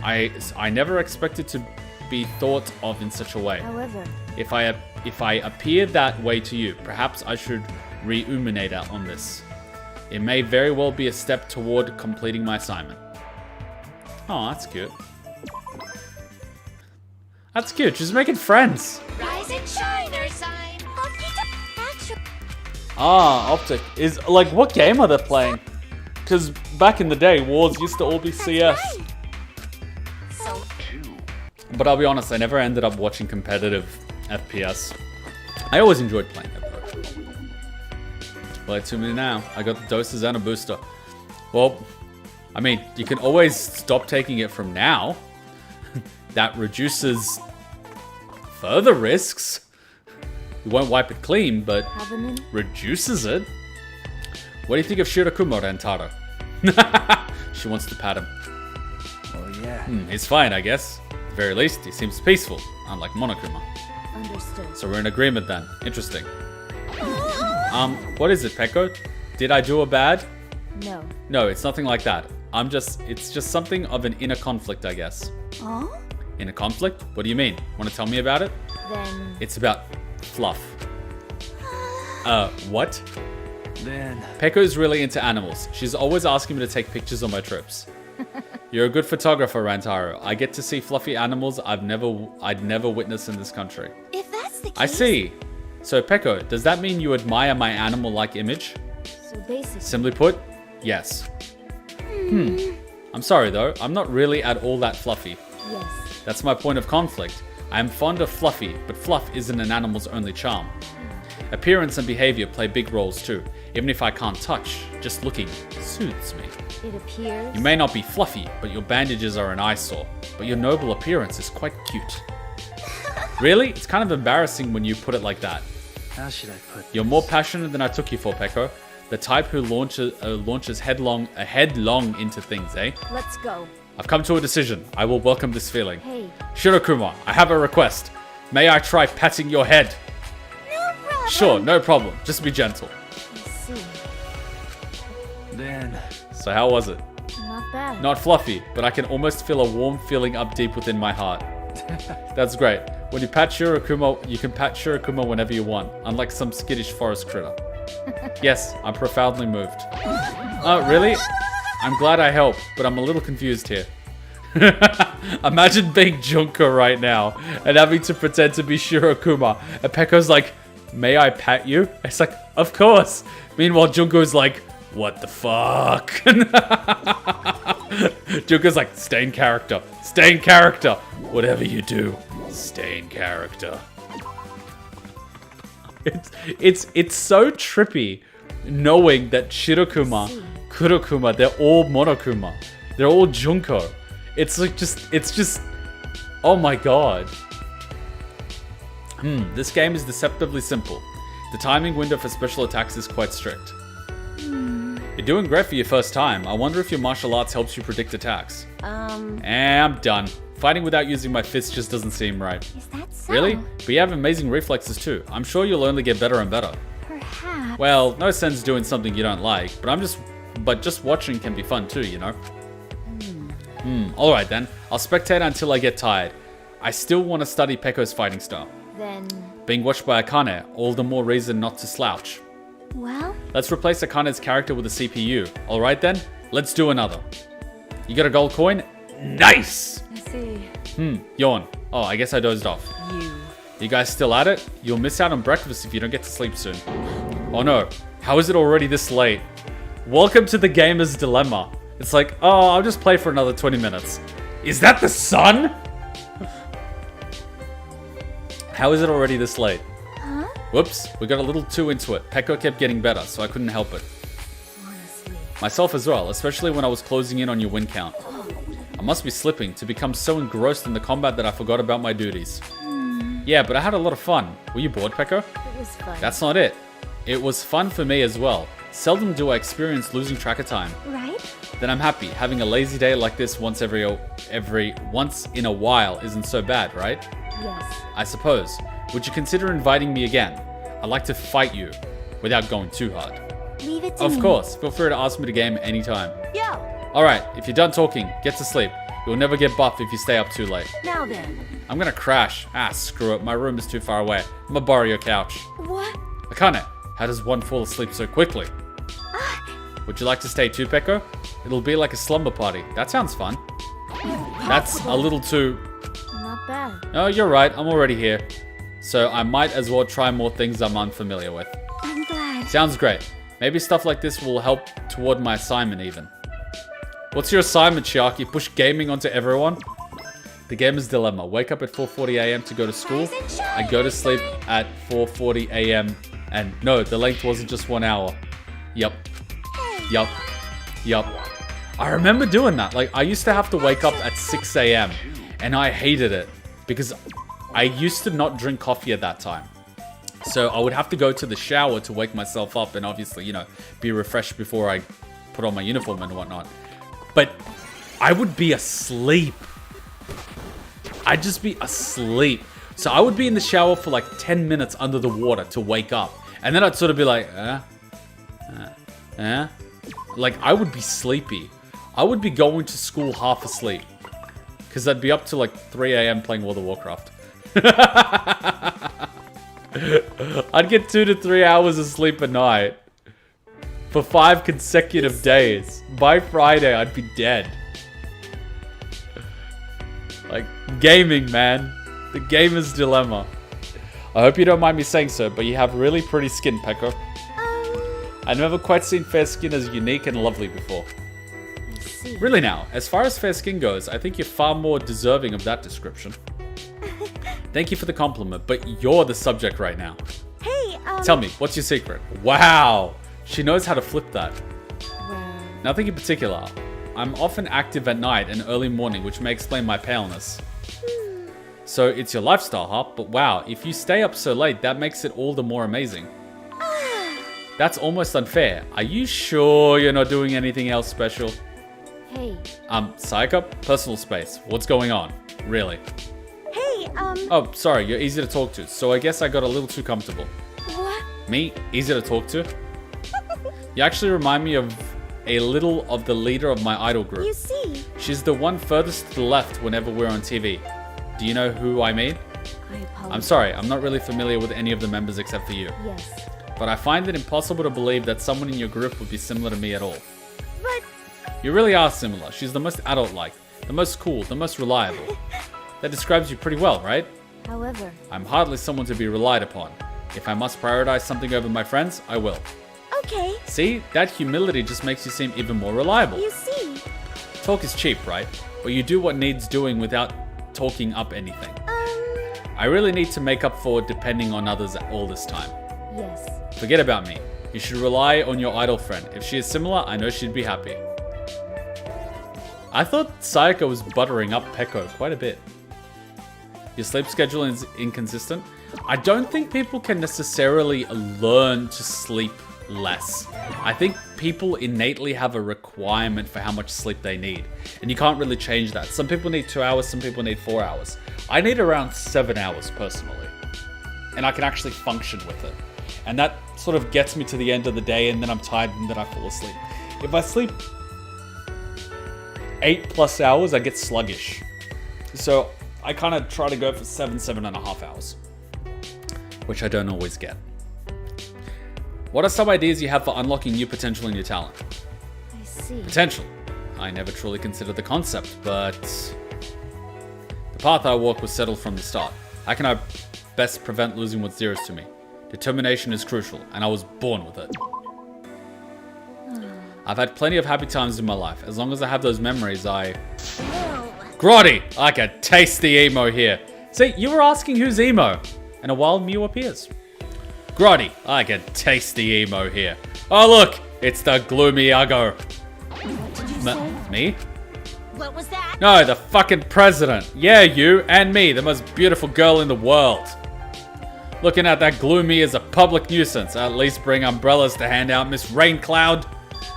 [SPEAKER 1] I never expected to be thought of in such a way.
[SPEAKER 3] However.
[SPEAKER 1] If I if I appear that way to you, perhaps I should re-uminate out on this. It may very well be a step toward completing my assignment. Oh, that's cute. That's cute. She's making friends.
[SPEAKER 3] Rise and shine, our sign.
[SPEAKER 1] Ah, Optic. Is, like, what game are they playing? Because back in the day, wars used to all be CS.
[SPEAKER 3] So,
[SPEAKER 1] But I'll be honest, I never ended up watching competitive FPS. I always enjoyed playing it, though. Play to me now. I got the doses and a booster. Well, I mean, you can always stop taking it from now. That reduces further risks. You won't wipe it clean, but reduces it. What do you think of Shirakuma, Rantaro? She wants to pat him.
[SPEAKER 6] Oh yeah.
[SPEAKER 1] He's fine, I guess. At the very least, he seems peaceful, unlike Monokuma.
[SPEAKER 3] understood.
[SPEAKER 1] So we're in agreement then. Interesting. What is it, Peko? Did I do a bad?
[SPEAKER 3] No.
[SPEAKER 1] No, it's nothing like that. It's just something of an inner conflict, I guess.
[SPEAKER 3] Huh?
[SPEAKER 1] Inner conflict? What do you mean? Want to tell me about it?
[SPEAKER 3] Then...
[SPEAKER 1] It's about fluff. What?
[SPEAKER 6] Then
[SPEAKER 1] Peko's really into animals. She's always asking me to take pictures on my trips. You're a good photographer, Rantaro. I get to see fluffy animals I'd never witnessed in this country.
[SPEAKER 3] If that's the case...
[SPEAKER 1] I see. So, Peko, does that mean you admire my animal-like image?
[SPEAKER 3] So basically...
[SPEAKER 1] Simply put, yes. I'm sorry, though. I'm not really at all that fluffy.
[SPEAKER 3] Yes.
[SPEAKER 1] That's my point of conflict. I am fond of fluffy, but fluff isn't an animal's only charm. Appearance and behavior play big roles too. Even if I can't touch, just looking soothes me.
[SPEAKER 3] It appears...
[SPEAKER 1] You may not be fluffy, but your bandages are an eyesore. But your noble appearance is quite cute. Really? It's kind of embarrassing when you put it like that.
[SPEAKER 6] how should I put
[SPEAKER 1] You're more passionate than I took you for, Peko. The type who launches headlong into things, eh?
[SPEAKER 3] Let's go.
[SPEAKER 1] I've come to a decision. I will welcome this feeling.
[SPEAKER 3] Hey.
[SPEAKER 1] Shirakuma, I have a request. May I try patting your head?
[SPEAKER 3] No problem.
[SPEAKER 1] Sure, no problem. Just be gentle.
[SPEAKER 3] I see.
[SPEAKER 6] Then
[SPEAKER 1] So how was it?
[SPEAKER 3] Not bad.
[SPEAKER 1] Not fluffy, but I can almost feel a warm feeling up deep within my heart. That's great. When you pat Shirakuma, you can pat Shirakuma whenever you want, unlike some skittish forest critter. Yes, I'm profoundly moved. Oh, really? I'm glad I helped, but I'm a little confused here. Imagine being Junko right now and having to pretend to be Shirakuma. And Peko's like, may I pat you? It's like, of course. Meanwhile, Junko's like, what the fuck? Junko's like, stay in character. Stay in character. Whatever you do, stay in character. It's so trippy knowing that Shirakuma, Kurokuma, they're all Monokuma. They're all Junko. It's just oh my god. This game is deceptively simple. The timing window for special attacks is quite strict. You're doing great for your first time. I wonder if your martial arts helps you predict attacks. I'm done. Fighting without using my fists just doesn't seem right.
[SPEAKER 3] Is that so?
[SPEAKER 1] Really? But you have amazing reflexes too. I'm sure you'll only get better and better.
[SPEAKER 3] Perhaps.
[SPEAKER 1] Well, no sense doing something you don't like, but just watching can be fun too, you know? Alright then. I'll spectate until I get tired. I still want to study Peko's fighting style.
[SPEAKER 3] Then...
[SPEAKER 1] Being watched by Akane, all the more reason not to slouch.
[SPEAKER 3] Well...
[SPEAKER 1] Let's replace Akane's character with a CPU. Alright then, let's do another. You got a gold coin? Nice!
[SPEAKER 3] I see.
[SPEAKER 1] Yawn. Oh, I guess I dozed off. You guys still at it? You'll miss out on breakfast if you don't get to sleep soon. Oh no, how is it already this late? Welcome to the gamer's dilemma. It's like, oh, I'll just play for another 20 minutes. Is that the sun? How is it already this late?
[SPEAKER 3] Huh?
[SPEAKER 1] Whoops, we got a little too into it. Peko kept getting better, so I couldn't help it.
[SPEAKER 3] Honestly.
[SPEAKER 1] Myself as well, especially when I was closing in on your win count. I must be slipping to become so engrossed in the combat that I forgot about my duties. Yeah, but I had a lot of fun. Were you bored, Peko?
[SPEAKER 3] It was fun.
[SPEAKER 1] That's not it. It was fun for me as well. Seldom do I experience losing track of time.
[SPEAKER 3] Right?
[SPEAKER 1] Then I'm happy. Having a lazy day like this once in a while isn't so bad, right?
[SPEAKER 3] Yes.
[SPEAKER 1] I suppose. Would you consider inviting me again? I'd like to fight you without going too hard.
[SPEAKER 3] Leave it to me.
[SPEAKER 1] Of course. Feel free to ask me to game anytime.
[SPEAKER 3] Yo!
[SPEAKER 1] Alright, if you're done talking, get to sleep. You'll never get buff if you stay up too late.
[SPEAKER 3] Now then.
[SPEAKER 1] I'm gonna crash. Ah, screw it. My room is too far away. I'm gonna borrow your couch.
[SPEAKER 3] What?
[SPEAKER 1] Akane, how does one fall asleep so quickly? Would you like to stay too, Peko? It'll be like a slumber party. That sounds fun. That's a little too...
[SPEAKER 3] Not bad.
[SPEAKER 1] Oh, you're right. I'm already here. So I might as well try more things I'm unfamiliar with.
[SPEAKER 3] I'm glad.
[SPEAKER 1] Sounds great. Maybe stuff like this will help toward my assignment even. What's your assignment, Chiaki? Push gaming onto everyone? The gamer's dilemma. Wake up at 4:40 a.m. to go to school. I go to sleep at 4:40 a.m. And no, the length wasn't just 1 hour. Yup. Yup. Yup. I remember doing that. Like, I used to have to wake up at 6 a.m. and I hated it because I used to not drink coffee at that time. So I would have to go to the shower to wake myself up and obviously, you know, be refreshed before I put on my uniform and whatnot. But I would be asleep. I'd just be asleep. So I would be in the shower for like 10 minutes under the water to wake up. And then I'd sort of be like, Like, I would be sleepy. I would be going to school half asleep. Because I'd be up to like 3 a.m. playing World of Warcraft. I'd get 2 to 3 hours of sleep a night. For 5 consecutive days. By Friday, I'd be dead. Like, gaming, man. The gamer's dilemma. I hope you don't mind me saying so, but you have really pretty skin, Peko. I've never quite seen fair skin as unique and lovely before.
[SPEAKER 3] I see.
[SPEAKER 1] Really now, as far as fair skin goes, I think you're far more deserving of that description. Thank you for the compliment, but you're the subject right now.
[SPEAKER 3] Hey,
[SPEAKER 1] Tell me, what's your secret? Wow! She knows how to flip that.
[SPEAKER 3] Well,
[SPEAKER 1] Nothing in particular. I'm often active at night and early morning, which may explain my paleness. So it's your lifestyle, huh? But wow, if you stay up so late, that makes it all the more amazing. That's almost unfair. Are you sure you're not doing anything else special?
[SPEAKER 3] hey.
[SPEAKER 1] Sayaka, personal space. What's going on? Really?
[SPEAKER 3] Hey,
[SPEAKER 1] Oh, sorry, you're easy to talk to, so I guess I got a little too comfortable.
[SPEAKER 3] what?
[SPEAKER 1] Me? Easy to talk to? You actually remind me of a little of the leader of my idol group.
[SPEAKER 3] You see,
[SPEAKER 1] She's the one furthest to the left whenever we're on TV. Do you know who I mean?
[SPEAKER 3] I apologize.
[SPEAKER 1] I'm sorry, I'm not really familiar with any of the members except for you.
[SPEAKER 3] Yes.
[SPEAKER 1] But I find it impossible to believe that someone in your group would be similar to me at all.
[SPEAKER 3] But,
[SPEAKER 1] You really are similar. She's the most adult-like, the most cool, the most reliable. That describes you pretty well, right?
[SPEAKER 3] however,
[SPEAKER 1] I'm hardly someone to be relied upon. If I must prioritize something over my friends, I will.
[SPEAKER 3] okay.
[SPEAKER 1] See, that humility just makes you seem even more reliable.
[SPEAKER 3] You see,
[SPEAKER 1] Talk is cheap, right? But you do what needs doing without talking up anything. I really need to make up for depending on others all this time.
[SPEAKER 3] yes.
[SPEAKER 1] Forget about me. You should rely on your idol friend. If she is similar, I know she'd be happy. I thought Sayaka was buttering up Peko quite a bit. Your sleep schedule is inconsistent. I don't think people can necessarily learn to sleep less. I think people innately have a requirement for how much sleep they need. And you can't really change that. Some people need 2 hours, some people need 4 hours. I need around 7 hours personally. And I can actually function with it. And that sort of gets me to the end of the day and then I'm tired and then I fall asleep. If I sleep 8+ hours, I get sluggish. So I kind of try to go for 7.5 hours. Which I don't always get. What are some ideas you have for unlocking new potential in your talent?
[SPEAKER 3] I see.
[SPEAKER 1] Potential. I never truly considered the concept, but the path I walk was settled from the start. How can I best prevent losing what's dearest to me? Determination is crucial, and I was born with it. I've had plenty of happy times in my life. As long as I have those memories, Grotty! I can taste the emo here. See, you were asking who's emo, and a wild Mew appears. Grotty, I can taste the emo here. Oh look, it's the gloomy Uggo.
[SPEAKER 3] What did you say?
[SPEAKER 1] Me?
[SPEAKER 3] What was that?
[SPEAKER 1] No, the fucking president. Yeah, you and me, the most beautiful girl in the world. Looking at that gloomy is a public nuisance. At least bring umbrellas to hand out, Miss Raincloud.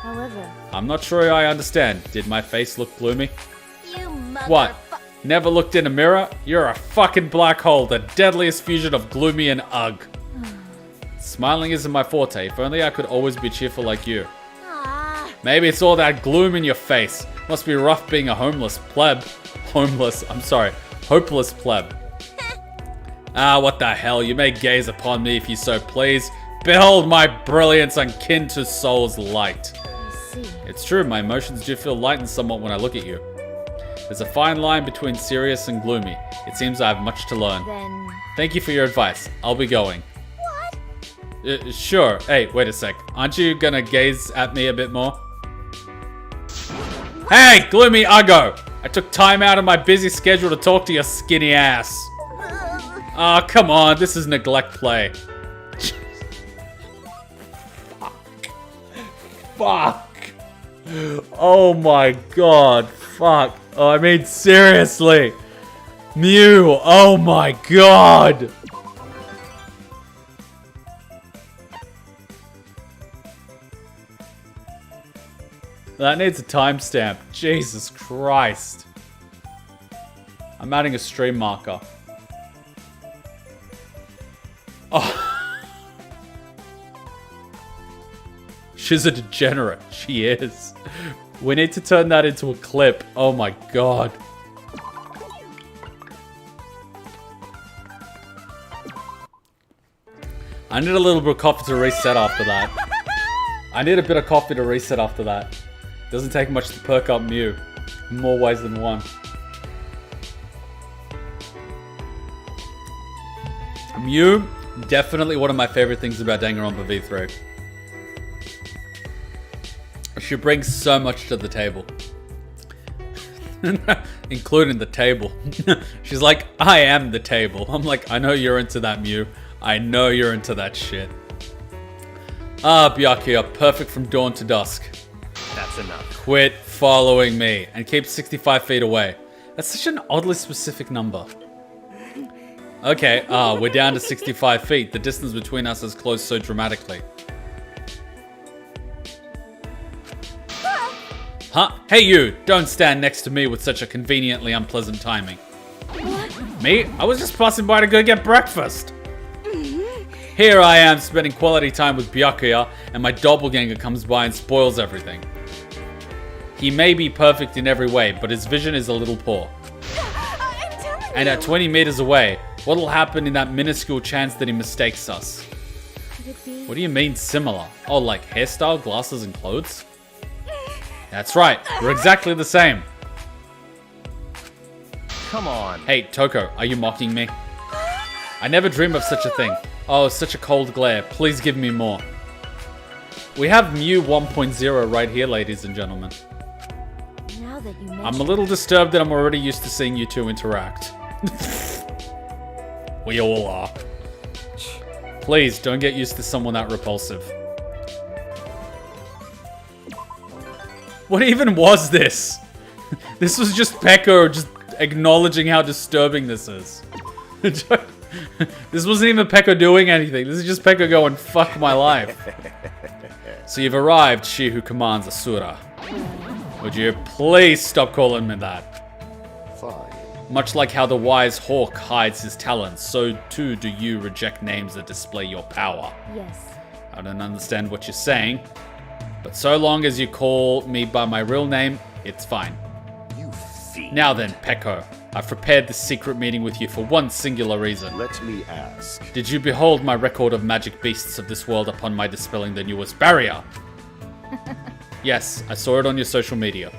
[SPEAKER 3] However,
[SPEAKER 1] I'm not sure I understand. Did my face look gloomy?
[SPEAKER 3] you
[SPEAKER 1] What? Never looked in a mirror? You're a fucking black hole, the deadliest fusion of gloomy and ugh. Smiling isn't my forte. If only I could always be cheerful like you. Maybe it's all that gloom in your face. Must be rough being a hopeless pleb. Ah, what the hell. You may gaze upon me if you so please. Behold my brilliance akin to soul's light.
[SPEAKER 3] I see.
[SPEAKER 1] It's true, my emotions do feel lightened somewhat when I look at you. There's a fine line between serious and gloomy. It seems I have much to learn.
[SPEAKER 3] Then...
[SPEAKER 1] Thank you for your advice. I'll be going.
[SPEAKER 3] What?
[SPEAKER 1] Sure. Hey, wait a sec. Aren't you gonna gaze at me a bit more? Hey, gloomy uggo! I took time out of my busy schedule to talk to your skinny ass. Ah, oh, come on. This is neglect play. Fuck. Oh my god. Fuck. Oh, I mean, seriously. Mew. Oh my god. That needs a timestamp. Jesus Christ. I'm adding a stream marker. Oh. She's a degenerate. She is. We need to turn that into a clip. Oh my god. I need a little bit of coffee to reset after that. I need a bit of coffee to reset after that. Doesn't take much to perk up Mew. In more ways than one. Mew, definitely one of my favorite things about Danganronpa V3. She brings so much to the table. Including the table. She's like, I am the table. I'm like, I know you're into that, Mew. I know you're into that shit. Ah, Byakuya, perfect from dawn to dusk.
[SPEAKER 5] That's enough.
[SPEAKER 1] Quit following me and keep 65 feet away. That's such an oddly specific number. Okay, we're down to 65 feet. The distance between us has closed so dramatically. Huh? Hey you! Don't stand next to me with such a conveniently unpleasant timing. Me? I was just passing by to go get breakfast. Here I am spending quality time with Byakuya, and my doppelganger comes by and spoils everything. He may be perfect in every way, but his vision is a little poor. And at 20 meters away, what'll happen in that minuscule chance that he mistakes us?
[SPEAKER 3] Could it be?
[SPEAKER 1] What do you mean similar? Oh, like hairstyle, glasses, and clothes? That's right, we're exactly the same.
[SPEAKER 5] Come on.
[SPEAKER 1] Hey, Toko, are you mocking me? I never dreamed of such a thing. Oh, such a cold glare. Please give me more. We have Mew 1.0 right here, ladies and gentlemen.
[SPEAKER 3] Now that you mention
[SPEAKER 1] I'm a little disturbed that I'm already used to seeing you two interact. We all are. Please, don't get used to someone that repulsive. What even was this? This was just Peko just acknowledging how disturbing this is. This wasn't even Peko doing anything. This is just Peko going, fuck my life. So you've arrived, she who commands Asura. Would you please stop calling me that?
[SPEAKER 7] Fine.
[SPEAKER 1] Much like how the wise hawk hides his talons, so too do you reject names that display your power.
[SPEAKER 3] yes.
[SPEAKER 1] I don't understand what you're saying, but so long as you call me by my real name, it's fine.
[SPEAKER 7] You fiend.
[SPEAKER 1] Now then, Peko, I've prepared this secret meeting with you for one singular reason.
[SPEAKER 7] Let me ask.
[SPEAKER 1] Did you behold my record of magic beasts of this world upon my dispelling the newest barrier? Yes, I saw it on your social media.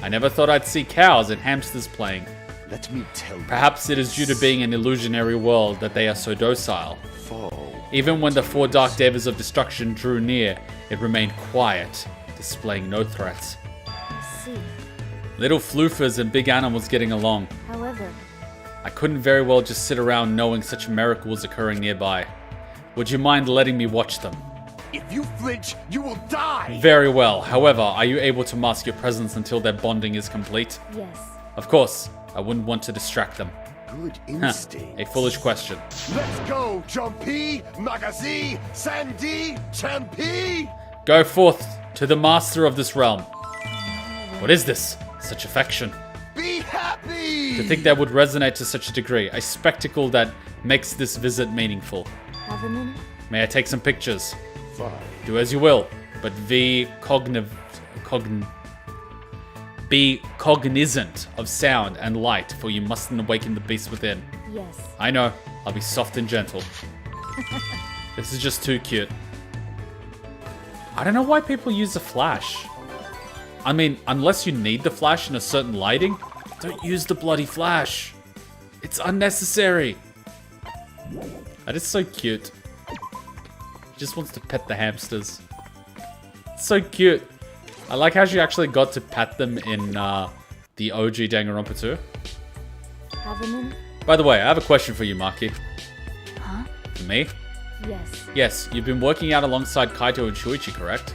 [SPEAKER 1] I never thought I'd see cows and hamsters playing.
[SPEAKER 7] Let me tell you.
[SPEAKER 1] Perhaps it is due to being an illusionary world that they are so docile.
[SPEAKER 7] Fall.
[SPEAKER 1] Even when the four dark devas of destruction drew near, it remained quiet, displaying no threats.
[SPEAKER 3] I see.
[SPEAKER 1] Little floofers and big animals getting along.
[SPEAKER 3] However,
[SPEAKER 1] I couldn't very well just sit around knowing such miracles occurring nearby. Would you mind letting me watch them?
[SPEAKER 7] If you flinch, you will die.
[SPEAKER 1] Very well. However, are you able to mask your presence until their bonding is complete?
[SPEAKER 3] yes.
[SPEAKER 1] Of course. I wouldn't want to distract them.
[SPEAKER 7] Good
[SPEAKER 1] Huh,
[SPEAKER 7] instinct.
[SPEAKER 1] a foolish question.
[SPEAKER 7] Let's go, Jumpy, Magazi, Sandy, Champi.
[SPEAKER 1] Go forth to the master of this realm. What is this? Such affection.
[SPEAKER 7] Be happy.
[SPEAKER 1] To think that would resonate to such a degree. A spectacle that makes this visit meaningful.
[SPEAKER 3] Have a minute?
[SPEAKER 1] May I take some pictures?
[SPEAKER 7] Fine.
[SPEAKER 1] Do as you will, but Be cognizant of sound and light, for you mustn't awaken the beast within.
[SPEAKER 3] Yes.
[SPEAKER 1] I know, I'll be soft and gentle. This is just too cute. I don't know why people use the flash. I mean, unless you need the flash in a certain lighting, don't use the bloody flash. It's unnecessary. That is so cute. She just wants to pet the hamsters. It's so cute. I like how she actually got to pet them in the OG Danganronpa 2.
[SPEAKER 3] Haven't?
[SPEAKER 1] By the way, I have a question for you, Maki.
[SPEAKER 4] Huh?
[SPEAKER 1] For me?
[SPEAKER 3] Yes.
[SPEAKER 1] Yes, you've been working out alongside Kaito and Shuichi, correct?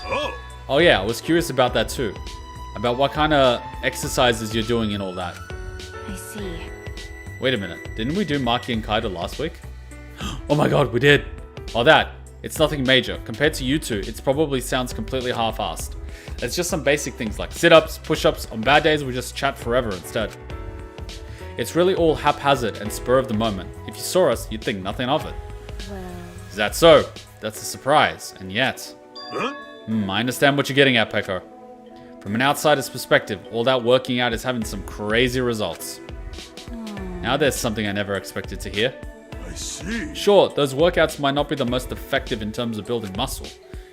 [SPEAKER 7] Oh,
[SPEAKER 1] Oh yeah, I was curious about that too. About what kind of exercises you're doing and all that.
[SPEAKER 4] I see.
[SPEAKER 1] Wait a minute, didn't we do Maki and Kaito last week? Oh my god, we did! Oh that, it's nothing major. Compared to you two, it probably sounds completely half-assed. It's just some basic things like sit-ups, push-ups. On bad days, we just chat forever instead. It's really all haphazard and spur of the moment. If you saw us, you'd think nothing of it.
[SPEAKER 3] Well,
[SPEAKER 1] Is that so? That's a surprise, and yet...
[SPEAKER 7] huh?
[SPEAKER 1] I understand what you're getting at, Peko. From an outsider's perspective, all that working out is having some crazy results. Now there's something I never expected to hear.
[SPEAKER 7] I see.
[SPEAKER 1] Sure, those workouts might not be the most effective in terms of building muscle,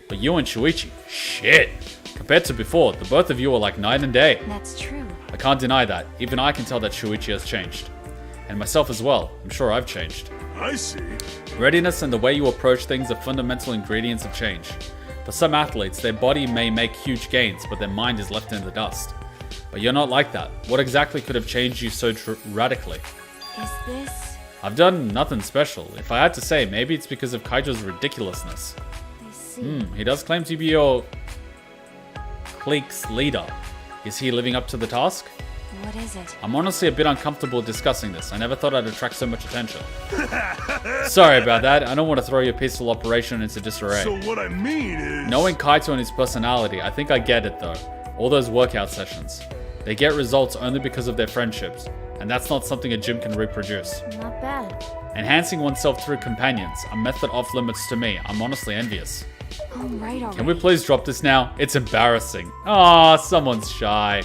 [SPEAKER 1] but you and Shuichi, shit! Compared to before, the both of you are like night and day.
[SPEAKER 4] That's true.
[SPEAKER 1] I can't deny that. Even I can tell that Shuichi has changed. And myself as well. I'm sure I've changed.
[SPEAKER 7] I see.
[SPEAKER 1] Readiness and the way you approach things are fundamental ingredients of change. For some athletes, their body may make huge gains, but their mind is left in the dust. But you're not like that. What exactly could have changed you so radically?
[SPEAKER 4] Is this...
[SPEAKER 1] I've done nothing special. If I had to say, maybe it's because of Kaito's ridiculousness.
[SPEAKER 3] I see.
[SPEAKER 1] He does claim to be your clique's leader. Is he living up to the task?
[SPEAKER 4] What is it?
[SPEAKER 1] I'm honestly a bit uncomfortable discussing this. I never thought I'd attract so much attention. Sorry about that. I don't want to throw your peaceful operation into disarray.
[SPEAKER 7] So what I mean is...
[SPEAKER 1] Knowing Kaito and his personality, I think I get it though. All those workout sessions. They get results only because of their friendships, and that's not something a gym can reproduce.
[SPEAKER 3] Not bad.
[SPEAKER 1] Enhancing oneself through companions, a method off limits to me. I'm honestly envious.
[SPEAKER 4] All right, all
[SPEAKER 1] Can
[SPEAKER 4] right.
[SPEAKER 1] we please drop this now? It's embarrassing. Aw, someone's shy.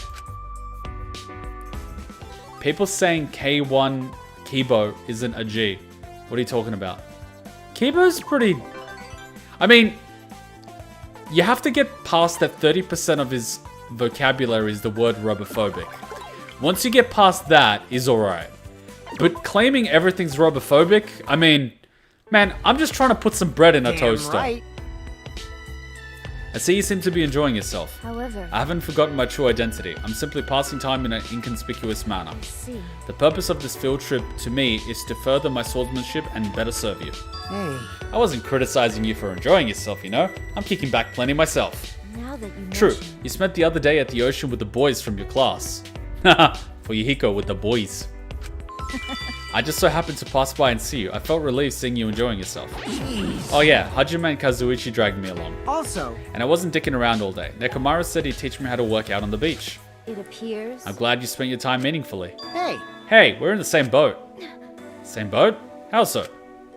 [SPEAKER 1] People saying K1 Kibo isn't a G. What are you talking about? Kibo's pretty... I mean, you have to get past that 30% of his vocabulary is the word robophobic. Once you get past that, is alright. But claiming everything's robophobic, I mean, man, I'm just trying to put some bread in a toaster.
[SPEAKER 2] Right.
[SPEAKER 1] I see you seem to be enjoying yourself.
[SPEAKER 3] However,
[SPEAKER 1] I haven't forgotten my true identity. I'm simply passing time in an inconspicuous manner.
[SPEAKER 3] I see.
[SPEAKER 1] The purpose of this field trip, to me, is to further my swordsmanship and better serve you.
[SPEAKER 2] Hey,
[SPEAKER 1] I wasn't criticizing you for enjoying yourself, you know? I'm kicking back plenty myself.
[SPEAKER 3] Now that you
[SPEAKER 1] True,
[SPEAKER 3] mention,
[SPEAKER 1] you spent the other day at the ocean with the boys from your class. Haha, FUYUHIKO with the boys. I just so happened to pass by and see you. I felt relieved seeing you enjoying yourself. Oh yeah, Hajime and Kazuichi dragged me along.
[SPEAKER 2] also,
[SPEAKER 1] And I wasn't dicking around all day. Nekomaru said he'd teach me how to work out on the beach.
[SPEAKER 3] it appears.
[SPEAKER 1] I'm glad you spent your time meaningfully.
[SPEAKER 2] hey,
[SPEAKER 1] Hey, we're in the same boat. Same boat? How so?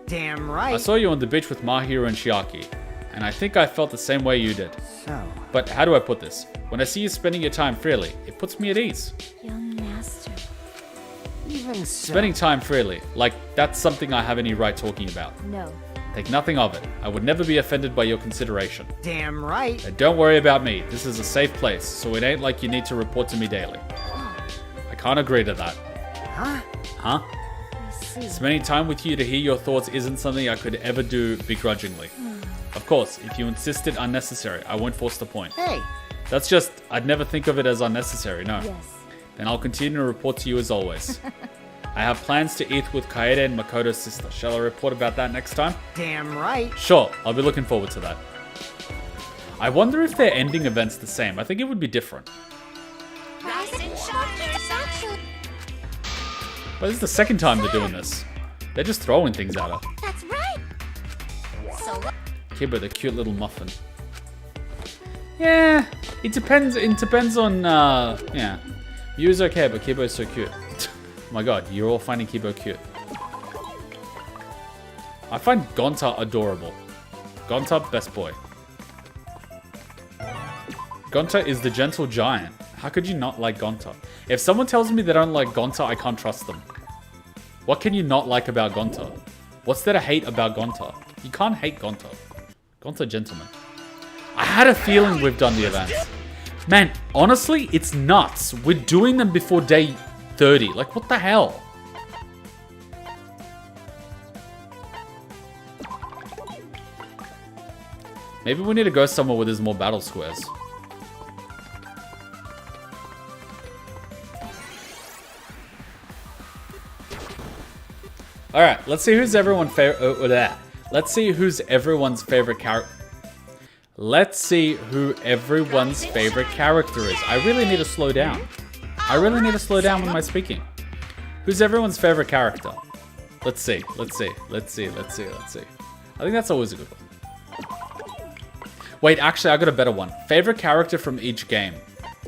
[SPEAKER 2] damn
[SPEAKER 1] I
[SPEAKER 2] right.
[SPEAKER 1] saw you on the beach with Mahiro and Chiaki, and I think I felt the same way you did.
[SPEAKER 2] So,
[SPEAKER 1] But how do I put this? When I see you spending your time freely, it puts me at ease.
[SPEAKER 3] Young master.
[SPEAKER 2] even so.
[SPEAKER 1] Spending time freely, like that's something I have any right talking about.
[SPEAKER 3] No.
[SPEAKER 1] Take nothing of it. I would never be offended by your consideration.
[SPEAKER 2] Damn right.
[SPEAKER 1] And don't worry about me. This is a safe place, so it ain't like you need to report to me daily. I can't agree to that.
[SPEAKER 2] Huh?
[SPEAKER 1] Huh?
[SPEAKER 3] I see.
[SPEAKER 1] Spending time with you to hear your thoughts isn't something I could ever do begrudgingly. Of course, if you insist it unnecessary, I won't force the point.
[SPEAKER 2] Hey,
[SPEAKER 1] That's just, I'd never think of it as unnecessary, no.
[SPEAKER 3] Yes.
[SPEAKER 1] Then I'll continue to report to you as always. I have plans to eat with Kaede and Makoto's sister. Shall I report about that next time?
[SPEAKER 2] damn right.
[SPEAKER 1] Sure, I'll be looking forward to that. I wonder if their ending event's the same. I think it would be different. But this is the second time they're doing this. They're just throwing things at her.
[SPEAKER 3] That's right.
[SPEAKER 1] Kibo, the cute little muffin. Yeah, it depends. It depends on, yeah. Yu's okay, but Kibo's so cute. Oh my god, you're all finding Kibo cute. I find Gonta adorable. Gonta, best boy. Gonta is the gentle giant. How could you not like Gonta? If someone tells me they don't like Gonta, I can't trust them. What can you not like about Gonta? What's there to hate about Gonta? You can't hate Gonta. Gonta gentleman. I had a feeling we've done the events. Man, honestly, it's nuts. We're doing them before day 30. Like, what the hell? Maybe we need to go somewhere where there's more battle squares. Alright, let's see who's everyone's favorite. Let's see who's everyone's favorite character. Let's see who everyone's favorite character is. I really need to slow down. I really need to slow down with my speaking. Who's everyone's favorite character? Let's see. Let's see. Let's see. Let's see. Let's see. I think that's always a good one. Wait, actually, I got a better one. Favorite character from each game.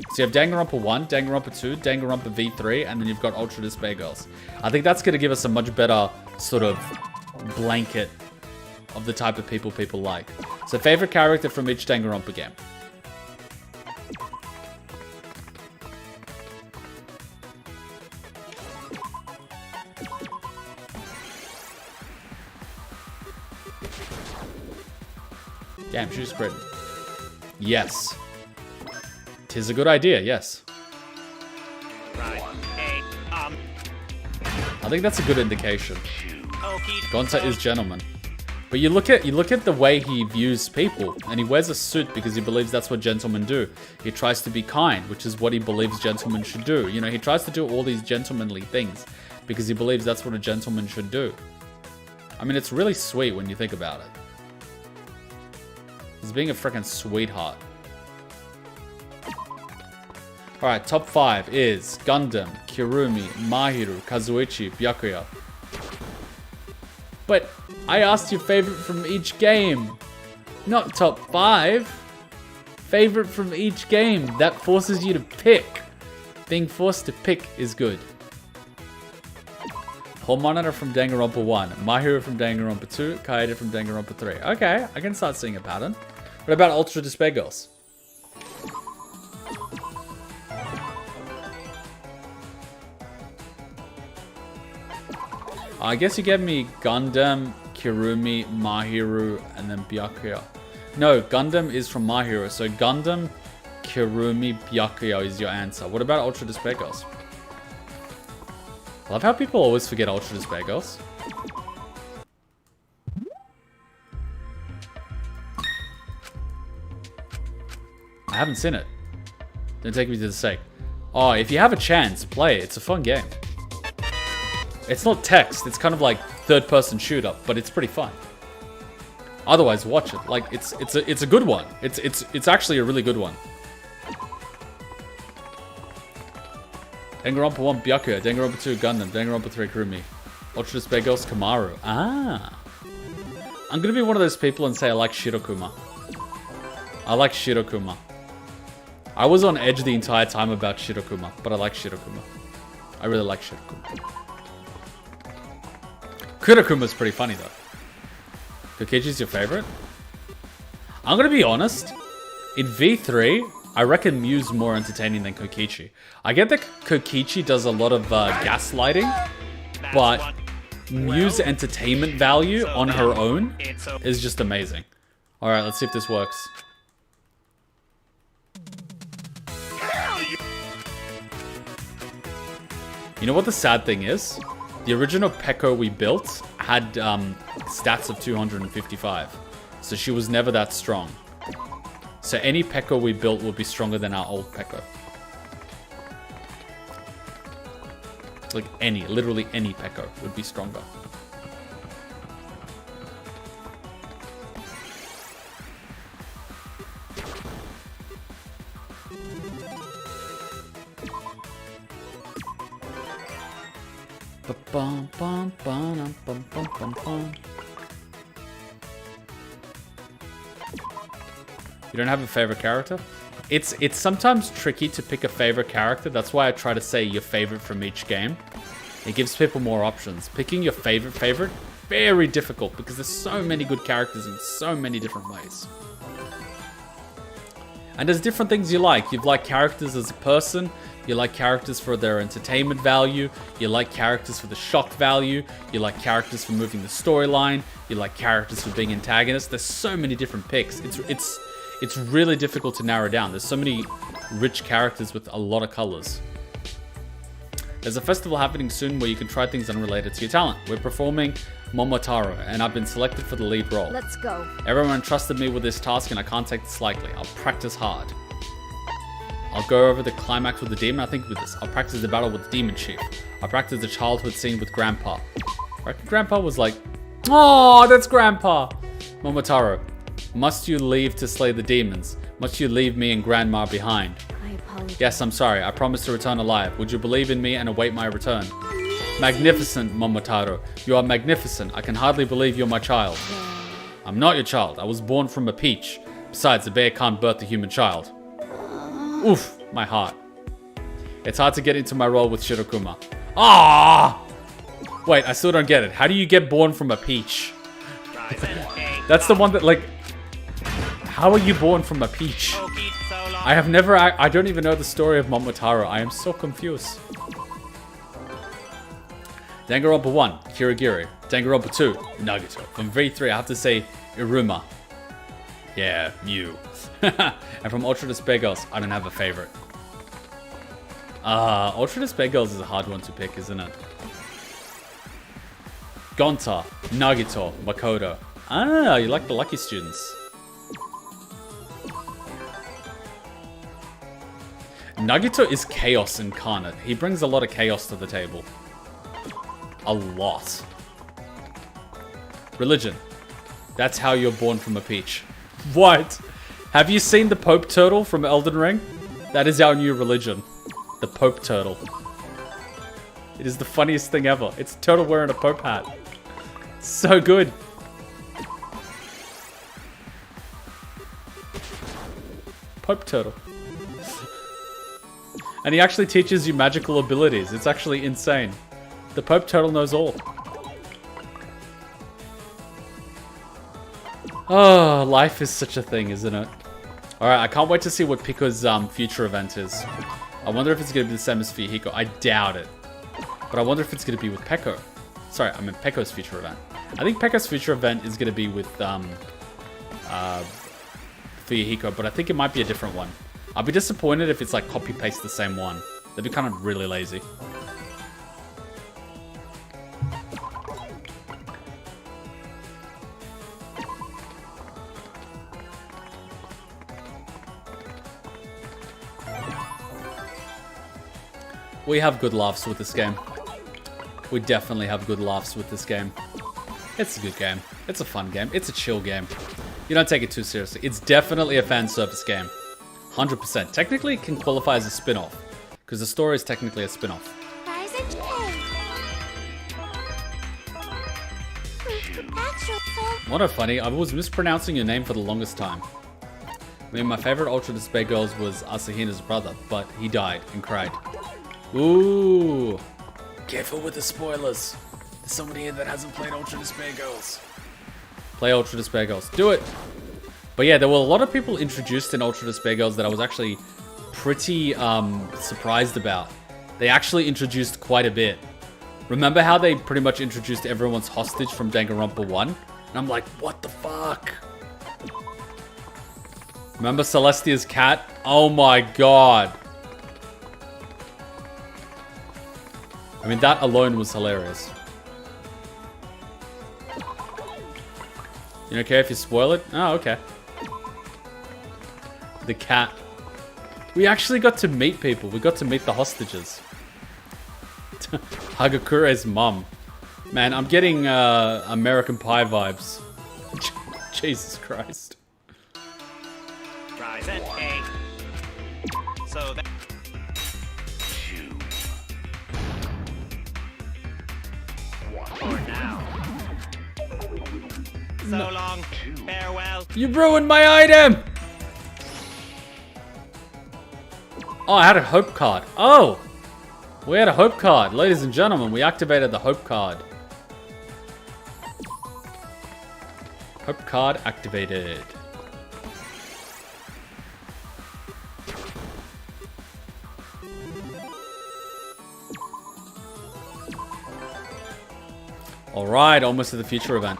[SPEAKER 1] So you have Danganronpa 1, Danganronpa 2, Danganronpa V3, and then you've got Ultra Despair Girls. I think that's going to give us a much better sort of blanket of the type of people like. So favorite character from each Danganronpa game. Damn, she's great. Yes. Tis a good idea, yes.
[SPEAKER 5] Right. Hey,
[SPEAKER 1] I think that's a good indication. Gonta is gentleman. But you look at the way he views people, and he wears a suit because he believes that's what gentlemen do. He tries to be kind, which is what he believes gentlemen should do. You know, he tries to do all these gentlemanly things because he believes that's what a gentleman should do. I mean, it's really sweet when you think about it. He's being a freaking sweetheart. Alright, top 5 is Gundam, Kirumi, Mahiru, Kazuichi, Byakuya. But I asked you favorite from each game, not top 5. Favorite from each game. That forces you to pick. Being forced to pick is good. Homonitor from Danganronpa 1, Mahiru from Danganronpa 2, Kaede from Danganronpa 3. Okay, I can start seeing a pattern. What about Ultra Despair Girls? I guess you gave me Gundam, Kirumi, Mahiru, and then Byakuya. No, Gundam is from Mahiru, so Gundam, Kirumi, Byakuya is your answer. What about Ultra Despair Girls? I love how people always forget Ultra Despair Girls. I haven't seen it. Don't take me to the sake. Oh, if you have a chance, play it. It's a fun game. It's not text. It's kind of like third-person shooter, but it's pretty fun. Otherwise, watch it. Like it's a good one. It's actually a really good one. Danganronpa 1 Byakuya, Danganronpa 2 Gundam, Danganronpa 3 Kirumi, Ultra Despair Girls Kamaru. Ah. I'm gonna be one of those people and say I like Shirokuma. I like Shirokuma. I was on edge the entire time about Shirokuma, but I like Shirokuma. I really like Shirokuma. Kurokuma's pretty funny though. Kokichi's your favorite? I'm gonna be honest. In V3, I reckon Mew's more entertaining than Kokichi. I get that Kokichi does a lot of gaslighting, but Mew's entertainment value on her own is just amazing. Alright, let's see if this works. You know what the sad thing is? The original Peko we built had stats of 255. So she was never that strong. So any Peko we built will be stronger than our old Peko. Like literally any Peko would be stronger. You don't have a favorite character? It's sometimes tricky to pick a favorite character. That's why I try to say your favorite from each game. It gives people more options. Picking your favorite, very difficult because there's so many good characters in so many different ways. And there's different things you like. You like characters as a person. You like characters for their entertainment value. You like characters for the shock value. You like characters for moving the storyline. You like characters for being antagonists. There's so many different picks. It's really difficult to narrow down. There's so many rich characters with a lot of colors. There's a festival happening soon where you can try things unrelated to your talent. We're performing Momotaro, and I've been selected for the lead role.
[SPEAKER 3] Let's go.
[SPEAKER 1] Everyone trusted me with this task, and I can't take this lightly. I'll practice hard. I'll go over the climax with the demon. I think with this. I'll practice the battle with the demon chief. I'll practice the childhood scene with Grandpa. I reckon Grandpa was like, oh, that's Grandpa. Momotaro, must you leave to slay the demons? Must you leave me and Grandma behind?
[SPEAKER 3] I apologize.
[SPEAKER 1] Yes, I'm sorry. I promise to return alive. Would you believe in me and await my return? Magnificent, Momotaro. You are magnificent. I can hardly believe you're my child. I'm not your child. I was born from a peach. Besides, a bear can't birth a human child. Oof, my heart. It's hard to get into my role with Shirokuma. Ah! Wait, I still don't get it. How do you get born from a peach? That's the one that, like... How are you born from a peach? I have never... I don't even know the story of Momotaro. I am so confused. Danganronpa 1, Kirigiri. Danganronpa 2, Nagito. From V3, I have to say Iruma. Yeah, you. And from Ultra Despair Girls, I don't have a favorite. Ultra Despair Girls is a hard one to pick, isn't it? Gonta, Nagito, Makoto. Ah, you like the lucky students. Nagito is chaos incarnate. He brings a lot of chaos to the table. A lot. Religion. That's how you're born from a peach. What? Have you seen the Pope Turtle from Elden Ring? That is our new religion. The Pope Turtle. It is the funniest thing ever. It's a turtle wearing a Pope hat. So good. Pope Turtle. And he actually teaches you magical abilities. It's actually insane. The Pope Turtle knows all. Oh, life is such a thing, isn't it? Alright, I can't wait to see what Piko's future event is. I wonder if it's going to be the same as FUYUHIKO. I doubt it. But I wonder if it's going to be with Peko. Sorry, I mean Peko's future event. I think Peko's future event is going to be with FUYUHIKO, but I think it might be a different one. I'll be disappointed if it's like copy-paste the same one. That'd be kind of really lazy. We have good laughs with this game. We definitely have good laughs with this game. It's a good game. It's a fun game. It's a chill game. You don't take it too seriously. It's definitely a fan service game. 100%. Technically, it can qualify as a spin-off. Because the story is technically a spin-off. What a funny. I was mispronouncing your name for the longest time. I mean, my favorite Ultra Despair Girls was Asahina's brother, but he died and cried. Ooh. Careful with the spoilers. There's somebody here that hasn't played Ultra Despair Girls. Play Ultra Despair Girls. Do it. But yeah, there were a lot of people introduced in Ultra Despair Girls that I was actually pretty surprised about. They actually introduced quite a bit. Remember how they pretty much introduced everyone's hostage from Danganronpa 1? And I'm like, what the fuck? Remember Celestia's cat? Oh my god. I mean, that alone was hilarious. You don't care if you spoil it? Oh, okay. The cat. We actually got to meet people. We got to meet the hostages. Hagakure's mum. Man, I'm getting American Pie vibes. Jesus Christ.
[SPEAKER 5] Rise and egg. So that... For now. So long. Farewell.
[SPEAKER 1] You ruined my item! Oh, I had a hope card. Oh! We had a hope card. Ladies and gentlemen, we activated the hope card. Hope card activated. Alright, almost to the future event.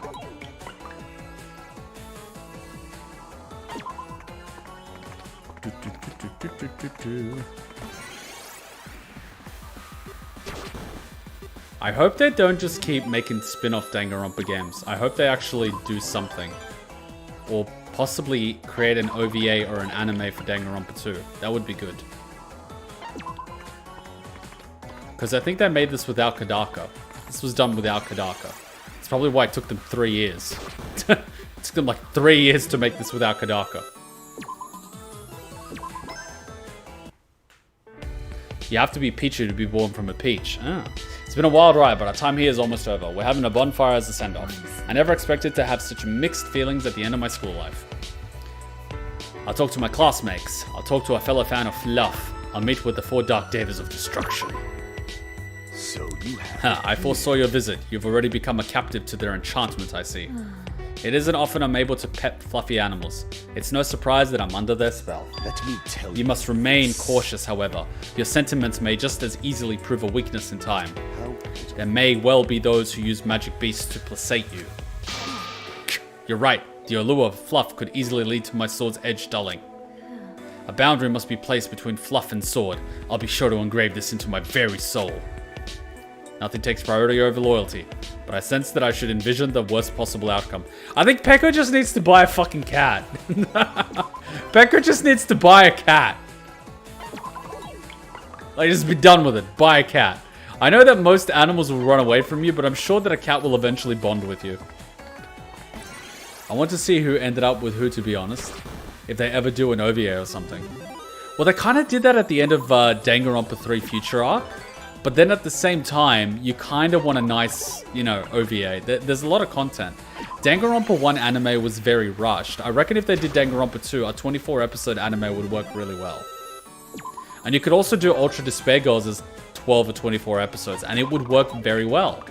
[SPEAKER 1] I hope they don't just keep making spin-off Danganronpa games. I hope they actually do something. Or possibly create an OVA or an anime for Danganronpa 2. That would be good. Because I think they made this without Kodaka. This was done without Kodaka. It's probably why it took them 3 years. It took them like 3 years to make this without Kodaka. You have to be Pichu to be born from a peach. Ah. It's been a wild ride, but our time here is almost over. We're having a bonfire as a send-off. I never expected to have such mixed feelings at the end of my school life. I'll talk to my classmates. I'll talk to a fellow fan of fluff. I'll meet with the 4 Dark Devas of Destruction.
[SPEAKER 7] So you have.
[SPEAKER 1] I foresaw your visit. You've already become a captive to their enchantment, I see. It isn't often I'm able to pet fluffy animals. It's no surprise that I'm under their spell.
[SPEAKER 7] Let me tell you.
[SPEAKER 1] You must remain cautious, however. Your sentiments may just as easily prove a weakness in time. There may well be those who use magic beasts to placate you. You're right. The allure of fluff could easily lead to my sword's edge dulling. A boundary must be placed between fluff and sword. I'll be sure to engrave this into my very soul. Nothing takes priority over loyalty, but I sense that I should envision the worst possible outcome. I think Peko just needs to buy a fucking cat. Peko just needs to buy a cat. Like, just be done with it. Buy a cat. I know that most animals will run away from you, but I'm sure that a cat will eventually bond with you. I want to see who ended up with who, to be honest. If they ever do an OVA or something. Well, they kind of did that at the end of Danganronpa 3 Future Arc. But then at the same time, you kind of want a nice, you know, OVA. There's a lot of content. Danganronpa 1 anime was very rushed. I reckon if they did Danganronpa 2, a 24-episode anime would work really well. And you could also do Ultra Despair Girls as 12 or 24 episodes, and it would work very well.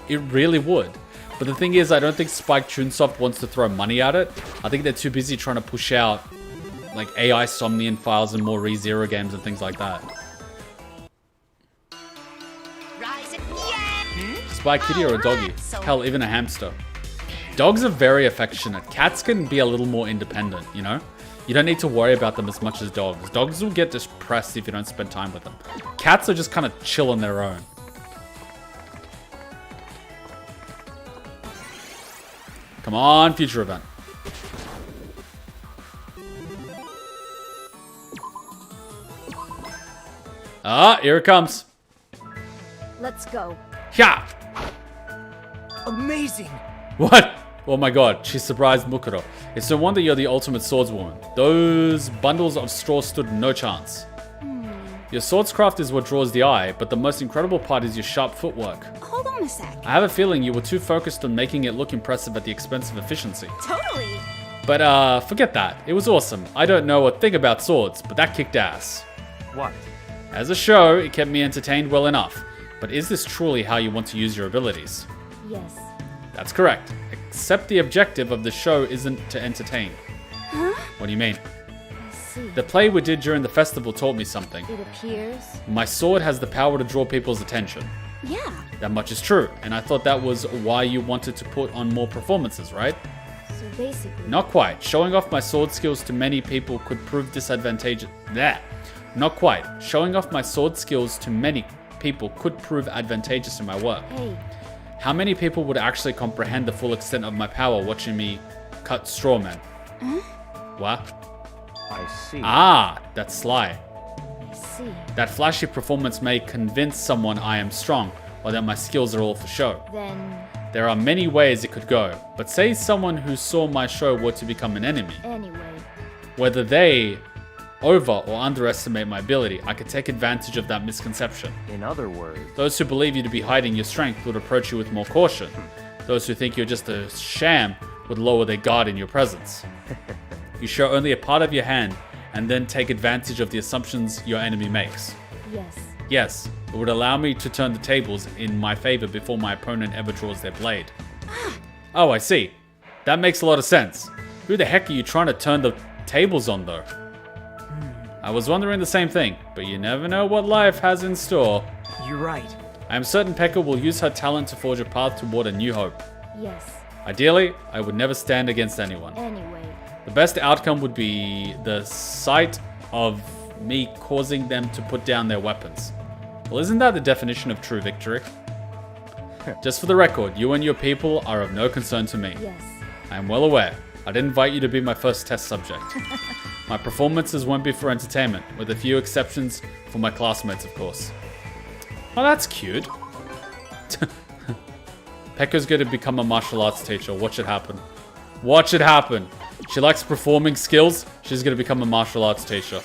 [SPEAKER 1] It really would. But the thing is, I don't think Spike Chunsoft wants to throw money at it. I think they're too busy trying to push out, like, AI Somnian files and more ReZero games and things like that. Spy kitty or a doggy? Hell, even a hamster. Dogs are very affectionate. Cats can be a little more independent, you know? You don't need to worry about them as much as dogs. Dogs will get depressed if you don't spend time with them. Cats are just kind of chill on their own. Come on, future event. Ah, here it comes.
[SPEAKER 3] Let's go.
[SPEAKER 1] Yeah.
[SPEAKER 2] Amazing!
[SPEAKER 1] What? Oh my god, she surprised Mukuro. It's no wonder you're the ultimate swordswoman. Those bundles of straw stood no chance. Your swordscraft is what draws the eye, but the most incredible part is your sharp footwork.
[SPEAKER 4] Hold on a sec.
[SPEAKER 1] I have a feeling you were too focused on making it look impressive at the expense of efficiency.
[SPEAKER 4] Totally.
[SPEAKER 1] But forget that. It was awesome. I don't know a thing about swords, but that kicked ass.
[SPEAKER 6] What?
[SPEAKER 1] As a show, it kept me entertained well enough. But is this truly how you want to use your abilities?
[SPEAKER 3] Yes.
[SPEAKER 1] That's correct. Except the objective of the show isn't to entertain.
[SPEAKER 4] Huh?
[SPEAKER 1] What do you mean?
[SPEAKER 3] I see.
[SPEAKER 1] The play we did during the festival taught me something.
[SPEAKER 3] It appears.
[SPEAKER 1] My sword has the power to draw people's attention.
[SPEAKER 4] Yeah.
[SPEAKER 1] That much is true, and I thought that was why you wanted to put on more performances, right?
[SPEAKER 3] So basically.
[SPEAKER 1] Not quite. Showing off my sword skills to many people could prove disadvantageous. Not quite. Showing off my sword skills to many people could prove advantageous in my work.
[SPEAKER 3] Hey.
[SPEAKER 1] How many people would actually comprehend the full extent of my power watching me cut straw men? What?
[SPEAKER 6] I see.
[SPEAKER 1] Ah, that's sly.
[SPEAKER 3] I see.
[SPEAKER 1] That flashy performance may convince someone I am strong, or that my skills are all for show.
[SPEAKER 3] Then.
[SPEAKER 1] There are many ways it could go, but say someone who saw my show were to become an enemy.
[SPEAKER 3] Anyway.
[SPEAKER 1] Whether they over or underestimate my ability, I could take advantage of that misconception.
[SPEAKER 6] In other words,
[SPEAKER 1] Those who believe you to be hiding your strength would approach you with more caution. Those who think you're just a sham would lower their guard in your presence. You show only a part of your hand and then take advantage of the assumptions your enemy makes.
[SPEAKER 3] Yes.
[SPEAKER 1] Yes, it would allow me to turn the tables in my favor before my opponent ever draws their blade. Oh, I see. That makes a lot of sense. Who the heck are you trying to turn the tables on, though? I was wondering the same thing, but you never know what life has in store.
[SPEAKER 2] You're right.
[SPEAKER 1] I am certain Peko will use her talent to forge a path toward a new hope.
[SPEAKER 3] Yes.
[SPEAKER 1] Ideally, I would never stand against anyone.
[SPEAKER 3] Anyway.
[SPEAKER 1] The best outcome would be the sight of me causing them to put down their weapons. Well, isn't that the definition of true victory? Just for the record, you and your people are of no concern to me.
[SPEAKER 3] Yes.
[SPEAKER 1] I am well aware. I didn't invite you to be my first test subject. My performances won't be for entertainment, with a few exceptions for my classmates, of course. Oh, that's cute. Peko's going to become a martial arts teacher. Watch it happen. Watch it happen. She likes performing skills. She's going to become a martial arts teacher.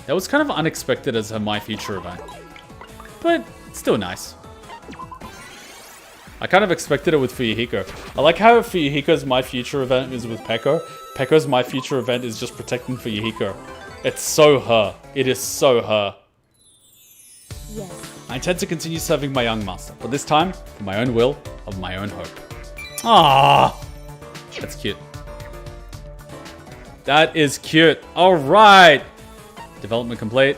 [SPEAKER 1] That was kind of unexpected as her My Future event. But still nice. I kind of expected it with FUYUHIKO. I like how FUYUHIKO's My Future event is with Peko. Peko's My Future event is just protecting FUYUHIKO. It's so her. It is so her.
[SPEAKER 3] Yes.
[SPEAKER 1] I intend to continue serving my young master, but this time for my own will, of my own hope. Ah, that's cute. That is cute. All right. Development complete.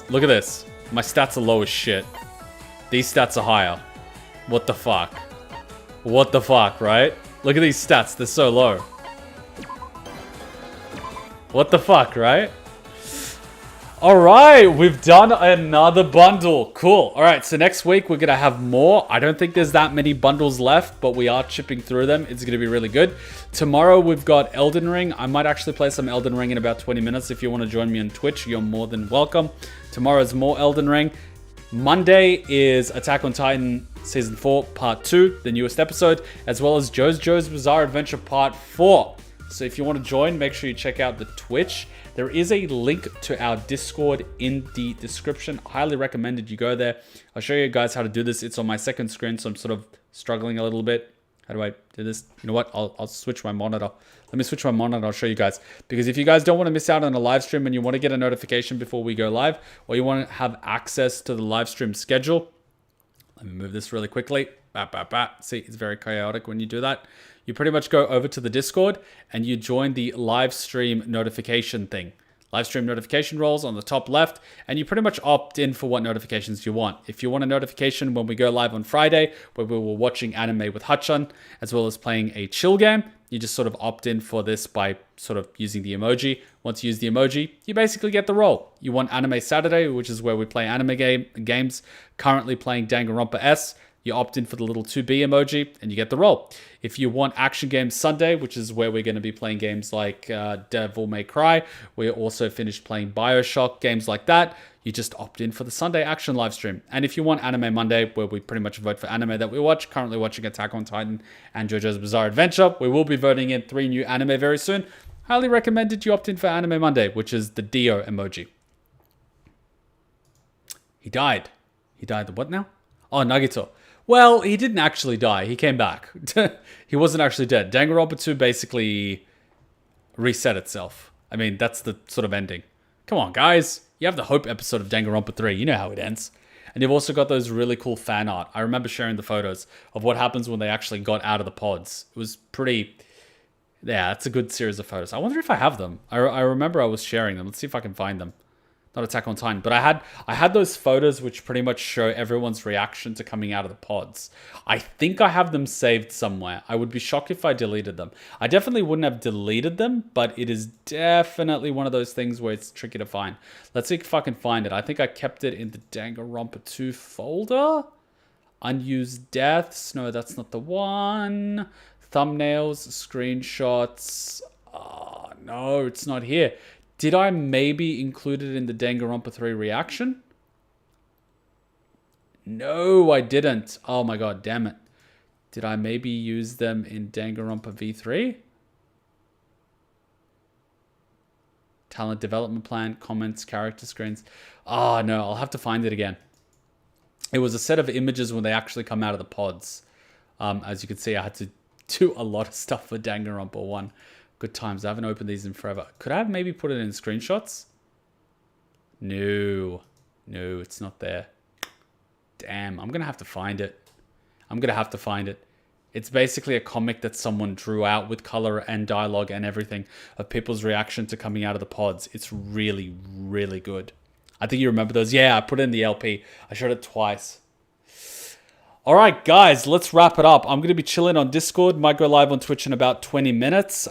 [SPEAKER 1] Look at this. My stats are low as shit. These stats are higher. What the fuck? What the fuck, right? Look at these stats. They're so low. What the fuck, right? Alright, we've done another bundle. Cool. Alright, so next week we're going to have more. I don't think there's that many bundles left, but we are chipping through them. It's going to be really good. Tomorrow we've got Elden Ring. I might actually play some Elden Ring in about 20 minutes. If you want to join me on Twitch, you're more than welcome. Tomorrow's more Elden Ring. Monday is Attack on Titan Season 4 Part 2, the newest episode, as well as JoJo's Bizarre Adventure Part 4. So if you want to join, make sure you check out the Twitch. There is a link to our Discord in the description. Highly recommended you go there. I'll show you guys how to do this. It's on my second screen, so I'm sort of struggling a little bit. How do I do this? You know what? I'll switch my monitor. Let me switch my monitor. I'll show you guys. Because if you guys don't want to miss out on a live stream and you want to get a notification before we go live, or you want to have access to the live stream schedule, let me move this really quickly. See, it's very chaotic when you do that. You pretty much go over to the Discord and you join the live stream notification thing. Live stream notification rolls on the top left, and you pretty much opt in for what notifications you want. If you want a notification when we go live on Friday, where we were watching anime with Hachan, as well as playing a chill game, you just sort of opt in for this by sort of using the emoji. Once you use the emoji, you basically get the role. You want Anime Saturday, which is where we play anime games. Currently playing Danganronpa S. You opt in for the little 2B emoji and you get the role. If you want Action Games Sunday, which is where we're going to be playing games like Devil May Cry, we also finished playing Bioshock, games like that, you just opt in for the Sunday action live stream. And if you want Anime Monday, where we pretty much vote for anime that we watch, currently watching Attack on Titan and JoJo's Bizarre Adventure, we will be voting in 3 new anime very soon. Highly recommended you opt in for Anime Monday, which is the Dio emoji. He died. He died. What now? Oh, Nagito. Well, he didn't actually die. He came back. He wasn't actually dead. Danganronpa 2 basically reset itself. I mean, that's the sort of ending. Come on, guys. You have the Hope episode of Danganronpa 3. You know how it ends. And you've also got those really cool fan art. I remember sharing the photos of what happens when they actually got out of the pods. It was pretty... Yeah, it's a good series of photos. I wonder if I have them. I remember I was sharing them. Let's see if I can find them. Not Attack on Titan, but I had those photos which pretty much show everyone's reaction to coming out of the pods. I think I have them saved somewhere. I would be shocked if I deleted them. I definitely wouldn't have deleted them, but it is definitely one of those things where it's tricky to find. Let's see if I can find it. I think I kept it in the Danganronpa 2 folder. Unused deaths. No, that's not the one. Thumbnails, screenshots. Oh, no, it's not here. Did I maybe include it in the Danganronpa 3 reaction? No, I didn't. Oh my god, damn it. Did I maybe use them in Danganronpa V3? Talent development plan, comments, character screens. Oh no, I'll have to find it again. It was a set of images when they actually come out of the pods. As you can see, I had to do a lot of stuff for Danganronpa 1. Good times. I haven't opened these in forever. Could I have maybe put it in screenshots? No. No, it's not there. Damn, I'm going to have to find it. I'm going to have to find it. It's basically a comic that someone drew out with color and dialogue and everything of people's reaction to coming out of the pods. It's really, really good. I think you remember those. Yeah, I put it in the LP. I showed it twice. All right, guys, let's wrap it up. I'm going to be chilling on Discord. Might go live on Twitch in about 20 minutes.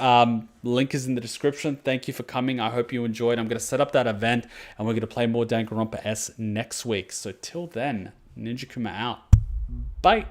[SPEAKER 1] Link is in the description. Thank you for coming. I hope you enjoyed. I'm going to set up that event, and we're going to play more Danganronpa S next week. So till then, Ninja Kuma out. Bye.